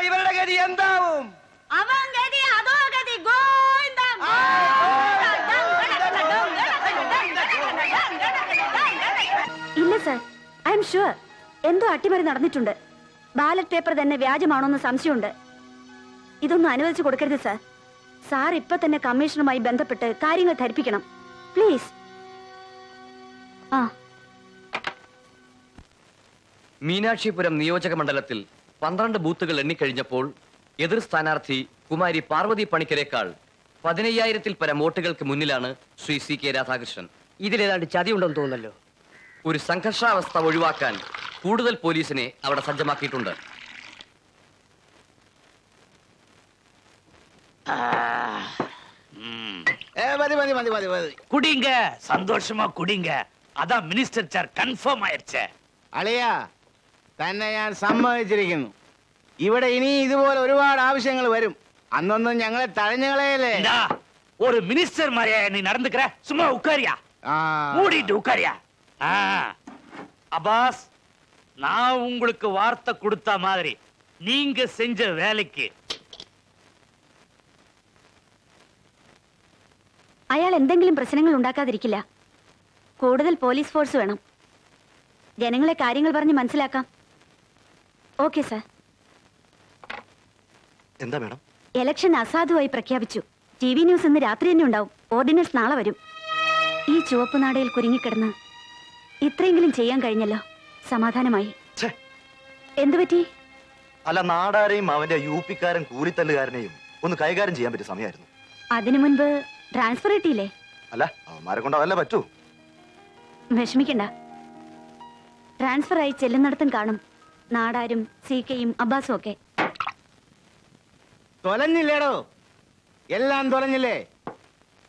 ഇവരുടെ ഗതി എന്താവും? ഇല്ല സർ, ഐ എം ഷുവർ എന്തോ അട്ടിമറി നടന്നിട്ടുണ്ട്. ബാലറ്റ് പേപ്പർ തന്നെ വ്യാജമാണോന്ന് സംശയമുണ്ട്. ഇതൊന്നും അനുവദിച്ചു കൊടുക്കരുത് സർ. സാർ ഇപ്പൊ തന്നെ കമ്മീഷണറുമായി ബന്ധപ്പെട്ട് കാര്യങ്ങൾ ധരിപ്പിക്കണം പ്ലീസ്. മീനാക്ഷിപുരം നിയോജക മണ്ഡലത്തിൽ 12 ബൂത്തുകൾ എണ്ണിക്കഴിഞ്ഞപ്പോൾ എതിർ സ്ഥാനാർത്ഥി കുമാരി പാർവതി പണിക്കരേക്കാൾ 15,000-ൽ പരം വോട്ടുകൾക്ക് മുന്നിലാണ് ശ്രീ CK രാധാകൃഷ്ണൻ. ഇതിലേതാണ്ട് ചതിയുണ്ടെന്ന് തോന്നുന്നല്ലോ. ഒരു സംഘർഷാവസ്ഥ ഒഴിവാക്കാൻ കൂടുതൽ പോലീസിനെ അവിടെ സജ്ജമാക്കിയിട്ടുണ്ട്. குடிங்க, சந்தோஷமா குடிங்க. அதான் மினிஸ்டர் சார் கன்ஃபார்ம் ஆயிருச்சே. അളിയ തന്നെ ഞാൻ സമ്മതിച്ചിരിക്കുന്നു. ഇവിടെ ഇനി ഇതുപോലെ ഒരുപാട് ആവശ്യങ്ങൾ വരും. അന്നൊന്നും ഞങ്ങളെ തഴഞ്ഞുകളയല്ലേ. ஒரு மினிஸ்டர் மாதிரியா நீ நடந்துக்கிற? சும்மா உட்காரியா, மூடிட்டு உட்காரியா. அப்பாஸ், நான் உங்களுக்கு வார்த்தை கொடுத்த மாதிரி நீங்க செஞ்ச வேலைக்கு അയാൾ എന്തെങ്കിലും പ്രശ്നങ്ങൾ ഉണ്ടാക്കാതിരിക്കില്ല. കൂടുതൽ പോലീസ് ഫോഴ്സ് വേണം. ജനങ്ങളെ കാര്യങ്ങൾ പറഞ്ഞ് മനസ്സിലാക്കാം. Okay sir. എന്താ മാഡം? ഇലക്ഷൻ അസാധുവായി പ്രഖ്യാപിച്ചു. TV ന്യൂസ് ഇന്ന് രാത്രി തന്നെ ഉണ്ടാവും. ഓർഡിനൻസ് നാളെ വരും. ഈ ചുവപ്പ് നാടയിൽ കുരുങ്ങിക്കിടന്ന് ഇത്രയെങ്കിലും ചെയ്യാൻ കഴിഞ്ഞല്ലോ. സമാധാനമായി. എന്തുപറ്റി? അല്ല, നാടാരെയും അവന്റെ UP-ക്കാരൻ കൂലിത്തല്ലുകാരനെയും ഒന്ന് കൈകാര്യം ചെയ്യാൻ പറ്റിയ സമയമായിരുന്നു. അതിനു മുൻപ് ട്രാൻസ്ഫർ കിട്ടിയില്ലേ? അല്ല, അവന്മാരെ കൊണ്ട് അതല്ല പറ്റൂ. വിഷമിക്കണ്ട. ട്രാൻസ്ഫർ ആയി ചെല്ലുന്നിടത്തും കാണും നാടാരും CKയും അബ്ബാസും ഒക്കെ. തൊലഞ്ഞില്ലേടോ, എല്ലാം തൊലഞ്ഞില്ലേ.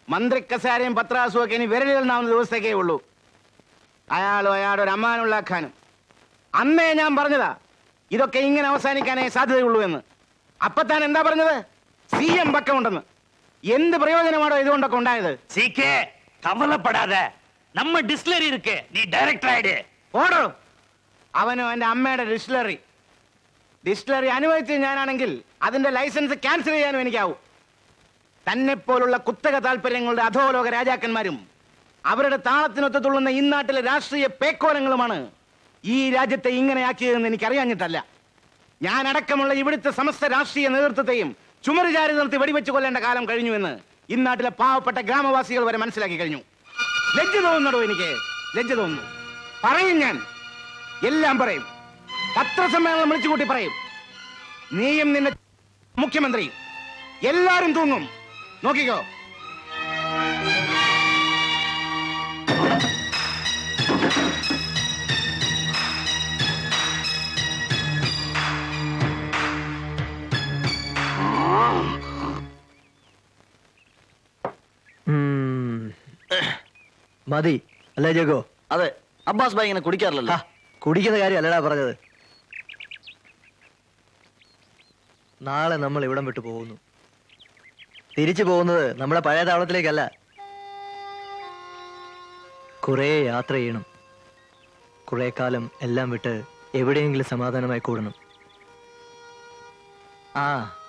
മന്ത്രിക്കസാരയും പത്രാസും ഒക്കെ ഇനി വിരലിലെണ്ണാവുന്ന ദിവസത്തേക്കേ ഉള്ളൂ. അയാളും അയാളുടെ ഒരു അമ്മാനുള്ളാക്കാനും. അന്നേ ഞാൻ പറഞ്ഞതാ ഇതൊക്കെ ഇങ്ങനെ അവസാനിക്കാനേ സാധ്യതയുള്ളൂ എന്ന്. അപ്പത്താൻ എന്താ പറഞ്ഞത്? CM പക്കമുണ്ടെന്ന്. എന്ത് പ്രയോജനമാണോ ഇതുകൊണ്ടൊക്കെ ഉണ്ടായത്? CK, കവലപ്പെടാതെ, നമ്മ ഡിസ്റ്റിലറി ഇருக்கு, നീ ഡയറക്ടർ ആയിട്. ഓടോ. അവനും എന്റെ അമ്മയുടെ ഡിസ്റ്റിലറി. ഡിസ്റ്റിലറി അനുവദിച്ച് ഞാനാണെങ്കിൽ അതിന്റെ ലൈസൻസ് ക്യാൻസൽ ചെയ്യാനും എനിക്കാവും. തന്നെ പോലുള്ള കുത്തക താല്പര്യങ്ങളുടെ അധോലോക രാജാക്കന്മാരും അവരുടെ താളത്തിനൊത്ത് തുള്ളുന്ന ഇന്നാട്ടിലെ രാഷ്ട്രീയ പേക്കോലങ്ങളുമാണ് ഈ രാജ്യത്തെ ഇങ്ങനെയാക്കിയതെന്ന് എനിക്കറിയാഞ്ഞിട്ടല്ല. ഞാൻ അടക്കമുള്ള ഇവിടുത്തെ സമസ്ത രാഷ്ട്രീയ നേതൃത്വത്തെയും ചുമരുചാരി നിർത്തി വെടിവെച്ച് കൊല്ലേണ്ട കാലം കഴിഞ്ഞുവെന്ന് ഇന്നാട്ടിലെ പാവപ്പെട്ട ഗ്രാമവാസികൾ വരെ മനസ്സിലാക്കി കഴിഞ്ഞു. ലജ്ജ തോന്നുന്നടോ എനിക്ക്, ലജ്ജ തോന്നുന്നു. പറയും, ഞാൻ എല്ലാം പറയും. പത്രസമ്മേളനം വിളിച്ചുകൂട്ടി പറയും. നീയും നിന്റെ മുഖ്യമന്ത്രിയും എല്ലാരും തൂങ്ങും, നോക്കിക്കോ. മതി അല്ലേ ജഗോ? അതെ, അബ്ബാസ് ഭായി ഇങ്ങനെ കുടിക്കാറില്ലല്ലോ. കുടിക്കുന്ന കാര്യം അല്ലടാ പറഞ്ഞത്. നാളെ നമ്മൾ ഇവിടം വിട്ടു പോകുന്നു. തിരിച്ചു പോകുന്നത് നമ്മുടെ പഴയ താവളത്തിലേക്കല്ല. കുറെ യാത്ര ചെയ്യണം. കുറെ കാലം എല്ലാം വിട്ട് എവിടെയെങ്കിലും സമാധാനമായി കൂടണം.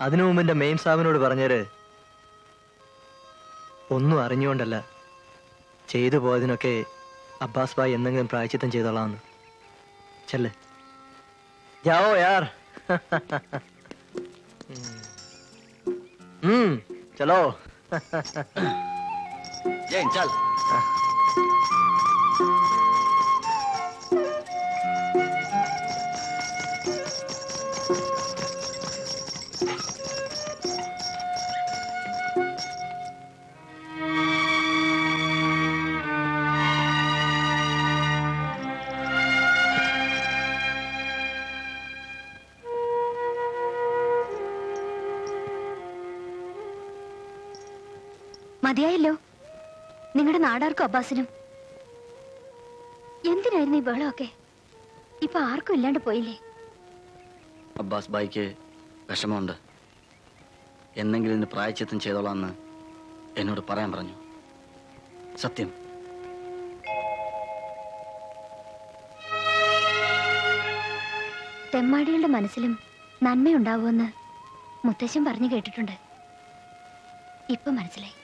അതിനു മുമ്പ് എന്റെ മെയിൻ സാബിനോട് പറഞ്ഞേര്, ഒന്നും അറിഞ്ഞുകൊണ്ടല്ല, ചെയ്തു പോയതിനൊക്കെ അബ്ബാസ് ഭായ് എന്തെങ്കിലും പ്രായച്ചിത്തം ചെയ്തോളാന്ന്. ചെല്ലേ ജാവോ യാർ. ചലോ. ജയൻ ചൽ. മതിയായല്ലോ നിങ്ങളുടെ നാടാർക്കും അബ്ബാസിനും. എന്തിനായിരുന്നു ഈ ബഹളമൊക്കെ? ഇപ്പൊ ആർക്കും ഇല്ലാണ്ട് പോയില്ലേ? അബ്ബാസ് ഭായിക്ക് വിഷമമുണ്ട്. എന്തെങ്കിലും ഇതിന് പ്രായച്ചിത്തം ചെയ്തോളാന്ന് എന്നോട് പറയാൻ പറഞ്ഞു. സത്യം. തെമ്മാടികളുടെ മനസ്സിലും നന്മയുണ്ടാവുമെന്ന് മുത്തശ്ശൻ പറഞ്ഞു കേട്ടിട്ടുണ്ട്. ഇപ്പൊ മനസ്സിലായി.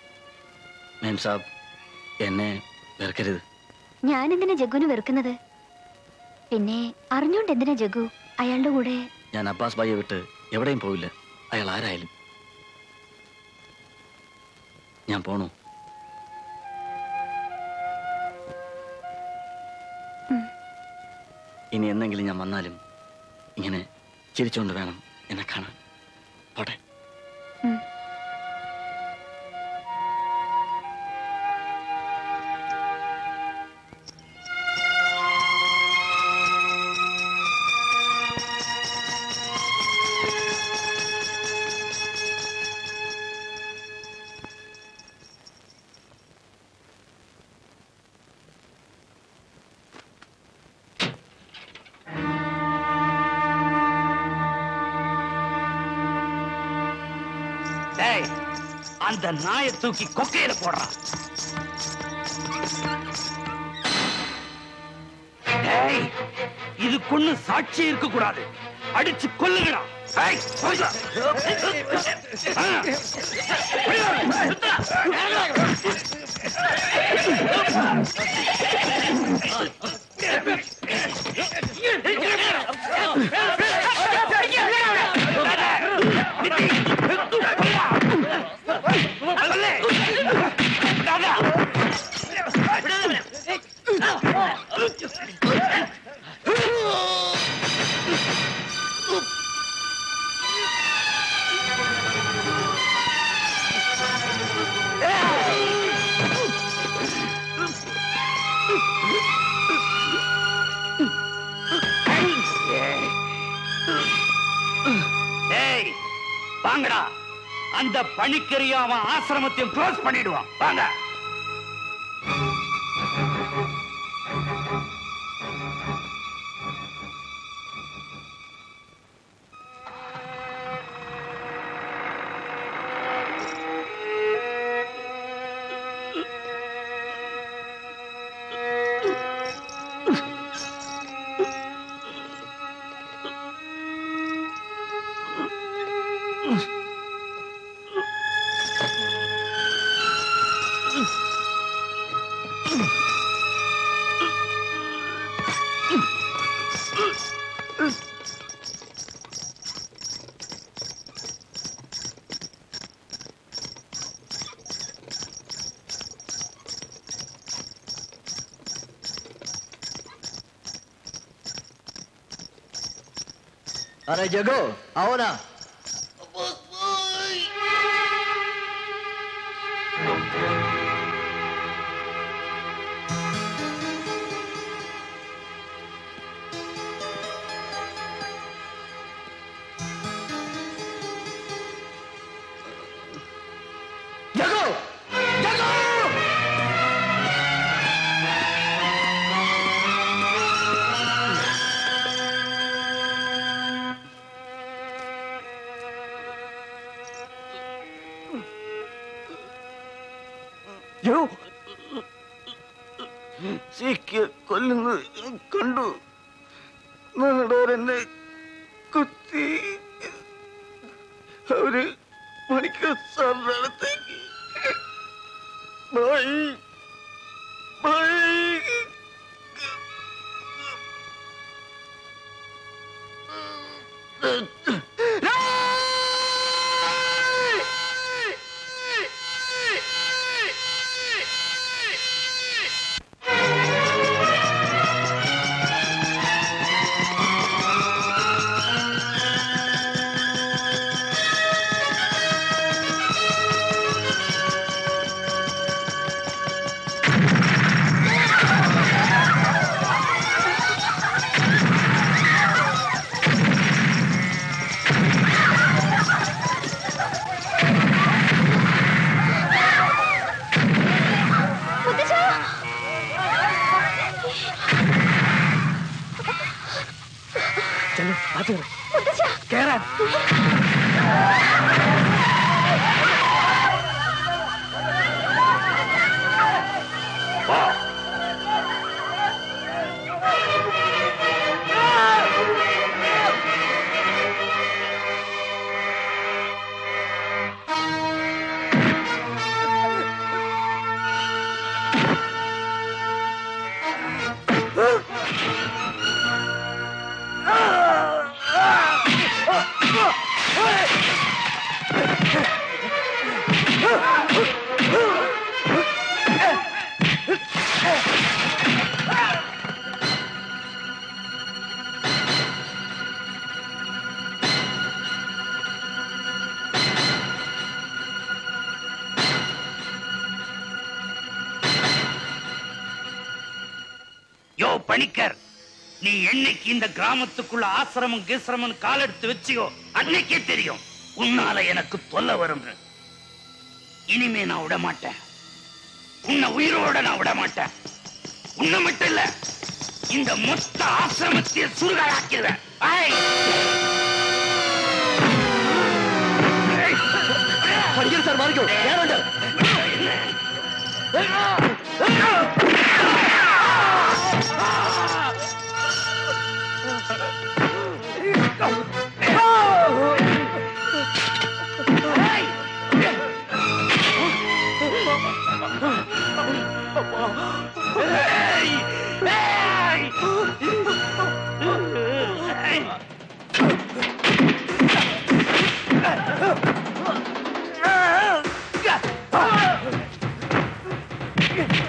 മേം സാബ്, എന്നെ വെറുക്കരുത്. ഞാൻ എന്തിനാ ജഗ്ഗുവിനെ വെറുക്കുന്നത്? പിന്നെ അറിഞ്ഞോണ്ട് എന്തിനാ ജഗ്ഗു അയാളുടെ കൂടെ? ഞാൻ അബ്ബാസ് ഭായിയെ വിട്ട് എവിടെയും പോവില്ല, അയാൾ ആരായാലും. ഞാൻ പോണു. ഇനി എന്തെങ്കിലും ഞാൻ വന്നാലും ഇങ്ങനെ ചിരിച്ചുകൊണ്ട് വേണം എന്നെ കാണാൻ. പോട്ടെ. அந்த நாயை தூக்கி கொக்கையில போடுறான். இதுக்குன்னு சாட்சி இருக்க கூடாது, அடிச்சு கொல்லுங்கடா. வாங்கடா, அந்த பணிக்கரிய அவன் ஆசிரமத்தையும் க்ளோஸ் பண்ணிடுவான். வாங்க. अरे जगो आओ ना। जगो जगो ജോ സീക്ക് കൊല്ലുന്നത് കണ്ടു. നാടോരെന്നെ കുത്തി അവര് പണിക്കർ സാറിന്റെ അടുത്തേക്ക് ബൈ ബൈ. കേറാൻ யோ பணிக்கர், நீ என்னைக்கு இந்த கிராமத்துக்குள்ள ஆசிரமம் கீசிரமம் காலெடுத்து வச்சியோ அன்னைக்கே தெரியும் உன்னால எனக்கு தொல்லை வரும். இனிமே நான் விட மாட்டேன். உன்னை உயிரோட நான் விட மாட்டேன். உன்னை மட்டும் இல்ல, இந்த மொத்த ஆசிரமத்தை சுருகாக்கிடுவேன். പണിക്കർ സാർ മാറിക്കോ, ഞാനുണ്ട്. Yeah.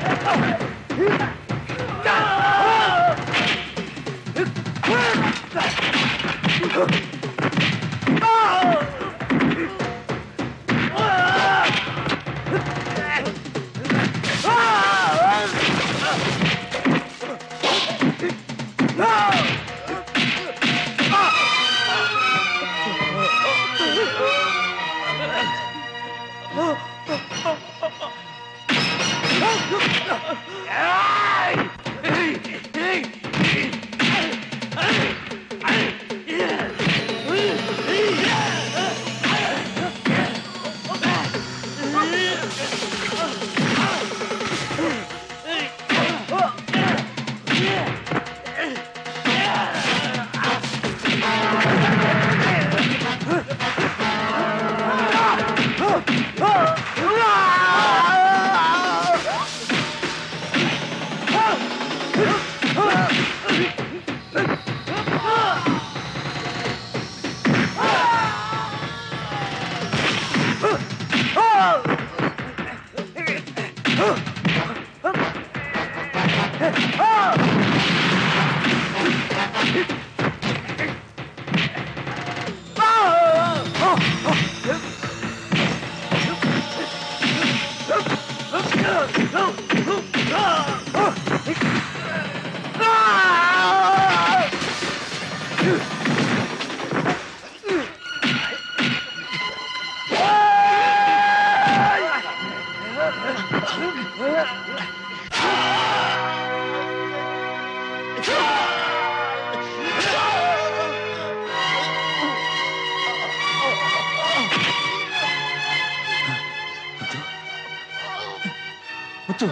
മുത്തു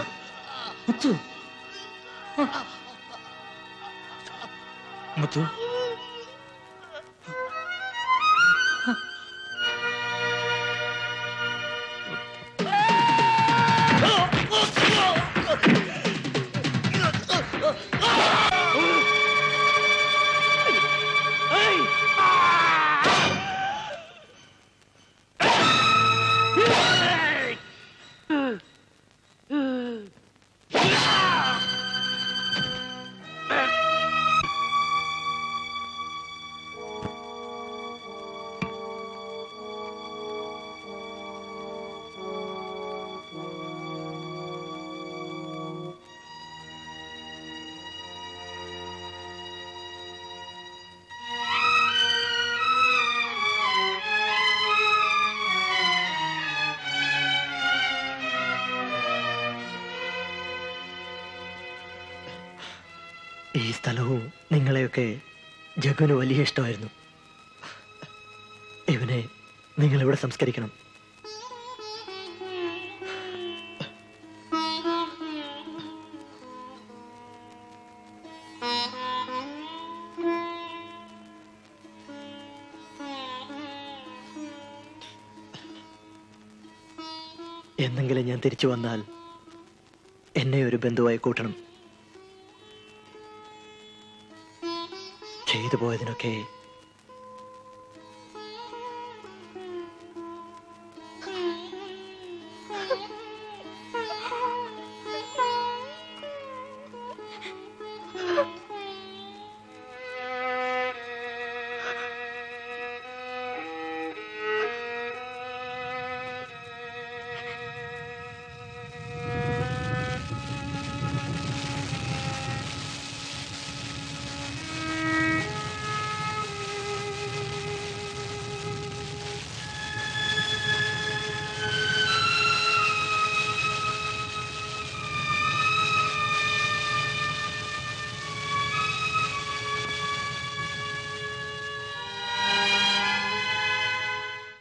മുത്തു മുത്തു ഈ സ്ഥലവും നിങ്ങളെയൊക്കെ ജഗുവിന് വലിയ ഇഷ്ടമായിരുന്നു. ഇവനെ നിങ്ങൾ ഇവിടെ സംസ്കരിക്കണം. എന്നെങ്കിലും ഞാൻ തിരിച്ചു വന്നാൽ എന്നെ ഒരു ബന്ധുവായി കൂട്ടണം. ചെയ്തു പോയതിനൊക്കെ